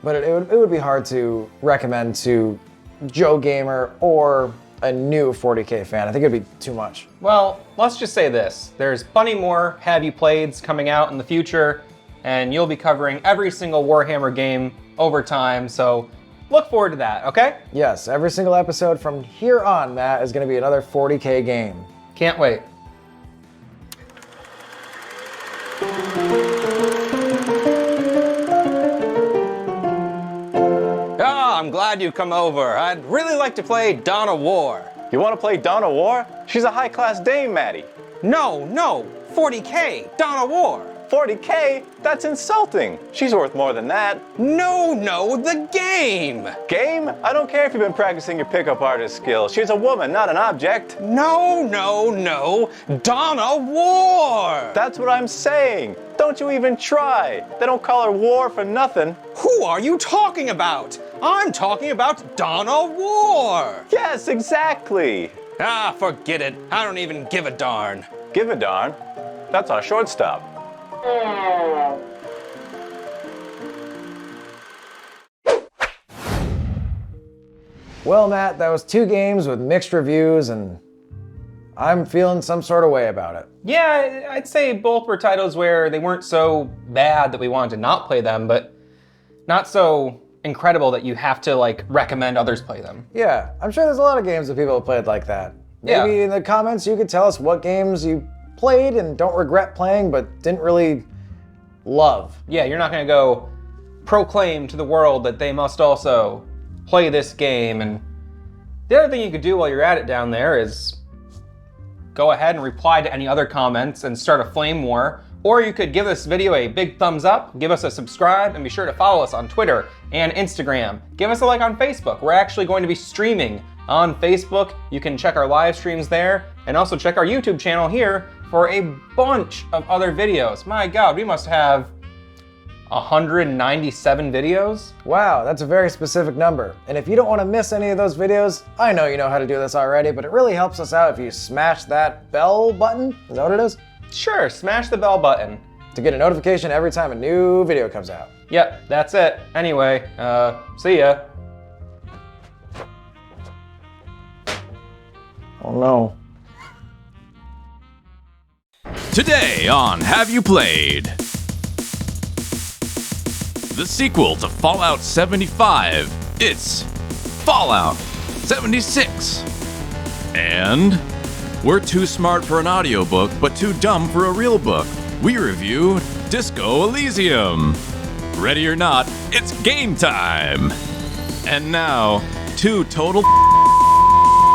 But it would be hard to recommend to Joe Gamer or a new 40k fan. I think it'd be too much. Well, let's just say this. There's plenty more Have You Playeds coming out in the future, and you'll be covering every single Warhammer game over time, so look forward to that, okay? Yes, every single episode from here on, Matt, is going to be another 40k game. Can't wait. I'm glad you come over. I'd really like to play Dawn of War. You want to play Dawn of War? She's a high-class dame, Maddie. No, 40k, Dawn of War. 40k? That's insulting. She's worth more than that. No, the game. Game? I don't care if you've been practicing your pickup artist skills. She's a woman, not an object. No, Dawn of War. That's what I'm saying. Don't you even try. They don't call her War for nothing. Who are you talking about? I'm talking about Dawn of War. Yes, exactly. Ah, forget it. I don't even give a darn. Give a darn? That's our shortstop. Well, Matt, that was 2 games with mixed reviews, and I'm feeling some sort of way about it. Yeah, I'd say both were titles where they weren't so bad that we wanted to not play them, but not so incredible that you have to like recommend others play them. Yeah, I'm sure there's a lot of games that people have played like that. Maybe in the comments you could tell us what games you played and don't regret playing but didn't really love. Yeah, you're not gonna go proclaim to the world that they must also play this game. And the other thing you could do while you're at it down there is go ahead and reply to any other comments and start a flame war. Or you could give this video a big thumbs up, give us a subscribe, and be sure to follow us on Twitter and Instagram. Give us a like on Facebook. We're actually going to be streaming on Facebook. You can check our live streams there, and also check our YouTube channel here for a bunch of other videos. My God, we must have 197 videos. Wow, that's a very specific number. And if you don't want to miss any of those videos, I know you know how to do this already, but it really helps us out if you smash that bell button. Is that what it is? Sure, smash the bell button. To get a notification every time a new video comes out. Yep, that's it. Anyway, see ya. Oh no. Today on Have You Played? The sequel to Fallout 75. It's Fallout 76. And we're too smart for an audiobook, but too dumb for a real book. We review Disco Elysium. Ready or not, it's game time. And now, two total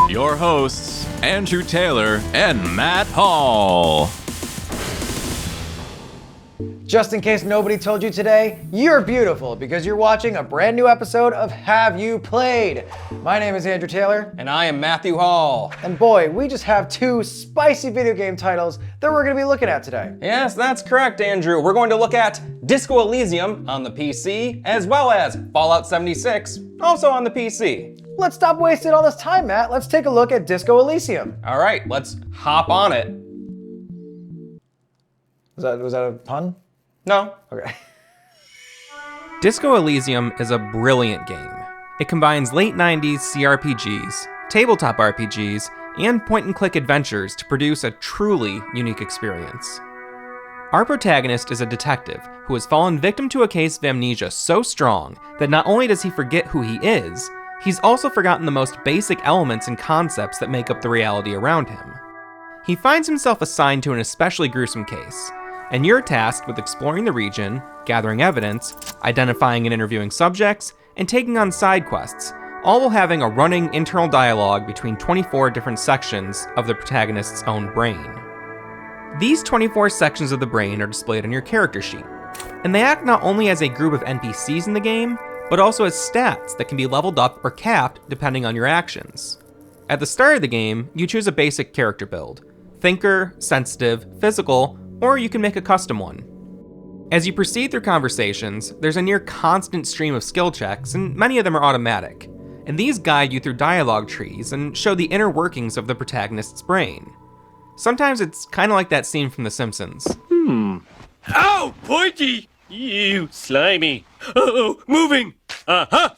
your hosts, Andrew Taylor and Matt Hall. Just in case nobody told you today, you're beautiful because you're watching a brand new episode of Have You Played? My name is Andrew Taylor. And I am Matthew Hall. And boy, we just have two spicy video game titles that we're going to be looking at today. Yes, that's correct, Andrew. We're going to look at Disco Elysium on the PC, as well as Fallout 76, also on the PC. Let's stop wasting all this time, Matt. Let's take a look at Disco Elysium. All right, let's hop on it. Was that a pun? No. Okay. Disco Elysium is a brilliant game. It combines late 90s CRPGs, tabletop RPGs, and point-and-click adventures to produce a truly unique experience. Our protagonist is a detective who has fallen victim to a case of amnesia so strong that not only does he forget who he is, he's also forgotten the most basic elements and concepts that make up the reality around him. He finds himself assigned to an especially gruesome case, and you're tasked with exploring the region, gathering evidence, identifying and interviewing subjects, and taking on side quests, all while having a running internal dialogue between 24 different sections of the protagonist's own brain. These 24 sections of the brain are displayed on your character sheet, and they act not only as a group of NPCs in the game, but also as stats that can be leveled up or capped depending on your actions. At the start of the game, you choose a basic character build: thinker, sensitive, physical, or you can make a custom one. As you proceed through conversations, there's a near constant stream of skill checks, and many of them are automatic, and these guide you through dialogue trees and show the inner workings of the protagonist's brain. Sometimes it's kind of like that scene from The Simpsons. Ow, pointy! You slimy. Uh-oh, moving! Uh-huh!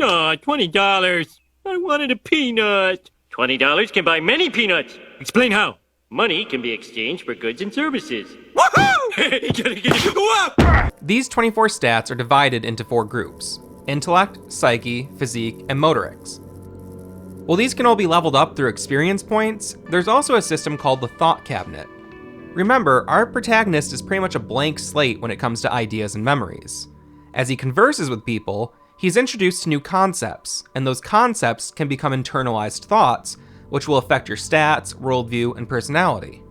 Aw, $20. I wanted a peanut. $20 can buy many peanuts. Explain how. Money can be exchanged for goods and services. Woohoo! Go up! These 24 stats are divided into 4 groups: intellect, psyche, physique, and motorics. While these can all be leveled up through experience points, there's also a system called the Thought Cabinet. Remember, our protagonist is pretty much a blank slate when it comes to ideas and memories. As he converses with people, he's introduced to new concepts, and those concepts can become internalized thoughts, which will affect your stats, worldview, and personality.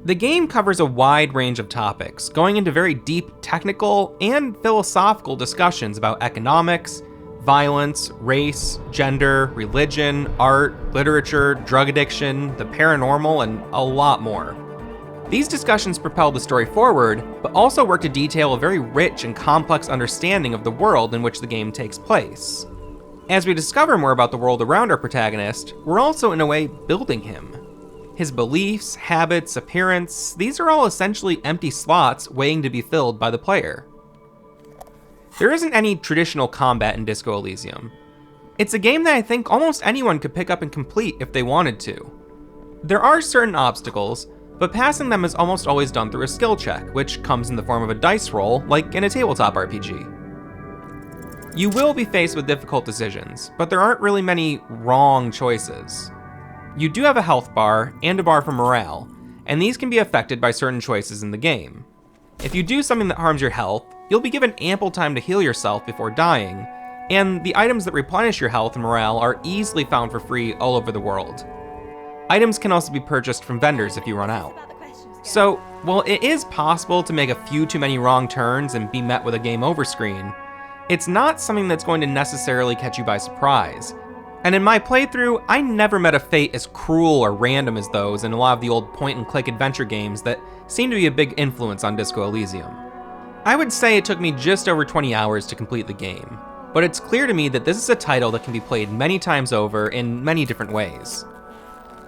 The game covers a wide range of topics, going into very deep technical and philosophical discussions about economics, violence, race, gender, religion, art, literature, drug addiction, the paranormal, and a lot more. These discussions propel the story forward, but also work to detail a very rich and complex understanding of the world in which the game takes place. As we discover more about the world around our protagonist, we're also in a way building him. His beliefs, habits, appearance, these are all essentially empty slots waiting to be filled by the player. There isn't any traditional combat in Disco Elysium. It's a game that I think almost anyone could pick up and complete if they wanted to. There are certain obstacles, but passing them is almost always done through a skill check, which comes in the form of a dice roll, like in a tabletop RPG. You will be faced with difficult decisions, but there aren't really many wrong choices. You do have a health bar and a bar for morale, and these can be affected by certain choices in the game. If you do something that harms your health, you'll be given ample time to heal yourself before dying, and the items that replenish your health and morale are easily found for free all over the world. Items can also be purchased from vendors if you run out. So, while it is possible to make a few too many wrong turns and be met with a game over screen, it's not something that's going to necessarily catch you by surprise. And in my playthrough, I never met a fate as cruel or random as those in a lot of the old point-and-click adventure games that seem to be a big influence on Disco Elysium. I would say it took me just over 20 hours to complete the game, but it's clear to me that this is a title that can be played many times over in many different ways.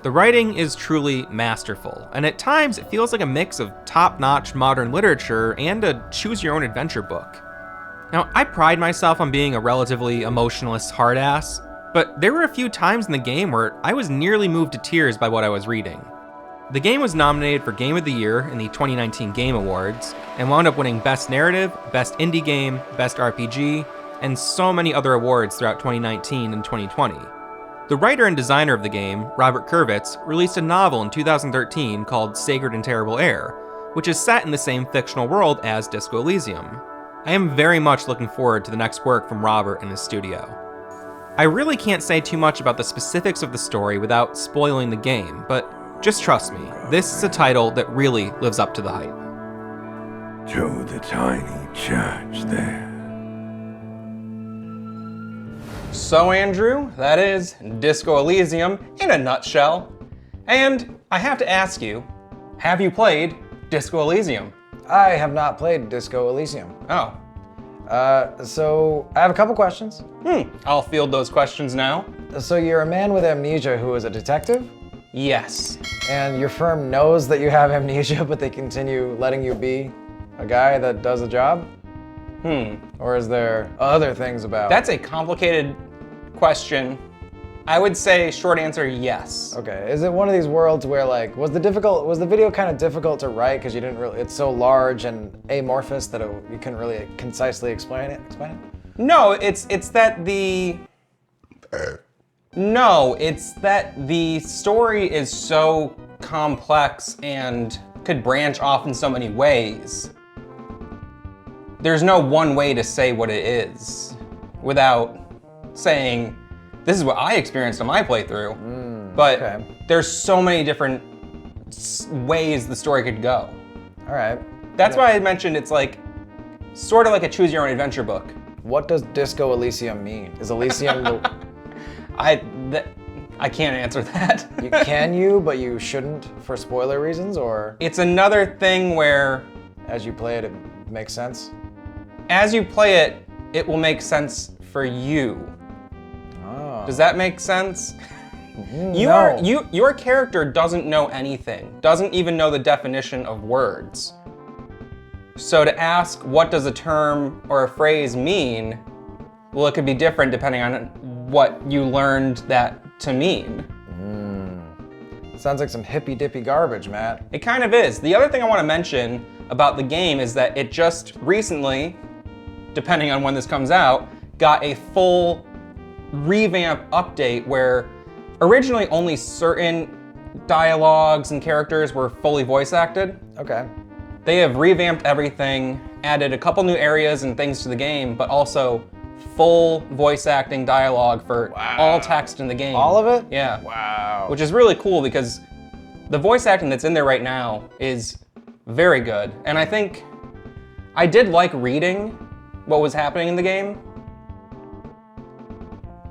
The writing is truly masterful, and at times it feels like a mix of top-notch modern literature and a choose-your-own-adventure book. Now, I pride myself on being a relatively emotionless hard-ass, but there were a few times in the game where I was nearly moved to tears by what I was reading. The game was nominated for Game of the Year in the 2019 Game Awards, and wound up winning Best Narrative, Best Indie Game, Best RPG, and so many other awards throughout 2019 and 2020. The writer and designer of the game, Robert Kurvitz, released a novel in 2013 called Sacred and Terrible Air, which is set in the same fictional world as Disco Elysium. I am very much looking forward to the next work from Robert and his studio. I really can't say too much about the specifics of the story without spoiling the game, but just trust me, this is a title that really lives up to the hype. To the tiny church there. So Andrew, that is Disco Elysium in a nutshell. And I have to ask you, have you played Disco Elysium? I have not played Disco Elysium. Oh. So I have a couple questions. I'll field those questions now. So you're a man with amnesia who is a detective? Yes. And your firm knows that you have amnesia, but they continue letting you be a guy that does a job? Or is there other things about? That's a complicated question. I would say short answer, yes. Okay, is it one of these worlds where like, was the video kind of difficult to write because you didn't really, it's so large and amorphous that you couldn't really concisely explain it? No, it's that the story is so complex and could branch off in so many ways. There's no one way to say what it is without saying, this is what I experienced on my playthrough. But there's so many different ways the story could go. All right. That's why I mentioned it's like, sort of like a choose your own adventure book. What does Disco Elysium mean? Is Elysium the... I can't answer that. Can you, but you shouldn't for spoiler reasons, or? It's another thing where... As you play it, it makes sense? As you play it, it will make sense for you. Oh. Does that make sense? No. Your character doesn't know anything, doesn't even know the definition of words. So to ask what does a term or a phrase mean, well, it could be different depending on what you learned that to mean. Sounds like some hippy-dippy garbage, Matt. It kind of is. The other thing I want to mention about the game is that it just recently, depending on when this comes out, got a full revamp update where originally only certain dialogues and characters were fully voice acted. Okay. They have revamped everything, added a couple new areas and things to the game, but also full voice acting dialogue for all text in the game. All of it? Yeah. Wow. Which is really cool because the voice acting that's in there right now is very good. And I think I did like reading what was happening in the game,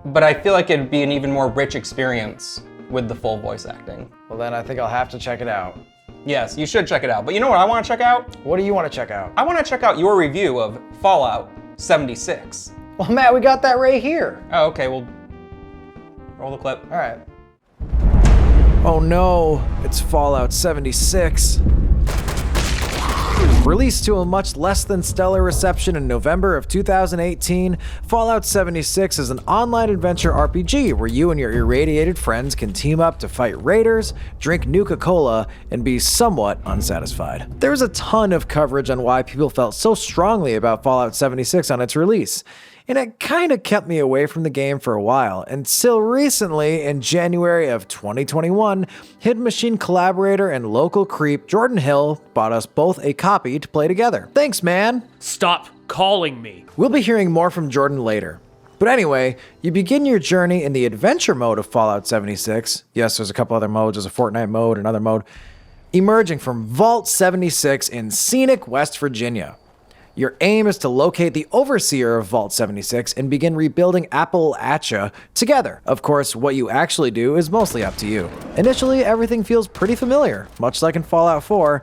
but I feel like it'd be an even more rich experience with the full voice acting. Well, then I think I'll have to check it out. Yes, you should check it out. But you know what I want to check out? What do you want to check out? I want to check out your review of Fallout 76. Well, Matt, we got that right here. Oh, okay, well, roll the clip. All right. Oh no, it's Fallout 76. Released to a much less than stellar reception in November of 2018, Fallout 76 is an online adventure RPG where you and your irradiated friends can team up to fight raiders, drink Nuka-Cola, and be somewhat unsatisfied. There's a ton of coverage on why people felt so strongly about Fallout 76 on its release, and it kinda kept me away from the game for a while, until recently, in January of 2021, Hidden Machine collaborator and local creep Jordan Hill bought us both a copy to play together. Thanks, man! Stop calling me! We'll be hearing more from Jordan later. But anyway, you begin your journey in the adventure mode of Fallout 76. Yes, there's a couple other modes, there's a Fortnite mode, another mode. Emerging from Vault 76 in scenic West Virginia. Your aim is to locate the overseer of Vault 76 and begin rebuilding Appalachia together. Of course, what you actually do is mostly up to you. Initially, everything feels pretty familiar, much like in Fallout 4,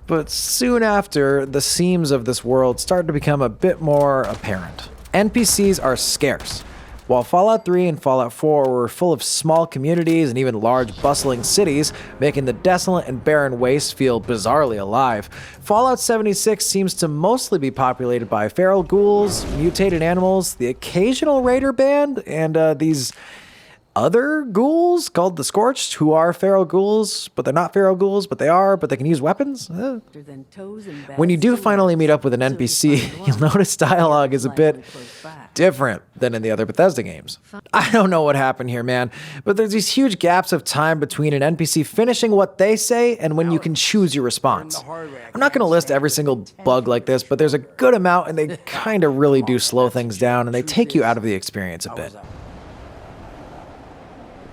But soon after, the seams of this world started to become a bit more apparent. NPCs are scarce. While Fallout 3 and Fallout 4 were full of small communities and even large bustling cities, making the desolate and barren waste feel bizarrely alive, Fallout 76 seems to mostly be populated by feral ghouls, mutated animals, the occasional raider band, and these other ghouls called the Scorched, who are feral ghouls, but they're not feral ghouls, but they can use weapons. When you do finally meet up with an NPC, you'll notice dialogue is a bit different than in the other Bethesda games. I don't know what happened here, man, but there's these huge gaps of time between an NPC finishing what they say and when you can choose your response. I'm not going to list every single bug like this, but there's a good amount, and they kind of really do slow things down, and they take you out of the experience a bit.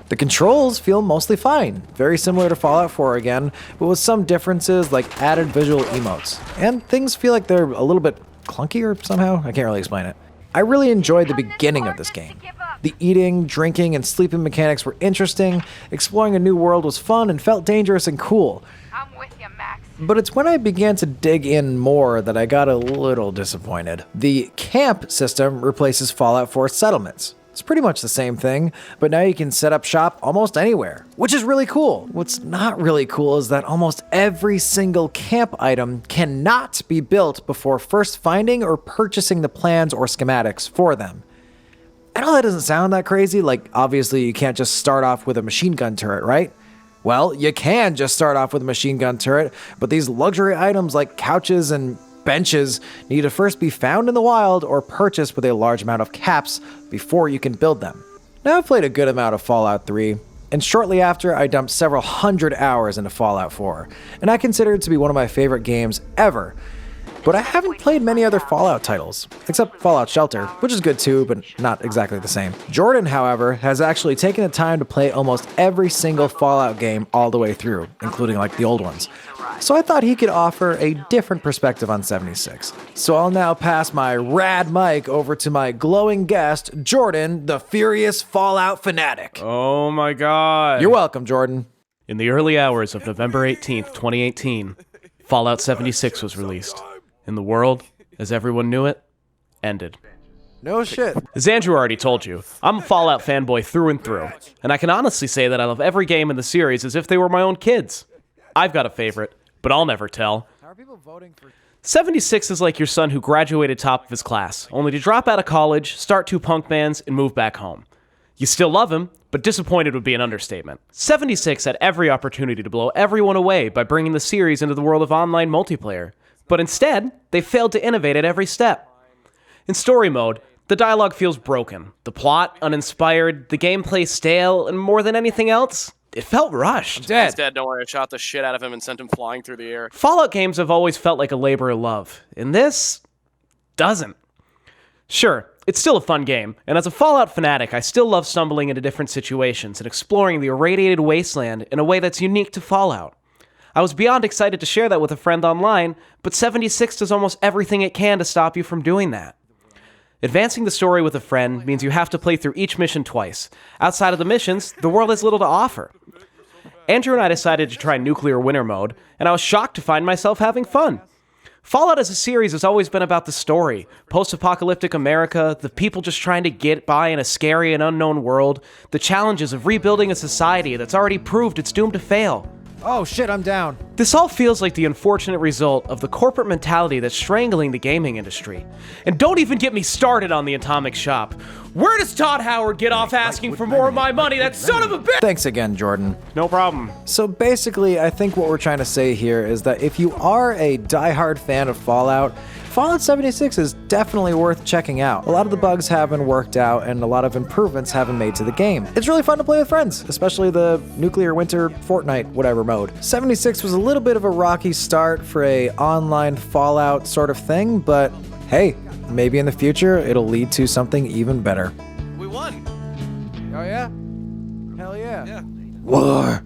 The controls feel mostly fine, very similar to Fallout 4 again, but with some differences like added visual emotes. And things feel like they're a little bit clunkier somehow, I can't really explain it. I really enjoyed the beginning of this game. The eating, drinking, and sleeping mechanics were interesting, exploring a new world was fun and felt dangerous and cool. I'm with you, Max. But it's when I began to dig in more that I got a little disappointed. The camp system replaces Fallout 4 settlements. It's pretty much the same thing, but now you can set up shop almost anywhere, which is really cool. What's not really cool is that almost every single camp item cannot be built before first finding or purchasing the plans or schematics for them. I know that doesn't sound that crazy, like obviously you can't just start off with a machine gun turret, right? Well, you can just start off with a machine gun turret, but these luxury items like couches and benches need to first be found in the wild or purchased with a large amount of caps before you can build them. Now I've played a good amount of Fallout 3, and shortly after I dumped several hundred hours into Fallout 4, and I consider it to be one of my favorite games ever. But I haven't played many other Fallout titles, except Fallout Shelter, which is good too, but not exactly the same. Jordan, however, has actually taken the time to play almost every single Fallout game all the way through, including like the old ones. So I thought he could offer a different perspective on 76. So I'll now pass my rad mic over to my glowing guest, Jordan, the furious Fallout fanatic. Oh my god. You're welcome, Jordan. In the early hours of November 18th, 2018, Fallout 76 was released. And the world, as everyone knew it, ended. No shit. As Andrew already told you, I'm a Fallout fanboy through and through, and I can honestly say that I love every game in the series as if they were my own kids. I've got a favorite, but I'll never tell. 76 is like your son who graduated top of his class, only to drop out of college, start 2 punk bands, and move back home. You still love him, but disappointed would be an understatement. 76 had every opportunity to blow everyone away by bringing the series into the world of online multiplayer, but instead, they failed to innovate at every step. In story mode, the dialogue feels broken, the plot uninspired, the gameplay stale, and more than anything else, it felt rushed. He's dead, don't worry. I shot the shit out of him and sent him flying through the air. Fallout games have always felt like a labor of love, and this doesn't. Sure, it's still a fun game, and as a Fallout fanatic, I still love stumbling into different situations and exploring the irradiated wasteland in a way that's unique to Fallout. I was beyond excited to share that with a friend online, but 76 does almost everything it can to stop you from doing that. Advancing the story with a friend means you have to play through each mission twice. Outside of the missions, the world has little to offer. Andrew and I decided to try Nuclear Winter mode, and I was shocked to find myself having fun. Fallout as a series has always been about the story, post-apocalyptic America, the people just trying to get by in a scary and unknown world, the challenges of rebuilding a society that's already proved it's doomed to fail. Oh shit, I'm down. This all feels like the unfortunate result of the corporate mentality that's strangling the gaming industry. And don't even get me started on the Atomic Shop. Where does Todd Howard get off asking for more of my money, that son of a bitch? Thanks again, Jordan. No problem. So basically, I think what we're trying to say here is that if you are a diehard fan of Fallout 76 is definitely worth checking out. A lot of the bugs have been worked out and a lot of improvements have been made to the game. It's really fun to play with friends, especially the Nuclear Winter Fortnite whatever mode. 76 was a little bit of a rocky start for a online Fallout sort of thing, but hey, maybe in the future it'll lead to something even better. We won. Oh yeah? Hell yeah. Yeah.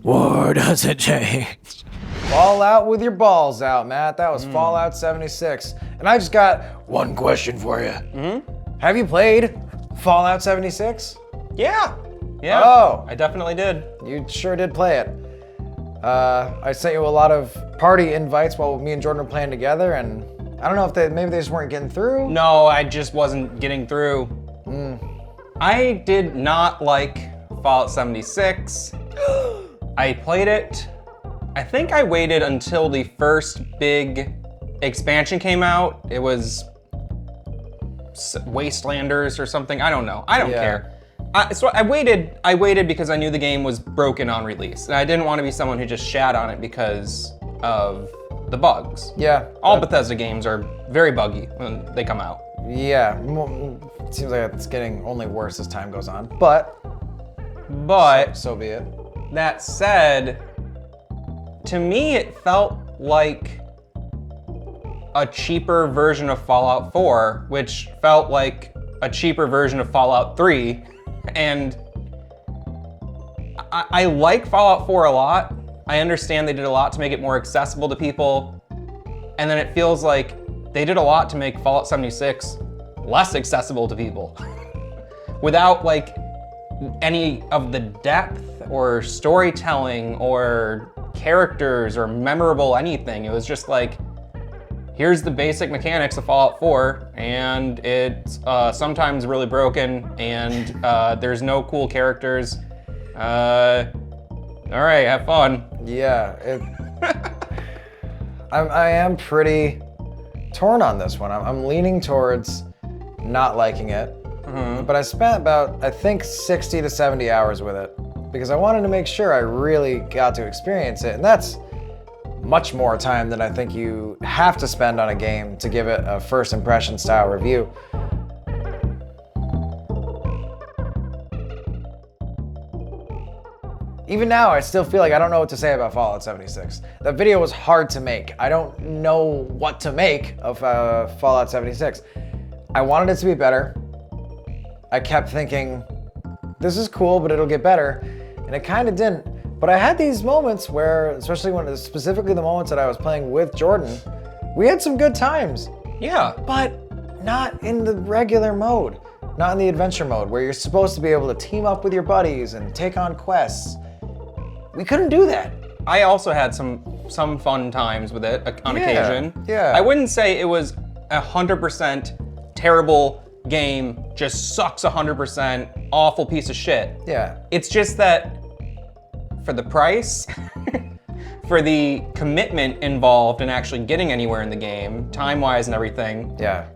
War doesn't change. Fall out with your balls out, Matt. That was Fallout 76. And I just got one question for you. Have you played Fallout 76? Yeah. Oh. I definitely did. You sure did play it. I sent you a lot of party invites while me and Jordan were playing together, and I don't know if maybe they just weren't getting through. No, I just wasn't getting through. I did not like Fallout 76. I played it. I think I waited until the first big expansion came out. It was Wastelanders or something. I don't know. I don't care. So I waited because I knew the game was broken on release, and I didn't want to be someone who just shat on it because of the bugs. Yeah. All Bethesda games are very buggy when they come out. Yeah. It seems like it's getting only worse as time goes on, but so be it. That said, to me it felt like a cheaper version of Fallout 4, which felt like a cheaper version of Fallout 3. And I like Fallout 4 a lot. I understand they did a lot to make it more accessible to people. And then it feels like they did a lot to make Fallout 76 less accessible to people. Without like any of the depth or storytelling or characters or memorable anything. It was just like, here's the basic mechanics of Fallout 4, and it's sometimes really broken, and there's no cool characters. All right, have fun. Yeah, I am pretty torn on this one. I'm leaning towards not liking it, but I spent about, I think, 60 to 70 hours with it because I wanted to make sure I really got to experience it, and that's much more time than I think you have to spend on a game to give it a first impression style review. Even now, I still feel like I don't know what to say about Fallout 76. The video was hard to make. I don't know what to make of Fallout 76. I wanted it to be better. I kept thinking, this is cool, but it'll get better. And it kind of didn't. But I had these moments where, specifically the moments that I was playing with Jordan, we had some good times. Yeah. But not in the regular mode. Not in the adventure mode, where you're supposed to be able to team up with your buddies and take on quests. We couldn't do that. I also had some fun times with it on occasion. Yeah. I wouldn't say it was 100% terrible game, just sucks 100%, awful piece of shit. Yeah. It's just that for the price, for the commitment involved in actually getting anywhere in the game, time-wise and everything. Yeah.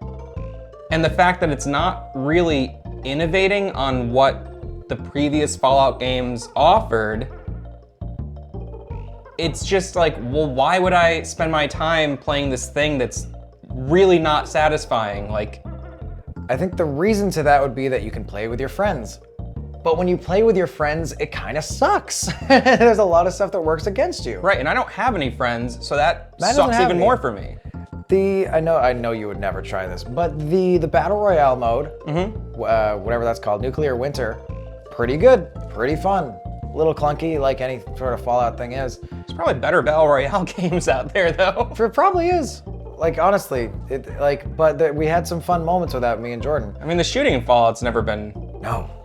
And the fact that it's not really innovating on what the previous Fallout games offered, it's just like, well, why would I spend my time playing this thing that's really not satisfying? Like, I think the reason to that would be that you can play with your friends. But when you play with your friends, it kind of sucks. There's a lot of stuff that works against you. Right, and I don't have any friends, so that sucks even more for me. I know you would never try this, but the Battle Royale mode, whatever that's called, Nuclear Winter, pretty good, pretty fun. A little clunky, like any sort of Fallout thing is. There's probably better Battle Royale games out there, though. It probably is. Like, honestly, we had some fun moments with that, me and Jordan. I mean, the shooting in Fallout's never been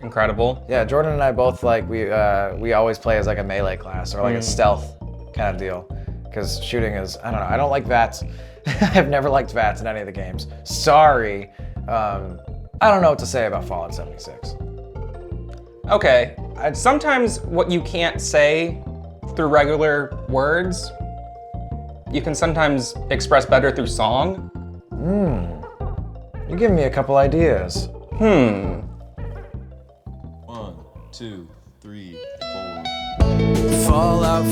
incredible. Yeah, Jordan and I both, like, we always play as like a melee class or like a stealth kind of deal. Because shooting is, I don't know, I don't like VATS. I've never liked VATS in any of the games. Sorry. I don't know what to say about Fallout 76. Okay, sometimes what you can't say through regular words, you can sometimes express better through song. You're giving me a couple ideas. 1, 2, 3, 4. Fallout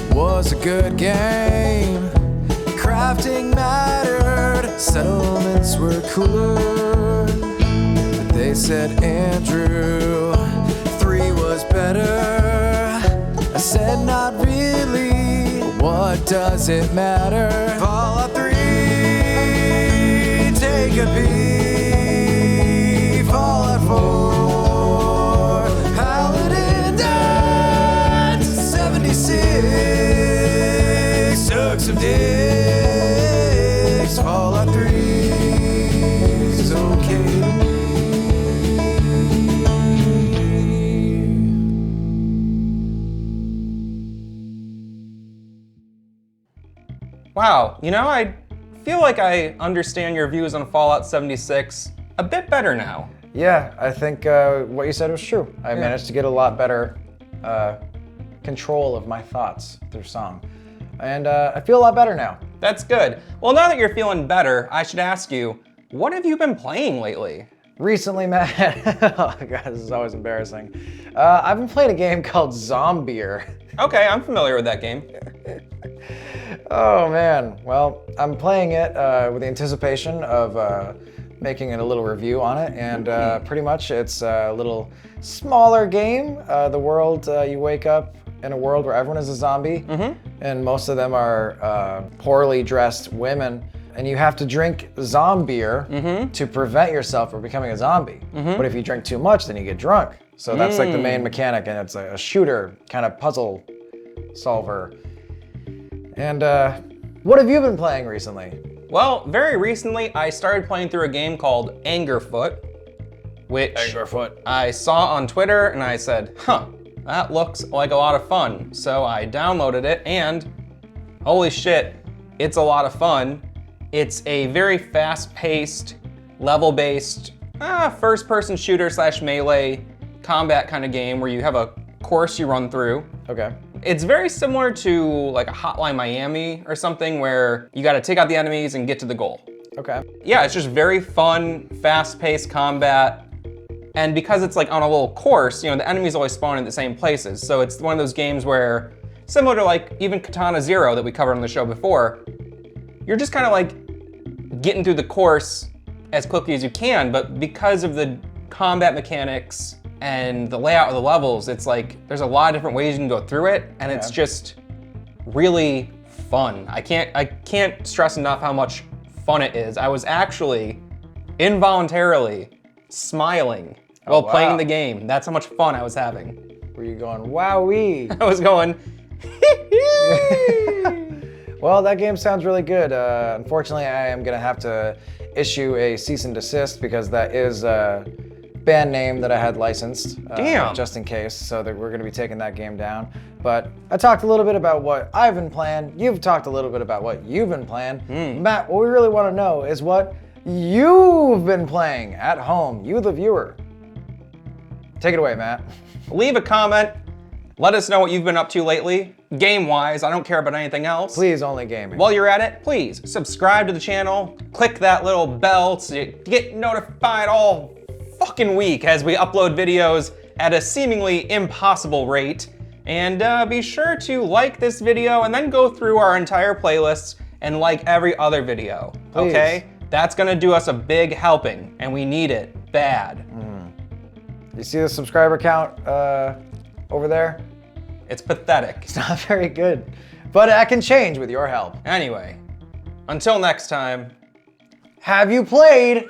4 was a good game. Crafting mattered, settlements were cooler. But they said, Andrew, 3 was better. I said, not really. What does it matter? Fallout 3, take a peek. Fallout 4, Paladin Dance 76, sucks some dicks. Fallout 3 is okay to me. Wow, you know, I feel like I understand your views on Fallout 76 a bit better now. Yeah, I think what you said was true. I managed to get a lot better control of my thoughts through song. And I feel a lot better now. That's good. Well, now that you're feeling better, I should ask you, what have you been playing lately? Recently, Matt, oh god, this is always embarrassing. I've been playing a game called Zombier. Okay, I'm familiar with that game. Oh man, well, I'm playing it with the anticipation of making a little review on it, and pretty much it's a little smaller game. The world, you wake up in a world where everyone is a zombie, and most of them are poorly dressed women, and you have to drink Zombier to prevent yourself from becoming a zombie. But if you drink too much, then you get drunk. So that's like the main mechanic, and it's a shooter kind of puzzle solver. And what have you been playing recently? Well, very recently, I started playing through a game called Angerfoot, which I saw on Twitter, and I said, huh, that looks like a lot of fun. So I downloaded it, and holy shit, it's a lot of fun. It's a very fast-paced, level-based, first-person shooter / melee combat kind of game where you have a course you run through. Okay. It's very similar to like a Hotline Miami or something where you gotta take out the enemies and get to the goal. Okay. Yeah, it's just very fun, fast-paced combat. And because it's like on a little course, you know, the enemies always spawn in the same places. So it's one of those games where, similar to like even Katana Zero that we covered on the show before, you're just kind of like getting through the course as quickly as you can, but because of the combat mechanics and the layout of the levels, it's like there's a lot of different ways you can go through it, and it's just really fun. I can't stress enough how much fun it is. I was actually involuntarily smiling while playing the game. That's how much fun I was having. Were you going, wowee? I was going, well, that game sounds really good. Unfortunately, I am gonna have to issue a cease and desist because that is a band name that I had licensed. Damn. Just in case, so that we're gonna be taking that game down. But I talked a little bit about what I've been playing. You've talked a little bit about what you've been playing. Matt, what we really wanna know is what you've been playing at home, you the viewer. Take it away, Matt. Leave a comment. Let us know what you've been up to lately, game-wise. I don't care about anything else. Please, only gaming. While you're at it, please subscribe to the channel. Click that little bell to get notified all fucking week as we upload videos at a seemingly impossible rate. And be sure to like this video and then go through our entire playlists and like every other video, okay? That's gonna do us a big helping, and we need it bad. You see the subscriber count over there? It's pathetic. It's not very good, but that can change with your help. Anyway, until next time, have you played?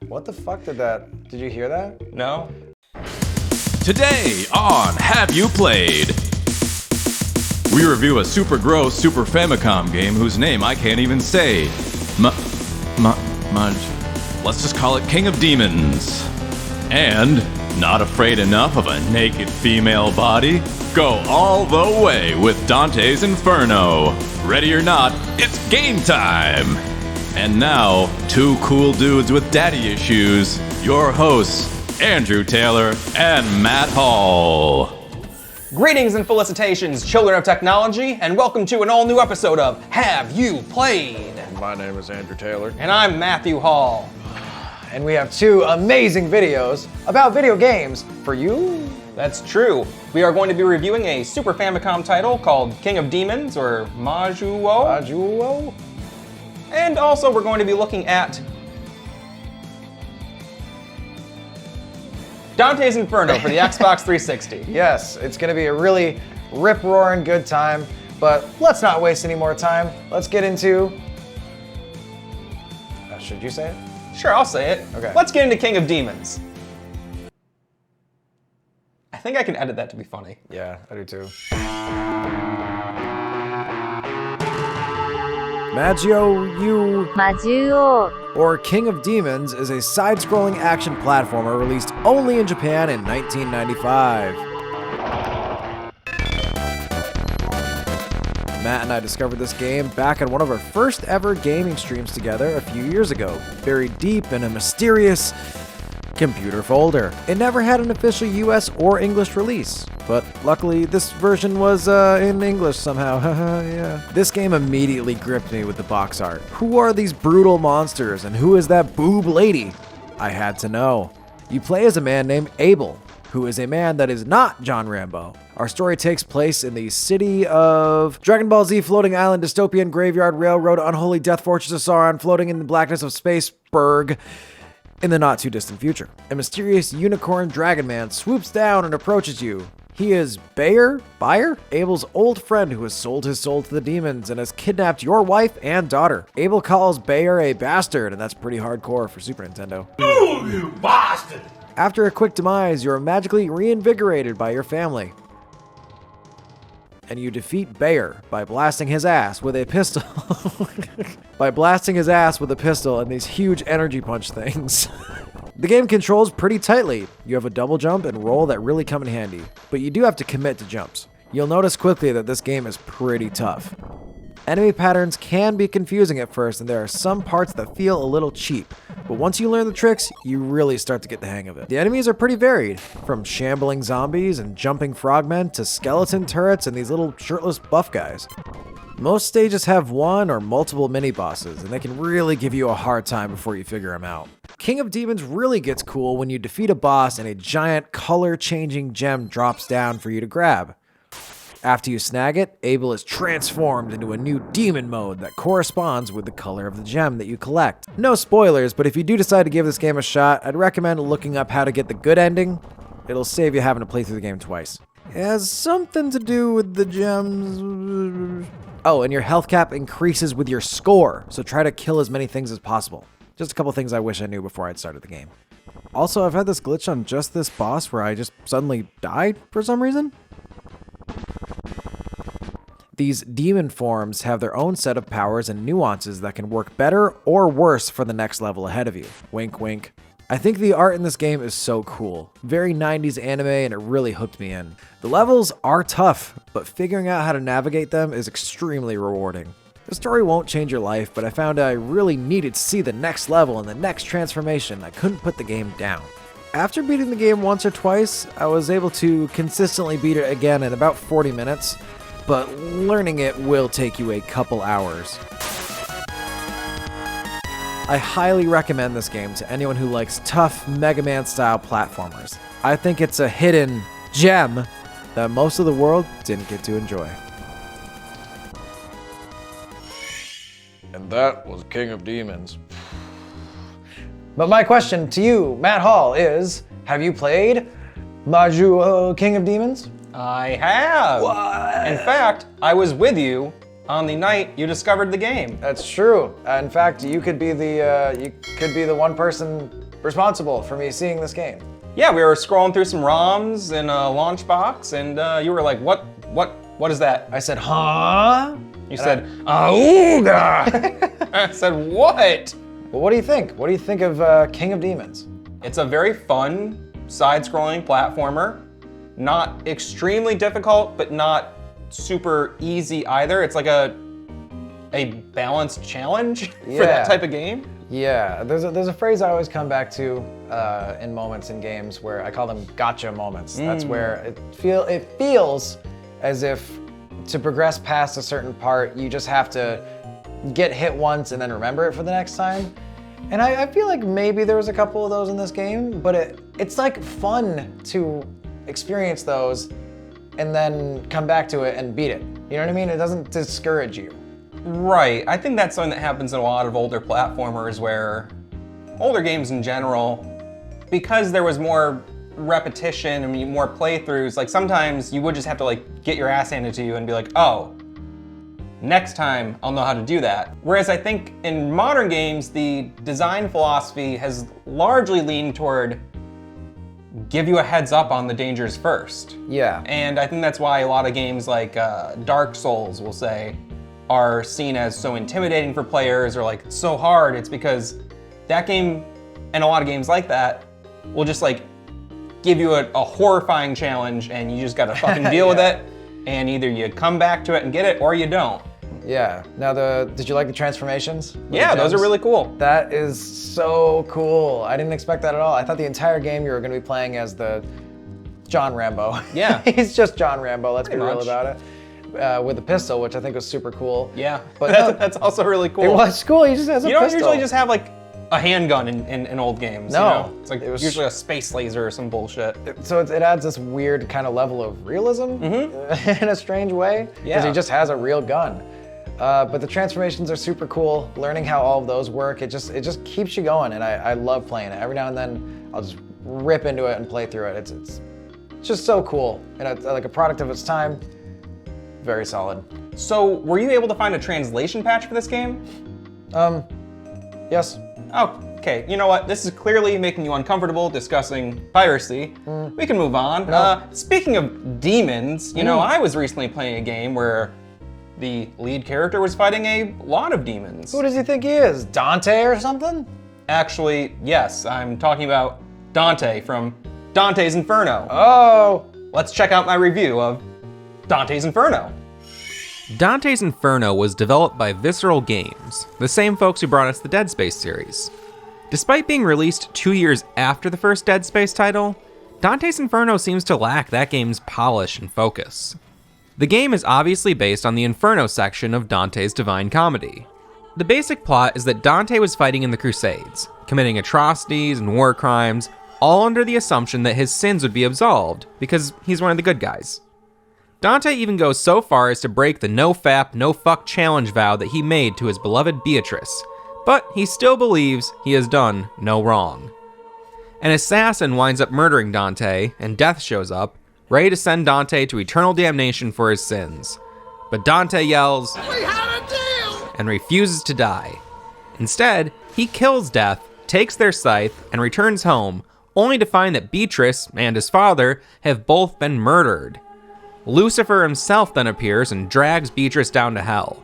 What the fuck did you hear that? No. Today on Have You Played? We review a super gross Super Famicom game whose name I can't even say. Let's just call it King of Demons. And not afraid enough of a naked female body? Go all the way with Dante's Inferno. Ready or not, it's game time! And now, two cool dudes with daddy issues, your hosts, Andrew Taylor and Matt Hall. Greetings and felicitations, children of technology, and welcome to an all-new episode of Have You Played? My name is Andrew Taylor. And I'm Matthew Hall. And we have two amazing videos about video games for you. That's true. We are going to be reviewing a Super Famicom title called King of Demons, or Majyuuou. Majyuuou? And also we're going to be looking at Dante's Inferno for the Xbox 360. Yes, it's gonna be a really rip-roaring good time, but let's not waste any more time. Let's get into... should you say it? Sure, I'll say it. Okay. Let's get into King of Demons. I think I can edit that to be funny. Yeah, I do too. Majyuuou, or King of Demons, is a side-scrolling action platformer released only in Japan in 1995. and I discovered this game back in one of our first ever gaming streams together a few years ago, buried deep in a mysterious computer folder. It never had an official US or English release, but luckily this version was in English somehow. Yeah. This game immediately gripped me with the box art. Who are these brutal monsters and who is that boob lady? I had to know. You play as a man named Abel, who is a man that is not John Rambo. Our story takes place in the city of Dragon Ball Z, floating island, dystopian, graveyard, railroad, unholy death fortress of Sauron, floating in the blackness of Spaceberg. In the not too distant future, a mysterious unicorn dragon man swoops down and approaches you. He is Bayer, Abel's old friend who has sold his soul to the demons and has kidnapped your wife and daughter. Abel calls Bayer a bastard, and that's pretty hardcore for Super Nintendo. Oh, you bastard! After a quick demise, you are magically reinvigorated by your family. And you defeat Bayer by blasting his ass with a pistol. And these huge energy punch things. The game controls pretty tightly. You have a double jump and roll that really come in handy, but you do have to commit to jumps. You'll notice quickly that this game is pretty tough. Enemy patterns can be confusing at first, and there are some parts that feel a little cheap, but once you learn the tricks, you really start to get the hang of it. The enemies are pretty varied, from shambling zombies and jumping frogmen to skeleton turrets and these little shirtless buff guys. Most stages have one or multiple mini-bosses, and they can really give you a hard time before you figure them out. King of Demons really gets cool when you defeat a boss and a giant color-changing gem drops down for you to grab. After you snag it, Abel is transformed into a new demon mode that corresponds with the color of the gem that you collect. No spoilers, but if you do decide to give this game a shot, I'd recommend looking up how to get the good ending. It'll save you having to play through the game twice. It has something to do with the gems. Oh, and your health cap increases with your score, so try to kill as many things as possible. Just a couple things I wish I knew before I'd started the game. Also, I've had this glitch on just this boss where I just suddenly died for some reason. These demon forms have their own set of powers and nuances that can work better or worse for the next level ahead of you. Wink, wink. I think the art in this game is so cool. Very 90s anime, and it really hooked me in. The levels are tough, but figuring out how to navigate them is extremely rewarding. The story won't change your life, but I found I really needed to see the next level and the next transformation. I couldn't put the game down. After beating the game once or twice, I was able to consistently beat it again in about 40 minutes. But learning it will take you a couple hours. I highly recommend this game to anyone who likes tough Mega Man style platformers. I think it's a hidden gem that most of the world didn't get to enjoy. And that was King of Demons. But my question to you, Matt Hall, is, have you played Majyuuou King of Demons? I have. What? In fact, I was with you on the night you discovered the game. That's true. In fact, you could be the one person responsible for me seeing this game. Yeah, we were scrolling through some ROMs in a launch box, and you were like, "What is that?" I said, "Huh?" You said, "Auga." I said, "What?" Well, what do you think? What do you think of King of Demons? It's a very fun side-scrolling platformer. Not extremely difficult, but not super easy either. It's like a balanced challenge for that type of game. Yeah, there's a phrase I always come back to in moments in games where I call them gotcha moments. That's where it feels as if to progress past a certain part, you just have to get hit once and then remember it for the next time. And I feel like maybe there was a couple of those in this game, but it's like fun to experience those and then come back to it and beat it. You know what I mean? It doesn't discourage you. Right. I think that's something that happens in a lot of older platformers where older games in general, because there was more repetition and more playthroughs, like sometimes you would just have to like get your ass handed to you and be like, oh, next time I'll know how to do that. Whereas I think in modern games, the design philosophy has largely leaned toward give you a heads up on the dangers first. Yeah. And I think that's why a lot of games like Dark Souls, we'll say, are seen as so intimidating for players or like so hard. It's because that game and a lot of games like that will just like give you a horrifying challenge and you just gotta fucking deal with it. And either you come back to it and get it or you don't. Yeah. Now, did you like the transformations? Yeah, those are really cool. That is so cool. I didn't expect that at all. I thought the entire game you were going to be playing as the John Rambo. Yeah. He's just John Rambo, let's Pretty be real much. about it. With the pistol, which I think was super cool. Yeah, But that's also really cool. It was cool, he just has a You don't pistol. usually just have like a handgun in old games. No. You know? It's like usually a space laser or some bullshit. So it adds this weird kind of level of realism in a strange way. Because Yeah. he just has a real gun. But the transformations are super cool. Learning how all of those work, it just keeps you going, and I love playing it. Every now and then, I'll just rip into it and play through it. It's just so cool, and it's like a product of its time. Very solid. So, were you able to find a translation patch for this game? Yes. Oh, okay. You know what? This is clearly making you uncomfortable discussing piracy. We can move on. No. Speaking of demons, you know, I was recently playing a game where the lead character was fighting a lot of demons. Who does he think he is? Dante or something? Actually, yes. I'm talking about Dante from Dante's Inferno. Oh! Let's check out my review of Dante's Inferno. Dante's Inferno was developed by Visceral Games, the same folks who brought us the Dead Space series. Despite being released 2 years after the first Dead Space title, Dante's Inferno seems to lack that game's polish and focus. The game is obviously based on the Inferno section of Dante's Divine Comedy. The basic plot is that Dante was fighting in the Crusades, committing atrocities and war crimes, all under the assumption that his sins would be absolved, because he's one of the good guys. Dante even goes so far as to break the no-fap, no-fuck challenge vow that he made to his beloved Beatrice, but he still believes he has done no wrong. An assassin winds up murdering Dante, and Death shows up, ready to send Dante to eternal damnation for his sins. But Dante yells, "We had a deal!" and refuses to die. Instead, he kills Death, takes their scythe, and returns home, only to find that Beatrice and his father have both been murdered. Lucifer himself then appears and drags Beatrice down to hell.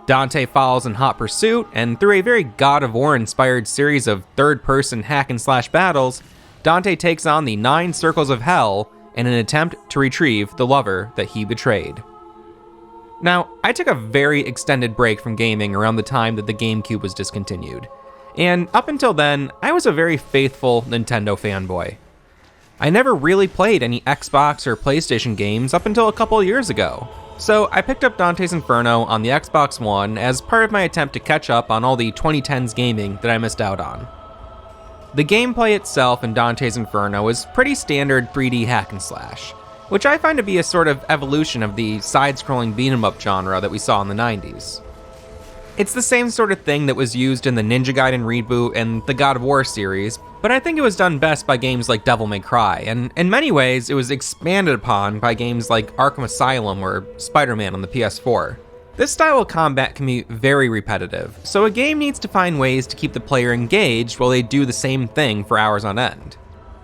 Dante follows in hot pursuit, and through a very God of War inspired series of third-person hack-and-slash battles, Dante takes on the 9 circles of hell in an attempt to retrieve the lover that he betrayed. Now, I took a very extended break from gaming around the time that the GameCube was discontinued, and up until then, I was a very faithful Nintendo fanboy. I never really played any Xbox or PlayStation games up until a couple years ago, so I picked up Dante's Inferno on the Xbox One as part of my attempt to catch up on all the 2010s gaming that I missed out on. The gameplay itself in Dante's Inferno is pretty standard 3D hack and slash, which I find to be a sort of evolution of the side-scrolling beat-em-up genre that we saw in the 90s. It's the same sort of thing that was used in the Ninja Gaiden reboot and the God of War series, but I think it was done best by games like Devil May Cry, and in many ways it was expanded upon by games like Arkham Asylum or Spider-Man on the PS4. This style of combat can be very repetitive, so a game needs to find ways to keep the player engaged while they do the same thing for hours on end.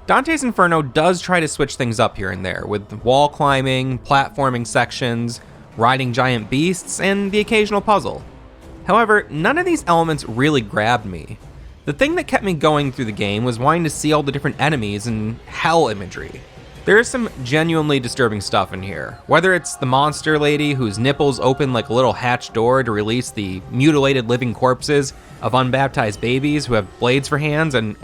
Dante's Inferno does try to switch things up here and there, with wall climbing, platforming sections, riding giant beasts, and the occasional puzzle. However, none of these elements really grabbed me. The thing that kept me going through the game was wanting to see all the different enemies and hell imagery. There is some genuinely disturbing stuff in here, whether it's the monster lady whose nipples open like a little hatch door to release the mutilated living corpses of unbaptized babies who have blades for hands, and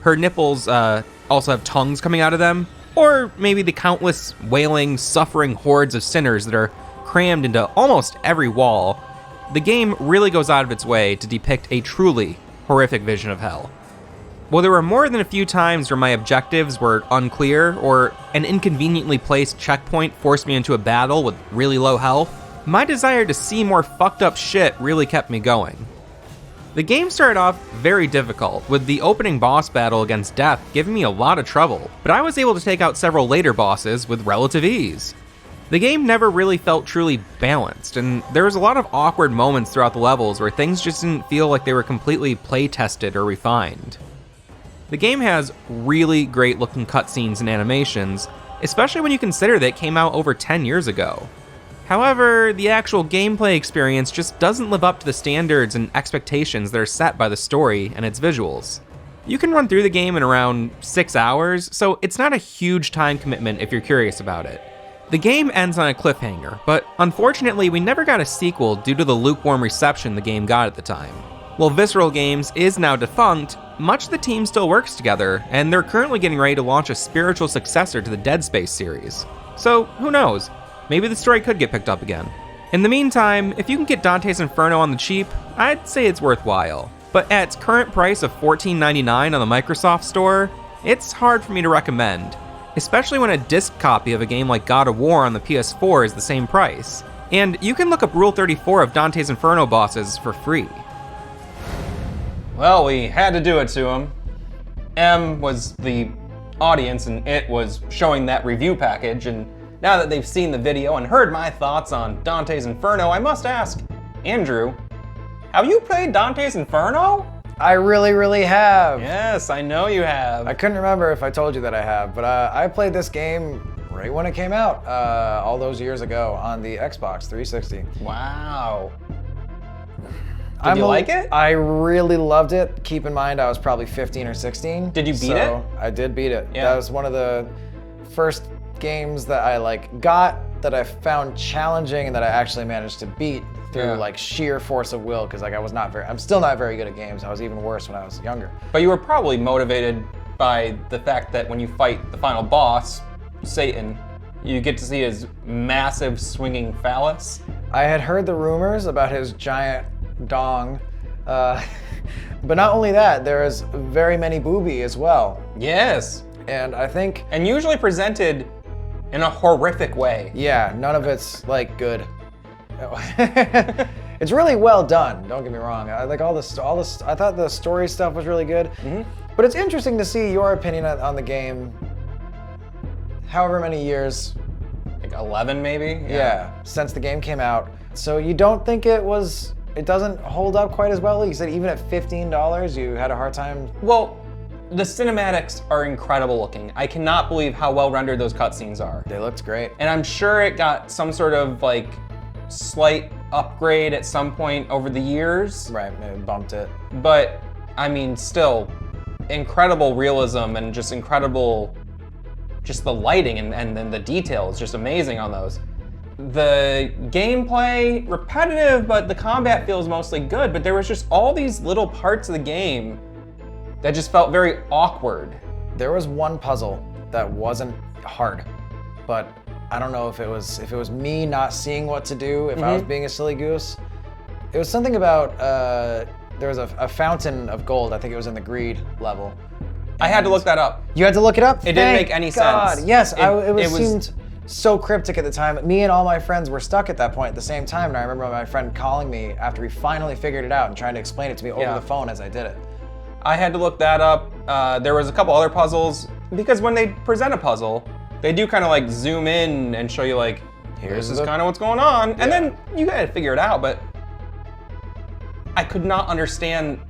her nipples also have tongues coming out of them, or maybe the countless wailing, suffering hordes of sinners that are crammed into almost every wall. The game really goes out of its way to depict a truly horrific vision of hell. While there were more than a few times where my objectives were unclear, or an inconveniently placed checkpoint forced me into a battle with really low health, my desire to see more fucked up shit really kept me going. The game started off very difficult, with the opening boss battle against Death giving me a lot of trouble, but I was able to take out several later bosses with relative ease. The game never really felt truly balanced, and there was a lot of awkward moments throughout the levels where things just didn't feel like they were completely play-tested or refined. The game has really great looking cutscenes and animations, especially when you consider that it came out over 10 years ago. However, the actual gameplay experience just doesn't live up to the standards and expectations that are set by the story and its visuals. You can run through the game in around 6 hours, so it's not a huge time commitment if you're curious about it. The game ends on a cliffhanger, but unfortunately we never got a sequel due to the lukewarm reception the game got at the time. While Visceral Games is now defunct, much of the team still works together, and they're currently getting ready to launch a spiritual successor to the Dead Space series. So, who knows? Maybe the story could get picked up again. In the meantime, if you can get Dante's Inferno on the cheap, I'd say it's worthwhile. But at its current price of $14.99 on the Microsoft Store, it's hard for me to recommend, especially when a disc copy of a game like God of War on the PS4 is the same price. And you can look up Rule 34 of Dante's Inferno bosses for free. Well, we had to do it to him. M was the audience and it was showing that review package, and now that they've seen the video and heard my thoughts on Dante's Inferno, I must ask, Andrew, have you played Dante's Inferno? I really, really have. Yes, I know you have. I couldn't remember if I told you that I have, but I played this game right when it came out, all those years ago on the Xbox 360. Wow. Did you like it? I really loved it. Keep in mind, I was probably 15 or 16. Did you beat it? I did beat it. Yeah. That was one of the first games that I got that I found challenging and that I actually managed to beat through sheer force of will, because I'm still not very good at games. I was even worse when I was younger. But you were probably motivated by the fact that when you fight the final boss, Satan, you get to see his massive swinging phallus. I had heard the rumors about his giant dong, but not only that, there is very many booby as well. Yes. And I think... And usually presented in a horrific way. Yeah, none of it's good. It's really well done, don't get me wrong. I like all this, I thought the story stuff was really good. Mm-hmm. But it's interesting to see your opinion on the game, however many years. Like 11 maybe? Yeah, since the game came out. So you don't think it doesn't hold up quite as well? You said even at $15, you had a hard time? Well, the cinematics are incredible looking. I cannot believe how well rendered those cutscenes are. They looked great. And I'm sure it got some sort of slight upgrade at some point over the years. Right, maybe bumped it. But I mean, still, incredible realism and just incredible, just the lighting and then the details, just amazing on those. The gameplay, repetitive, but the combat feels mostly good, but there was just all these little parts of the game that just felt very awkward. There was one puzzle that wasn't hard, but I don't know if it was me not seeing what to do, if I was being a silly goose. It was something about, there was a fountain of gold, I think it was in the greed level. I had to look that up. You had to look it up? It didn't make any sense. Yes, it seemed so cryptic at the time. Me and all my friends were stuck at that point at the same time, and I remember my friend calling me after he finally figured it out and trying to explain it to me over the phone as I did it. I had to look that up. There was a couple other puzzles, because when they present a puzzle, they do kind of zoom in and show you this is kind of what's going on, and then you gotta figure it out, but I could not understand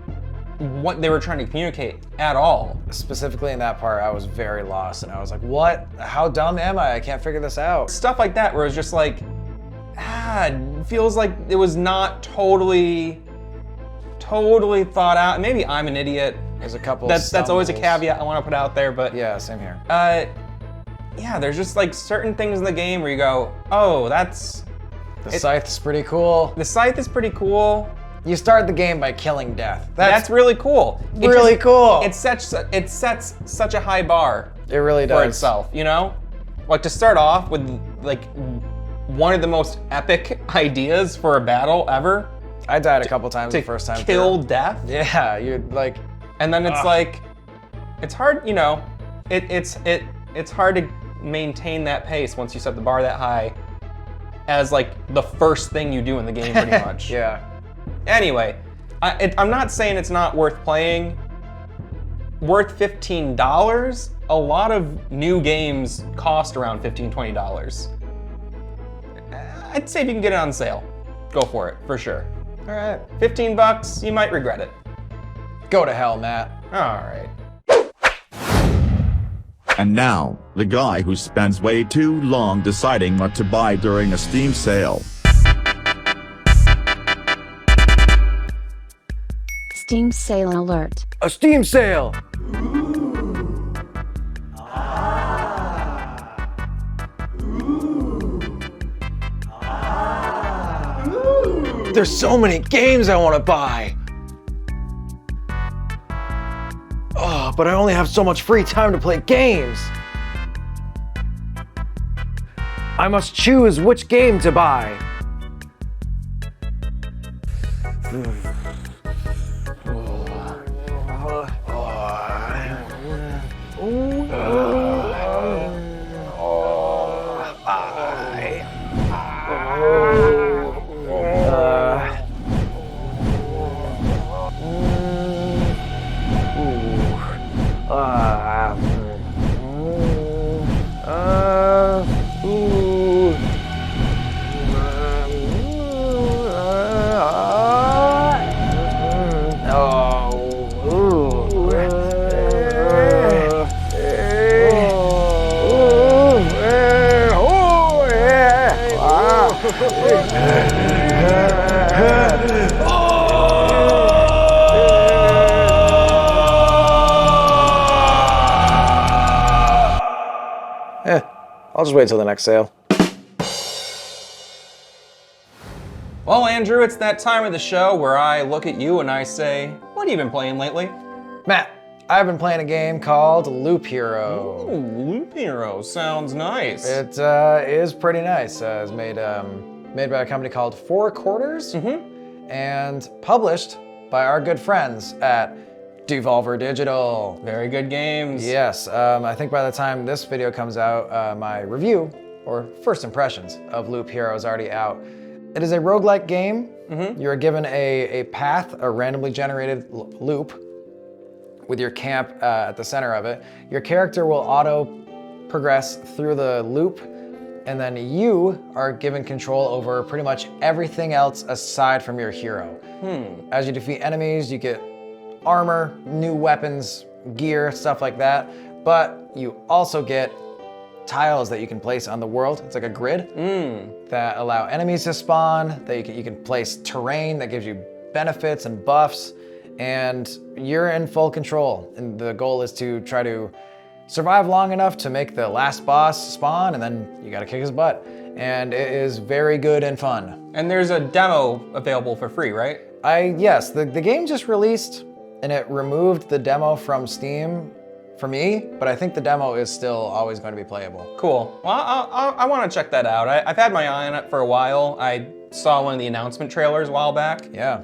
what they were trying to communicate at all. Specifically in that part, I was very lost, and I was like, what? How dumb am I? I can't figure this out. Stuff like that where it's just it feels like it was not totally thought out. Maybe I'm an idiot. There's a couple That's always a caveat I want to put out there, but yeah, same here. Yeah, there's just certain things in the game where you go, oh, the scythe's pretty cool. The scythe is pretty cool. You start the game by killing death. That's really cool. Really cool. It sets such a high bar. It really does. For itself, you know? To start off with one of the most epic ideas for a battle ever. I died a couple times the first time. Kill death? Yeah, you're and then it's it's hard, you know, it's hard to maintain that pace once you set the bar that high as the first thing you do in the game pretty much. Yeah. Anyway, I'm not saying it's not worth playing. Worth $15? A lot of new games cost around $15, $20. I'd say if you can get it on sale, go for it, for sure. All right. $15, you might regret it. Go to hell, Matt. All right. And now, the guy who spends way too long deciding what to buy during a Steam sale. Steam sale alert. A Steam sale! there's so many games I want to buy. Oh, but I only have so much free time to play games. I must choose which game to buy. I'll just wait till the next sale. Well, Andrew, it's that time of the show where I look at you and I say, what have you been playing lately? Matt, I've been playing a game called Loop Hero. Ooh, Loop Hero sounds nice. It is pretty nice. It's made by a company called Four Quarters and published by our good friends at Devolver Digital. Very good games. Yes, I think by the time this video comes out, my review, or first impressions, of Loop Hero is already out. It is a roguelike game. You're given a path, a randomly generated loop, with your camp at the center of it. Your character will auto progress through the loop, and then you are given control over pretty much everything else aside from your hero. As you defeat enemies, you get armor, new weapons, gear, stuff like that, but you also get tiles that you can place on the world. It's like a grid that allow enemies to spawn, that you can place terrain that gives you benefits and buffs, and you're in full control. And the goal is to try to survive long enough to make the last boss spawn, and then you gotta kick his butt. And it is very good and fun. And there's a demo available for free, right? Yes, the game just released, and it removed the demo from Steam for me, but I think the demo is still always going to be playable. Cool. Well, I want to check that out. I've had my eye on it for a while. I saw one of the announcement trailers a while back. Yeah.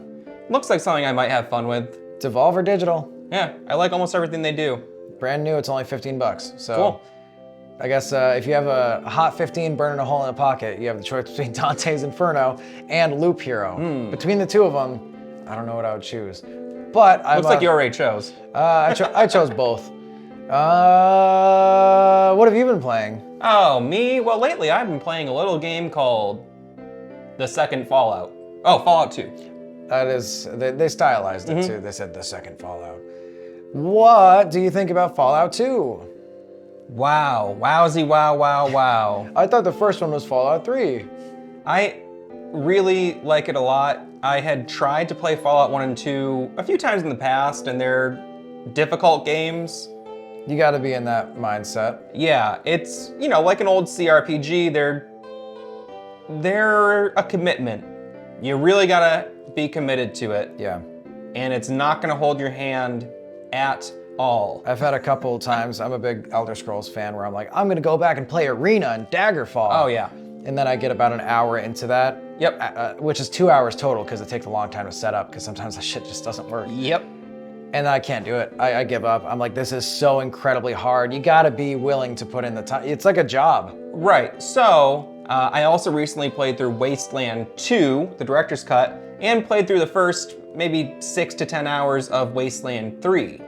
Looks like something I might have fun with. Devolver Digital. Yeah, I like almost everything they do. Brand new, it's only $15, so. Cool. I guess if you have a hot 15 burning a hole in a pocket, you have the choice between Dante's Inferno and Loop Hero. Between the two of them, I don't know what I would choose. But Looks like you already chose. I chose both. What have you been playing? Oh, me? Well, lately I've been playing a little game called The Second Fallout. Oh, Fallout 2. That is, they stylized it too. They said The Second Fallout. What do you think about Fallout 2? Wow, wowzy, wow, wow, wow. I thought the first one was Fallout 3. I really like it a lot. I had tried to play Fallout 1 and 2 a few times in the past, and they're difficult games. You gotta be in that mindset. Yeah, it's, you know, like an old CRPG, they're a commitment. You really gotta be committed to it. Yeah. And it's not gonna hold your hand at all. I've had a couple times, I'm a big Elder Scrolls fan, where I'm like, I'm gonna go back and play Arena and Daggerfall. Oh yeah. And then I get about an hour into that. Yep. Which is 2 hours total, because it takes a long time to set up, because sometimes that shit just doesn't work. Yep. And I can't do it. I give up. I'm like, this is so incredibly hard. You gotta be willing to put in the time. It's like a job. Right, so I also recently played through Wasteland 2, the director's cut, and played through the first maybe 6 to 10 hours of Wasteland 3.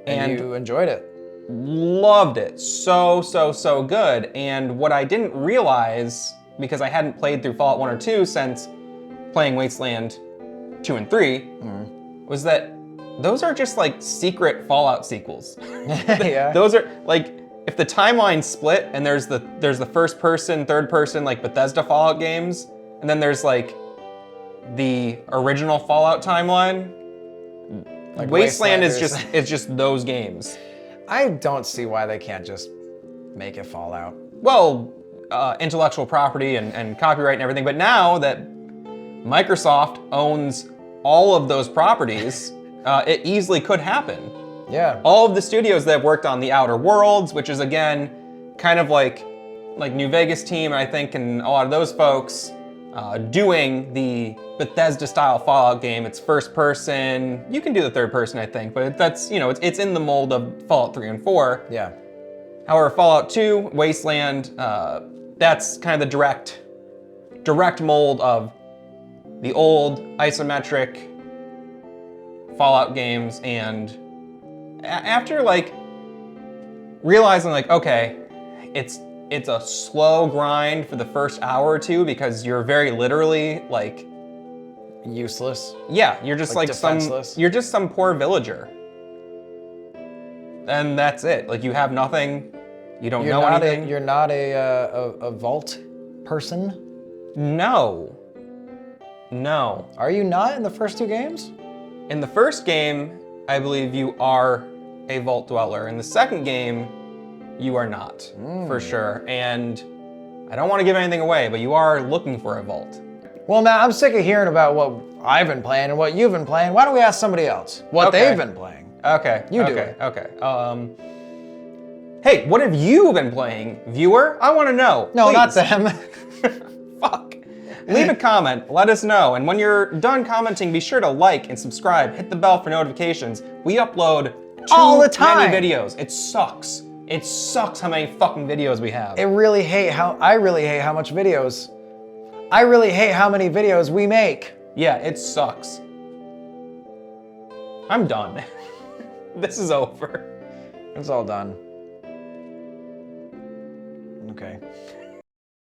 And you enjoyed it? Loved it. So good. And what I didn't realize, because I hadn't played through Fallout 1 or 2 since playing Wasteland 2 and 3, was that those are just like secret Fallout sequels. Yeah. Those are like, if the timeline split and there's the first person, third person, like Bethesda Fallout games, and then there's like the original Fallout timeline, like Wasteland is just those games. I don't see why they can't just make it Fallout. Well, intellectual property and copyright and everything, but now that Microsoft owns all of those properties. It easily could happen. Yeah. All of the studios that have worked on The Outer Worlds, which is again, kind of like New Vegas team, I think, and a lot of those folks, doing the Bethesda-style Fallout game. It's first person. You can do the third person, I think, but that's, you know, it's in the mold of Fallout 3 and 4. Yeah. However, Fallout 2, Wasteland, that's kind of the direct mold of the old isometric Fallout games, and after like realizing like, okay, it's a slow grind for the first hour or two because you're very literally like useless. Yeah, you're just like defenseless. you're just some poor villager. And that's it. Like you have nothing. You don't know anything. You're not a vault person? No. No. Are you not in the first two games? In the first game, I believe you are a vault dweller. In the second game, you are not, for sure. And I don't want to give anything away, but you are looking for a vault. Well, Matt, I'm sick of hearing about what I've been playing and what you've been playing. Why don't we ask somebody else what they've been playing? Okay. You do it. it. Okay. Hey, what have you been playing, viewer? I want to know. No, please. not them. Fuck. Leave a comment, let us know, and when you're done commenting, be sure to like and subscribe, hit the bell for notifications. We upload all the time. many videos. It sucks. It sucks how many fucking videos we have. I really hate how much videos. I really hate how many videos we make. Yeah, it sucks. I'm done. This is over. It's all done. Okay.